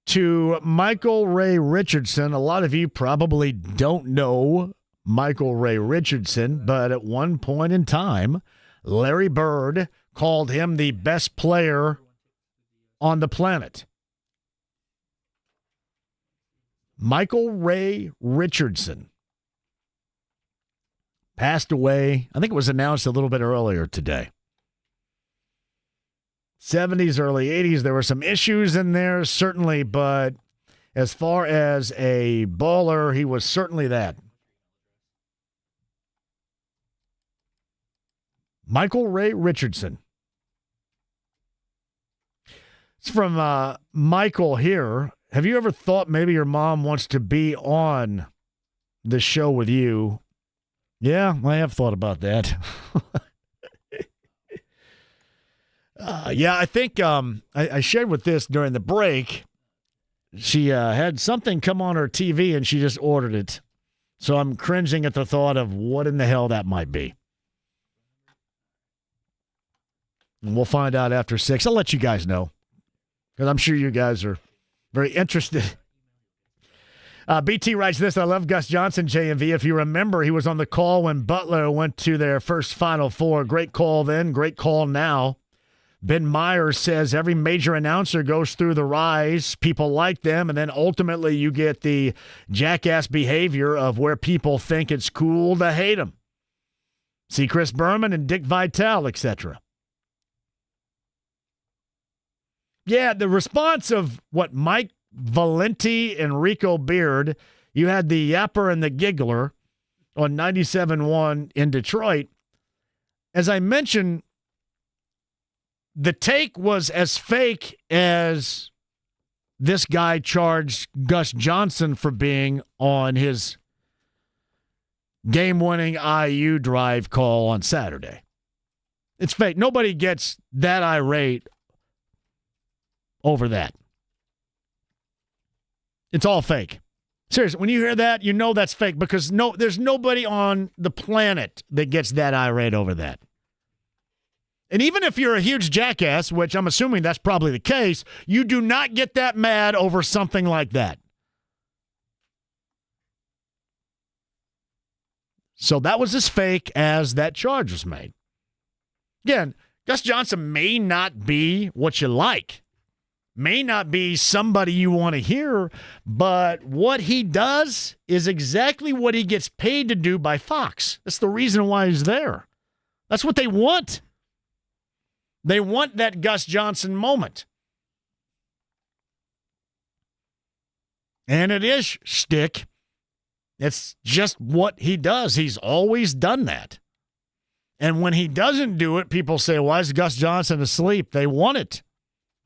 to Michael Ray Richardson. A lot of you probably don't know Michael Ray Richardson, but at one point in time, Larry Bird called him the best player on the planet. Michael Ray Richardson passed away. I think it was announced a little bit earlier today. 70s, early 80s, there were some issues in there, certainly, but as far as a baller, he was certainly that. Michael Ray Richardson. It's from Michael here. Have you ever thought maybe your mom wants to be on the show with you? Yeah, I have thought about that. I think I shared with this during the break. She had something come on her TV and she just ordered it. So I'm cringing at the thought of what in the hell that might be. And we'll find out after 6. I'll let you guys know because I'm sure you guys are very interested. BT writes this, I love Gus Johnson, JMV. If you remember, he was on the call when Butler went to their first Final Four. Great call then, great call now. Ben Myers says every major announcer goes through the rise. People like them, and then ultimately you get the jackass behavior of where people think it's cool to hate them. See Chris Berman and Dick Vitale, etc. Yeah, the response of what Mike Valenti and Rico Beard, you had the Yapper and the Giggler on 97.1 in Detroit. As I mentioned, the take was as fake as this guy charged Gus Johnson for being on his game-winning IU drive call on Saturday. It's fake. Nobody gets that irate over that. It's all fake. Seriously, when you hear that, you know that's fake because there's nobody on the planet that gets that irate over that. And even if you're a huge jackass, which I'm assuming that's probably the case, you do not get that mad over something like that. So that was as fake as that charge was made. Again, Gus Johnson may not be what you like, may not be somebody you want to hear, but what he does is exactly what he gets paid to do by Fox. That's the reason why he's there. That's what they want. They want that Gus Johnson moment. And it is shtick. It's just what he does. He's always done that. And when he doesn't do it, people say, why is Gus Johnson asleep? They want it.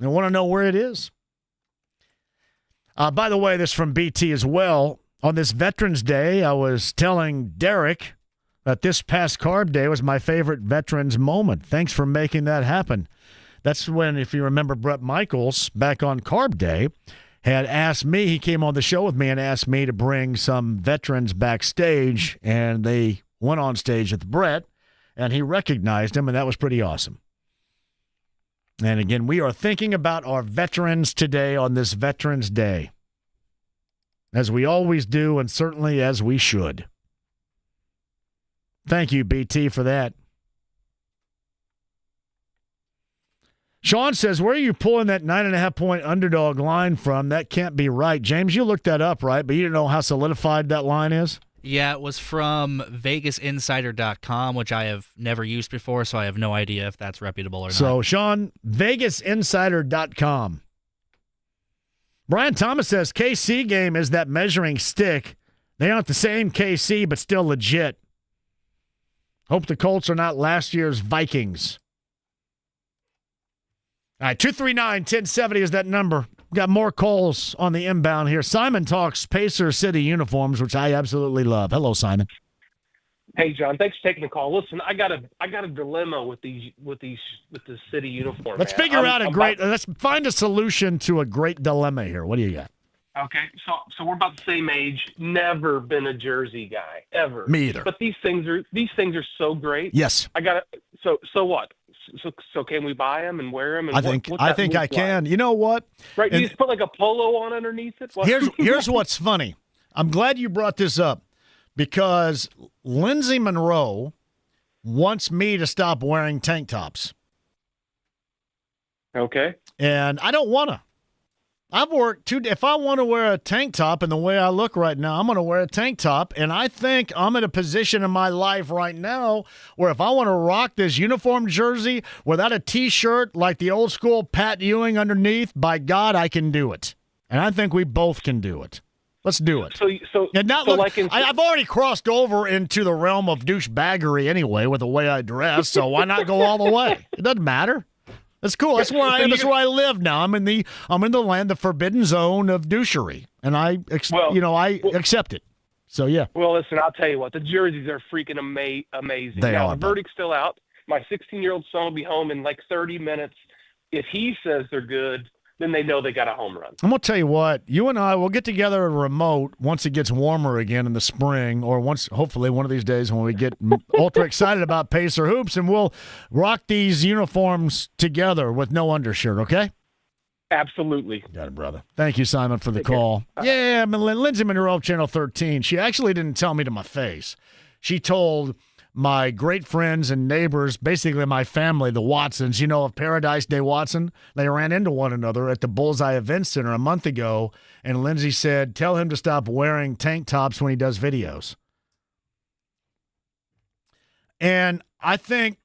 They want to know where it is. By the way, this from BT as well. On this Veterans Day, I was telling Derek that this past Carb Day was my favorite Veterans moment. Thanks for making that happen. That's when, if you remember, Brett Michaels, back on Carb Day, had asked me, he came on the show with me and asked me to bring some veterans backstage, and they went on stage with Brett, and he recognized him, and that was pretty awesome. And again, we are thinking about our veterans today on this Veterans Day, as we always do, and certainly as we should. Thank you, BT, for that. Sean says, where are you pulling that 9.5-point underdog line from? That can't be right. James, you looked that up, right? But you didn't know how solidified that line is?
Yeah, it was from VegasInsider.com, which I have never used before, so I have no idea if that's reputable or not.
So, Sean, VegasInsider.com. Brian Thomas says, KC game is that measuring stick They aren't the same KC, but still legit. Hope the Colts are not last year's Vikings. All right, 239-1070 is that number. Got more calls on the inbound here. Simon talks Pacer City uniforms, which I absolutely love. Hello, Simon.
Hey, John. Thanks for taking the call. Listen, I got a dilemma with the city uniform.
Let's figure out let's find a solution to a great dilemma here. What do you got?
Okay, so we're about the same age. Never been a jersey guy ever.
Me either.
But these things are so great.
Yes.
So what? So can we buy them and wear them? And
I think I can.
Like?
You know what?
Right. You just put like a polo on underneath it.
Here's what's funny. I'm glad you brought this up because Lindsay Monroe wants me to stop wearing tank tops.
Okay.
And I don't want to. I've worked if I want to wear a tank top and the way I look right now, I'm going to wear a tank top. And I think I'm in a position in my life right now where if I want to rock this uniform jersey without a T-shirt like the old school Pat Ewing underneath, by God, I can do it. And I think we both can do it. Let's do it. I've already crossed over into the realm of douchebaggery anyway with the way I dress, so why not go all the way? It doesn't matter. That's cool. That's where I live now. I'm in the land, the forbidden zone of douchery, and I accept it. So yeah.
Well, listen, I'll tell you what. The jerseys are freaking amazing.
They are.
The verdict's still out. My 16-year-old son will be home in like 30 minutes. If he says they're good, then they know they got a home run.
I'm going to tell you what, you and I will get together a remote once it gets warmer again in the spring, or hopefully one of these days when we get ultra excited about Pacer hoops, and we'll rock these uniforms together with no undershirt, okay?
Absolutely.
Got it, brother. Thank you, Simon, for the call. Yeah, Lindsay Monroe, Channel 13, she actually didn't tell me to my face. She told my great friends and neighbors, basically my family, the Watsons, of Paradise Day Watson. They ran into one another at the Bullseye Event Center a month ago, and Lindsay said, tell him to stop wearing tank tops when he does videos. And I think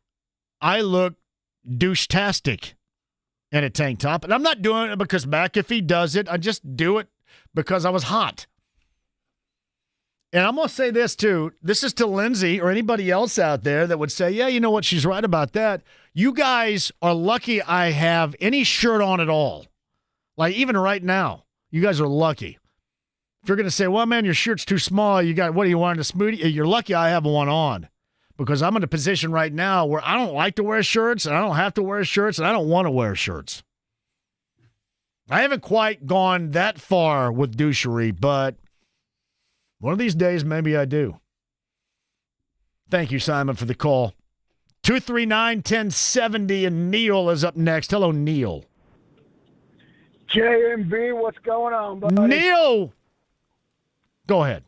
I look douche-tastic in a tank top, and I'm not doing it because McAfee does it. I just do it because I was hot. And I'm going to say this, too. This is to Lindsay or anybody else out there that would say, yeah, you know what, she's right about that. You guys are lucky I have any shirt on at all. Like, even right now, you guys are lucky. If you're going to say, well, man, your shirt's too small, what do you want, a smoothie? You're lucky I have one on. Because I'm in a position right now where I don't like to wear shirts, and I don't have to wear shirts, and I don't want to wear shirts. I haven't quite gone that far with douchery, but one of these days, maybe I do. Thank you, Simon, for the call. 239-1070, and Neil is up next. Hello, Neil.
JMV, what's going on, buddy?
Neil! Go ahead.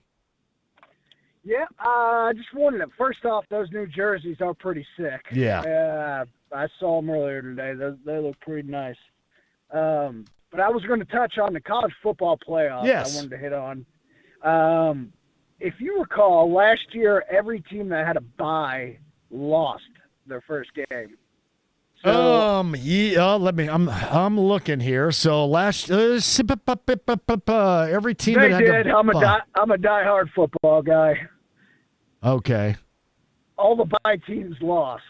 Yeah, I just wanted to, first off, those new jerseys are pretty sick.
Yeah.
I saw them earlier today. They look pretty nice. But I was going to touch on the college football playoffs.
Yes.
I wanted to hit on. If you recall, last year every team that had a bye lost their first game. So,
I'm looking here. So last every team
they
that had
did.
a bye.
I'm a diehard football guy.
Okay.
All the bye teams lost.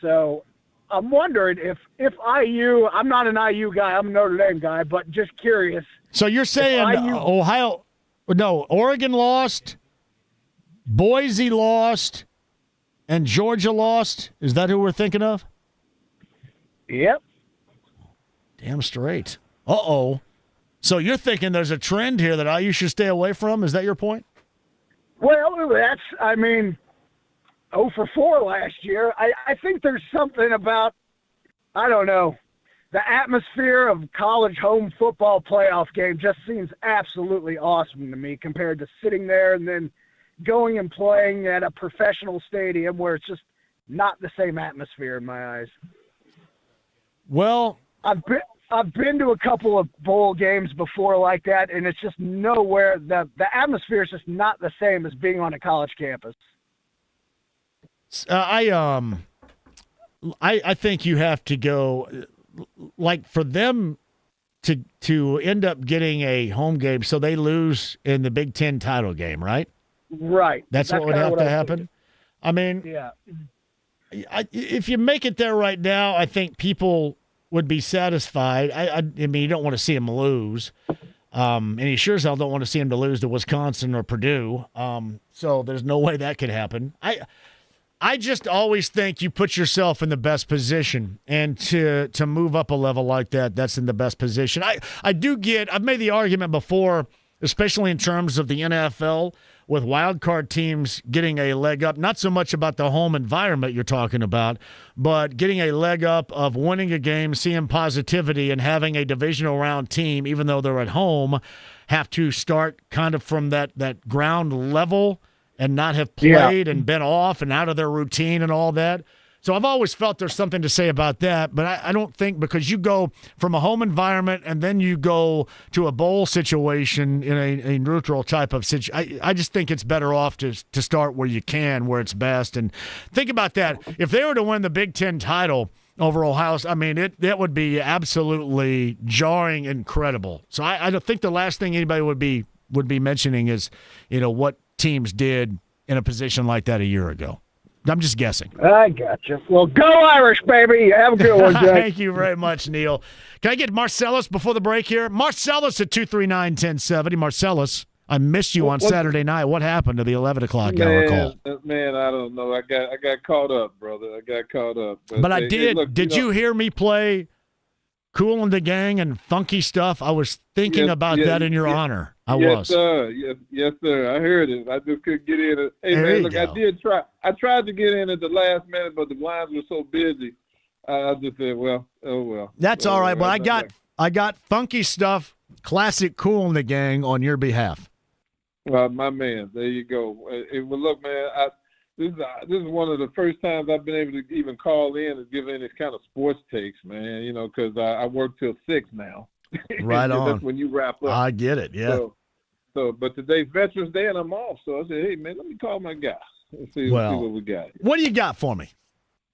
So I'm wondering if IU. I'm not an IU guy. I'm a Notre Dame guy, but just curious.
So you're saying Ohio? No, Oregon lost, Boise lost, and Georgia lost. Is that who we're thinking of?
Yep.
Damn straight. Uh-oh. So you're thinking there's a trend here that IU should stay away from? Is that your point?
Well, 0 for 4 last year. I think there's something about, I don't know, the atmosphere of college home football playoff game just seems absolutely awesome to me compared to sitting there and then going and playing at a professional stadium where it's just not the same atmosphere in my eyes.
Well,
I've been to a couple of bowl games before like that, and it's just nowhere. The atmosphere is just not the same as being on a college campus.
I think you have to go, like, for them to end up getting a home game, so they lose in the Big Ten title game, right?
Right.
That's what would have to happen. I mean,
yeah.
If you make it there right now, I think people would be satisfied. I mean, you don't want to see them lose. And you sure as hell don't want to see them to lose to Wisconsin or Purdue. So there's no way that could happen. I just always think you put yourself in the best position, and to move up a level like that, that's in the best position. I've made the argument before, especially in terms of the NFL, with wild card teams getting a leg up, not so much about the home environment you're talking about, but getting a leg up of winning a game, seeing positivity, and having a divisional round team, even though they're at home, have to start kind of from that ground level and not have played and been off and out of their routine and all that. So I've always felt there's something to say about that, but I don't think, because you go from a home environment and then you go to a bowl situation in a neutral type of situation, I just think it's better off to start where you can, where it's best. And think about that. If they were to win the Big Ten title over Ohio, I mean, that would be absolutely jarring, incredible. So I don't think the last thing anybody would be mentioning is, what teams did in a position like that a year ago. I'm just guessing.
I got you. Well, go Irish, baby. Have a good one, Jack.
Thank you very much, Neil. Can I get Marcellus before the break here? Marcellus at 239-1070. Marcellus, I missed you on Saturday night. What happened to the 11 o'clock hour call?
Man, I don't know. I got caught up, brother. I got caught up.
But I did. Look, did you hear me play Kool and the Gang and funky stuff? I was thinking about that in your honor.
Yes, sir. Yes, sir. I heard it. I just couldn't get in. Hey, man, look, I did try. I tried to get in at the last minute, but the lines were so busy. I just said, well, oh well.
That's all right. Well, I got funky stuff, classic Kool and the Gang on your behalf.
My man, there you go. Well, look, man, this is one of the first times I've been able to even call in and give any kind of sports takes, man. Because I work till 6 now.
Right on.
That's when you wrap up.
I get it. Yeah.
But today's Veterans Day and I'm off, so I said, hey man, let me call my guy. Let's see what we got.
What do you got for me?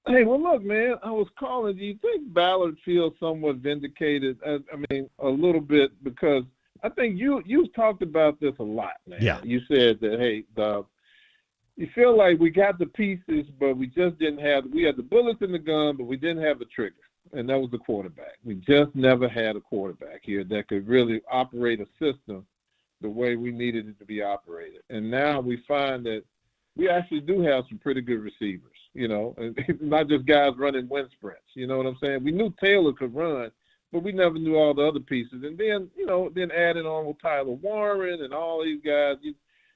Hey, well look, man, I was calling. Do you think Ballard feels somewhat vindicated? I mean, a little bit, because I think you've talked about this a lot, man.
Yeah.
You said that, hey, you feel like we got the pieces, but we just didn't have. We had the bullets in the gun, but we didn't have the trigger. And that was the quarterback. We just never had a quarterback here that could really operate a system the way we needed it to be operated. And now we find that we actually do have some pretty good receivers, and not just guys running wind sprints. You know what I'm saying? We knew Taylor could run, but we never knew all the other pieces. And then, then adding on with Tyler Warren and all these guys,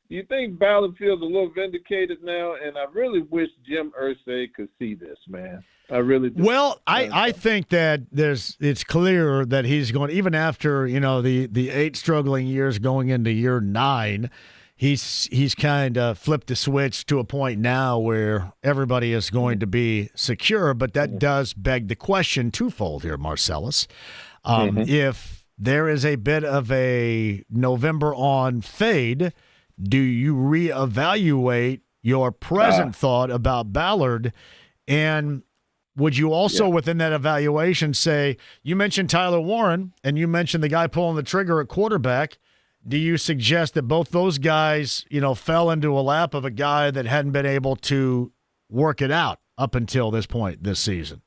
you think Ballard feels a little vindicated now? And I really wish Jim Irsay could see this, man. I really do.
Well, I think that it's clear that he's going, even after, the 8 struggling years going into year 9, he's kind of flipped the switch to a point now where everybody is going to be secure. But that does beg the question twofold here, Marcellus. If there is a bit of a November on fade, do you reevaluate your present thought about Ballard? And would you also, within that evaluation, say, you mentioned Tyler Warren and you mentioned the guy pulling the trigger at quarterback. Do you suggest that both those guys, fell into a lap of a guy that hadn't been able to work it out up until this point this season?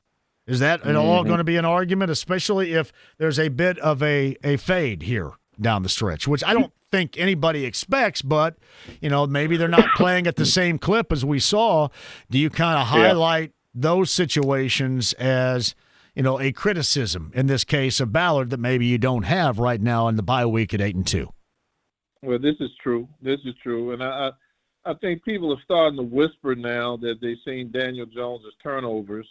Is that at all going to be an argument, especially if there's a bit of a fade here down the stretch, which I don't think anybody expects, but, maybe they're not playing at the same clip as we saw. Do you kind of highlight those situations as, a criticism in this case of Ballard that maybe you don't have right now in the bye week at 8-2?
Well, this is true. And I think people are starting to whisper now that they've seen Daniel Jones' turnovers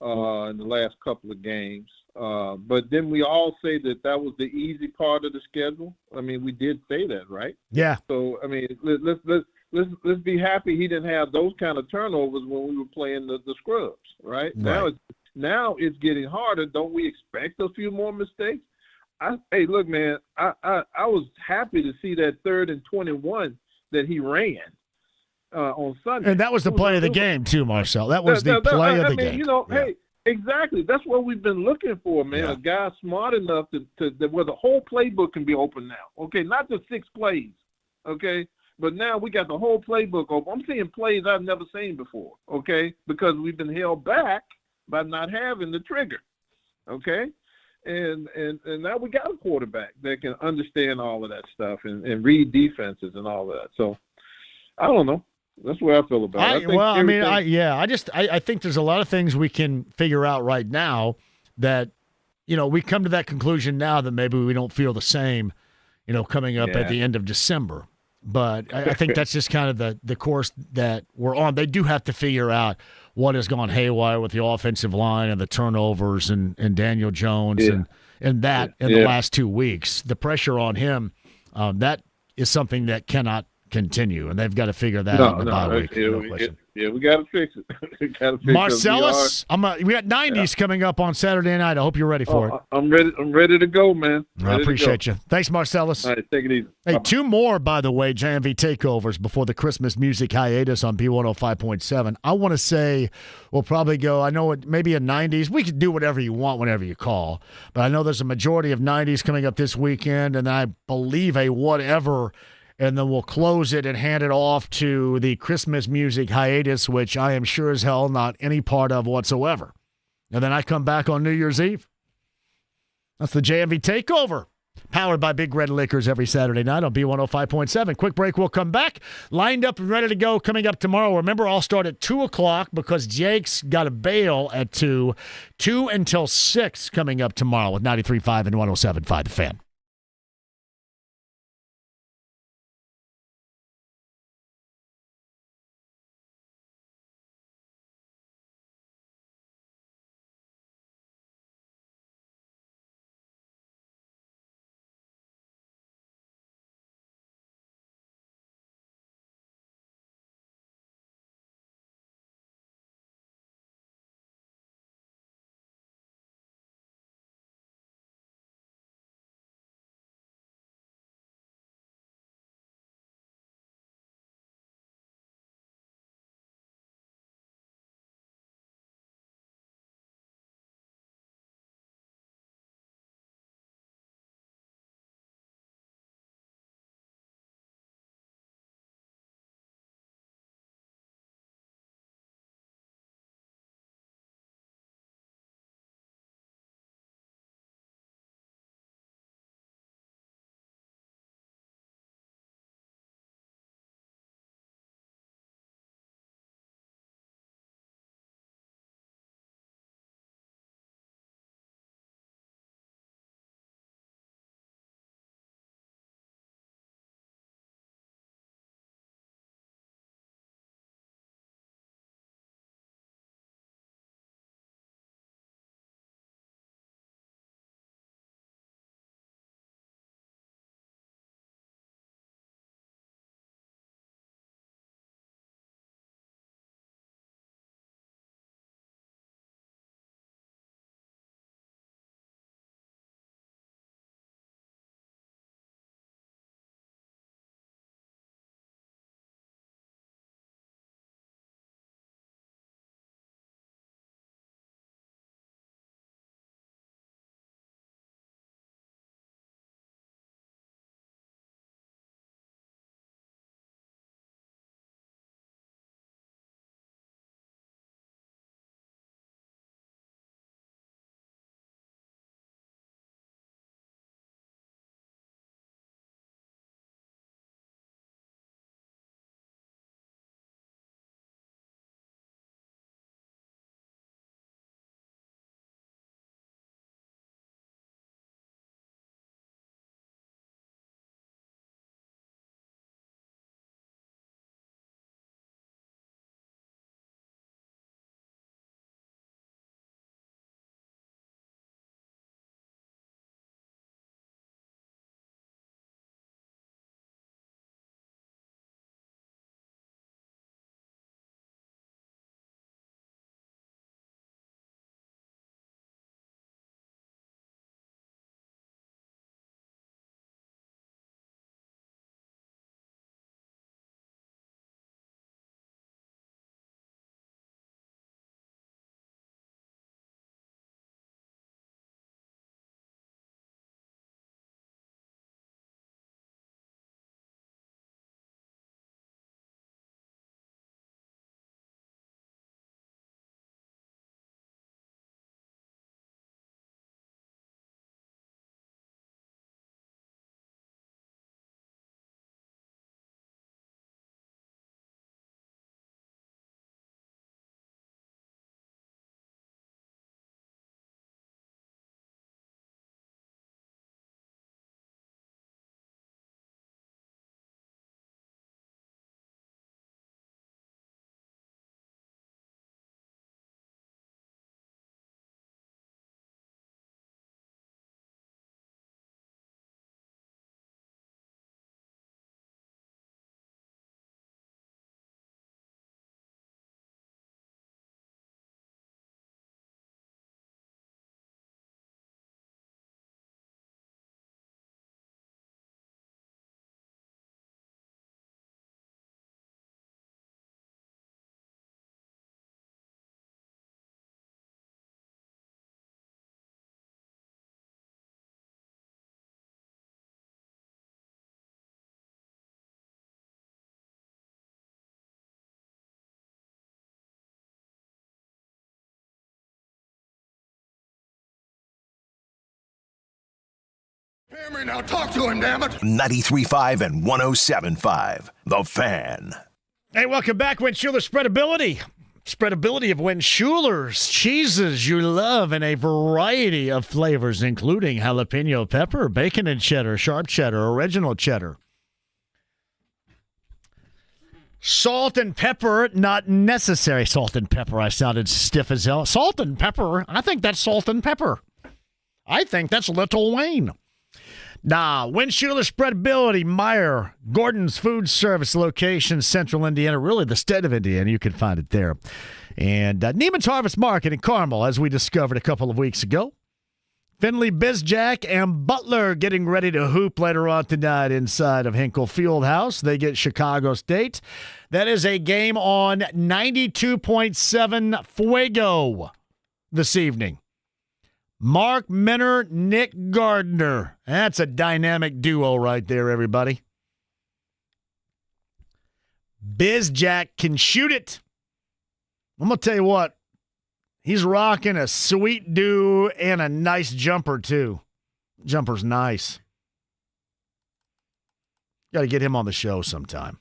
in the last couple of games. But then we all say that was the easy part of the schedule. I mean, we did say that, right?
Yeah.
So, I mean, let's be happy he didn't have those kind of turnovers when we were playing the scrubs, right? Now it's getting harder. Don't we expect a few more mistakes? Hey, look, man, I was happy to see that 3rd and 21 that he ran on Sunday.
And that was the play of the game too, Marcel. That was the play of the game.
Hey, Exactly. That's what we've been looking for, man.
Yeah.
A guy smart enough to where the whole playbook can be open now. Okay, not just 6 plays. Okay, but now we got the whole playbook open. I'm seeing plays I've never seen before. Okay, because we've been held back by not having the trigger. Okay, and now we got a quarterback that can understand all of that stuff and read defenses and all of that. So I don't know. That's where I feel about it.
I think there's a lot of things we can figure out right now that, we come to that conclusion now that maybe we don't feel the same, coming up at the end of December. But I think that's just kind of the course that we're on. They do have to figure out what has gone haywire with the offensive line and the turnovers and Daniel Jones and the last 2 weeks. The pressure on him, that is something that cannot continue, and they've got to figure that out in the bye week.
We got to fix it.
Marcellus, we got 90s coming up on Saturday night. I hope you're ready for it.
I'm ready. I'm ready to go, man.
I appreciate you. Thanks, Marcellus.
All right, take it easy.
Hey, 2 more, by the way, JMV takeovers before the Christmas music hiatus on B105.7. I want to say we'll probably go, I know maybe a 90s. We can do whatever you want whenever you call, but I know there's a majority of 90s coming up this weekend, and I believe a whatever, and then we'll close it and hand it off to the Christmas music hiatus, which I am sure as hell not any part of whatsoever. And then I come back on New Year's Eve. That's the JMV Takeover, powered by Big Red Liquors every Saturday night on B105.7. Quick break, we'll come back. Lined up and ready to go coming up tomorrow. Remember, I'll start at 2 o'clock because Jake's got a bail at 2. 2 until 6 coming up tomorrow with 93.5 and 107.5 The Fan.
Now talk to him, damn it. 93.5 and 107.5. The Fan.
Hey, welcome back. Win Schuler Spreadability. Spreadability of Win Schuler's cheeses you love in a variety of flavors, including jalapeno pepper, bacon and cheddar, sharp cheddar, original cheddar. Salt and pepper, not necessary. Salt and pepper, I sounded stiff as hell. Salt and pepper, I think that's salt and pepper. I think that's Little Wayne. Nah, Win Schuler Spreadability, Meyer, Gordon's Food Service location, Central Indiana, really the state of Indiana. You can find it there. And Neiman's Harvest Market in Carmel, as we discovered a couple of weeks ago. Finley, Bizjack, and Butler getting ready to hoop later on tonight inside of Hinkle Fieldhouse. They get Chicago State. That is a game on 92.7 Fuego this evening. Mark Minner, Nick Gardner. That's a dynamic duo right there, everybody. Bizjack can shoot it. I'm going to tell you what. He's rocking a sweet do and a nice jumper, too. Jumper's nice. Got to get him on the show sometime.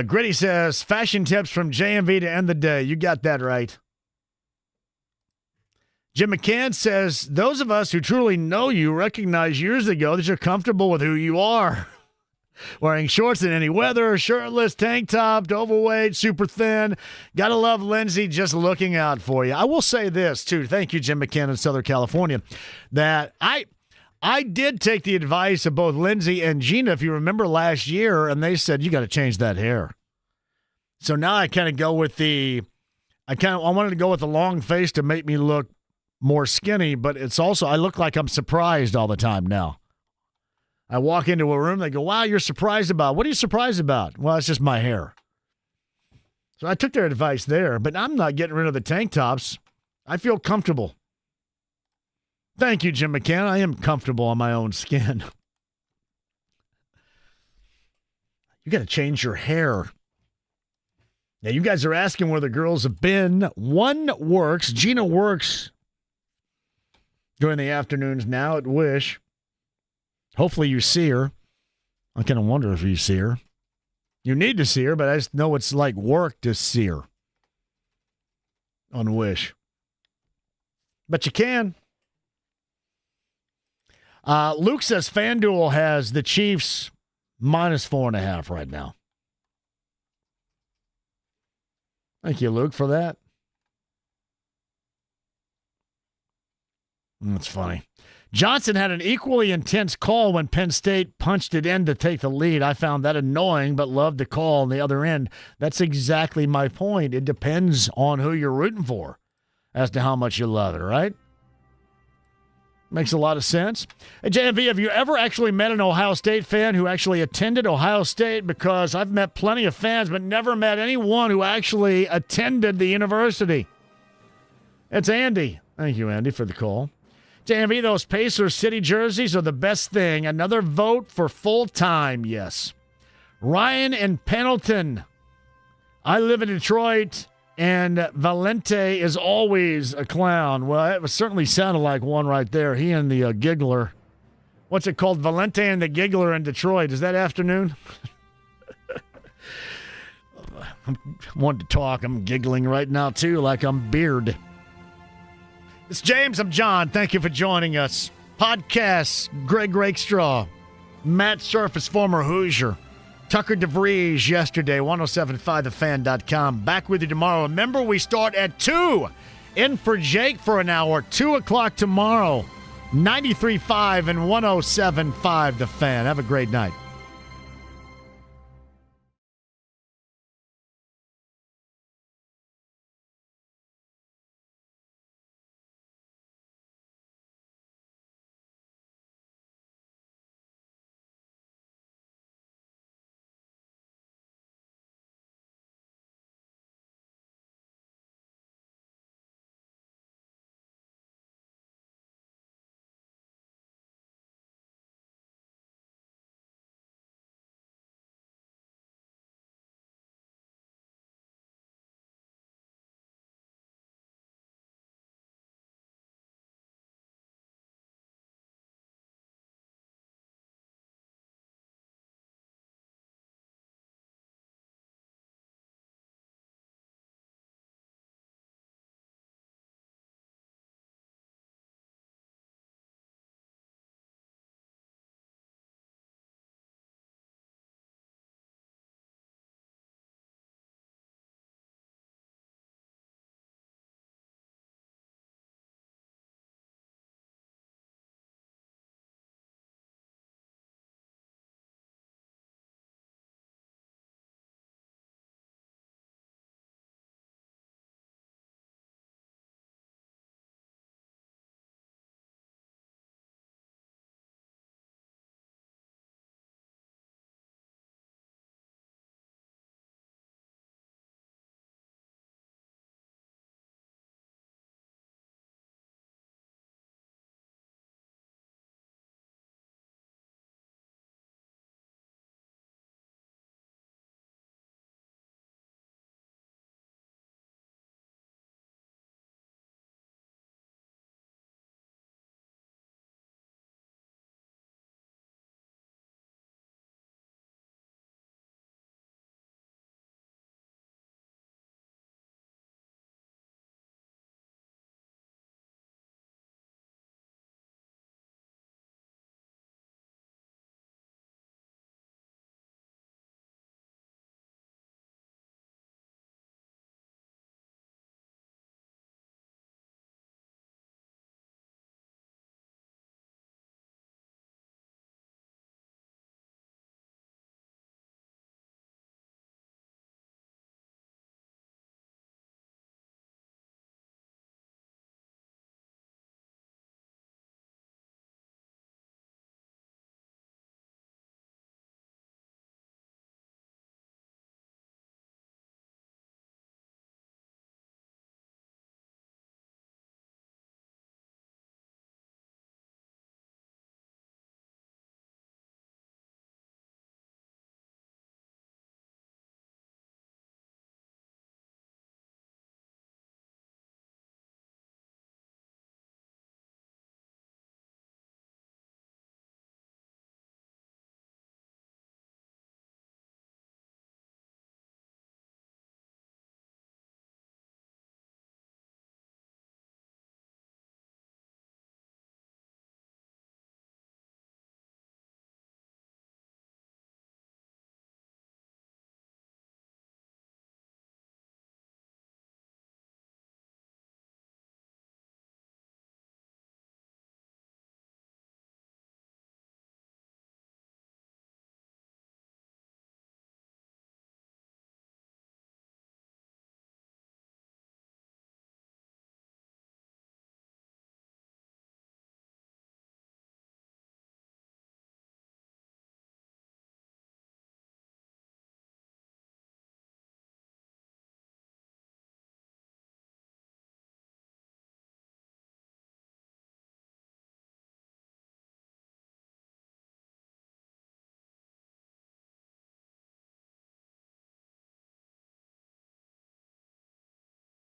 Gritty says, fashion tips from JMV to end the day. You got that right. Jim McCann says, those of us who truly know you recognize years ago that you're comfortable with who you are. Wearing shorts in any weather, shirtless, tank topped, overweight, super thin. Gotta love Lindsay just looking out for you. I will say this, too. Thank you, Jim McCann in Southern California. That I did take the advice of both Lindsay and Gina, if you remember last year, and they said, you got to change that hair. So now I kind of go with I wanted to go with the long face to make me look more skinny, but it's also, I look like I'm surprised all the time now. I walk into a room, they go, wow, you're surprised about. What are you surprised about? Well, it's just my hair. So I took their advice there, but I'm not getting rid of the tank tops. I feel comfortable. Thank you, Jim McCann. I am comfortable on my own skin. You got to change your hair. Now, you guys are asking where the girls have been. One works. Gina works during the afternoons now at Wish. Hopefully you see her. I kind of wonder if you see her. You need to see her, but I just know it's like work to see her on Wish. But you can. Luke says FanDuel has the Chiefs -4.5 right now. Thank you, Luke, for that. That's funny. Johnson had an equally intense call when Penn State punched it in to take the lead. I found that annoying, but loved the call on the other end. That's exactly my point. It depends on who you're rooting for as to how much you love it, right? Makes a lot of sense. Hey, JMV, have you ever actually met an Ohio State fan who actually attended Ohio State? Because I've met plenty of fans, but never met anyone who actually attended the university. It's Andy. Thank you, Andy, for the call. JMV, those Pacers City jerseys are the best thing. Another vote for full-time, yes. Ryan and Pendleton. I live in Detroit, and Valente is always a clown. Well, it certainly sounded like one right there. He and the Giggler. What's it called? Valente and the Giggler in Detroit. Is that afternoon? I want to talk. I'm giggling right now, too, like I'm Beard. It's James. I'm John. Thank you for joining us. Podcasts, Greg Rakestraw, Matt Surface, former Hoosier, Tucker DeVries yesterday, 1075thefan.com. Back with you tomorrow. Remember, we start at 2. In for Jake for an hour, 2 o'clock tomorrow. 93.5 and 107.5 The Fan. Have a great night.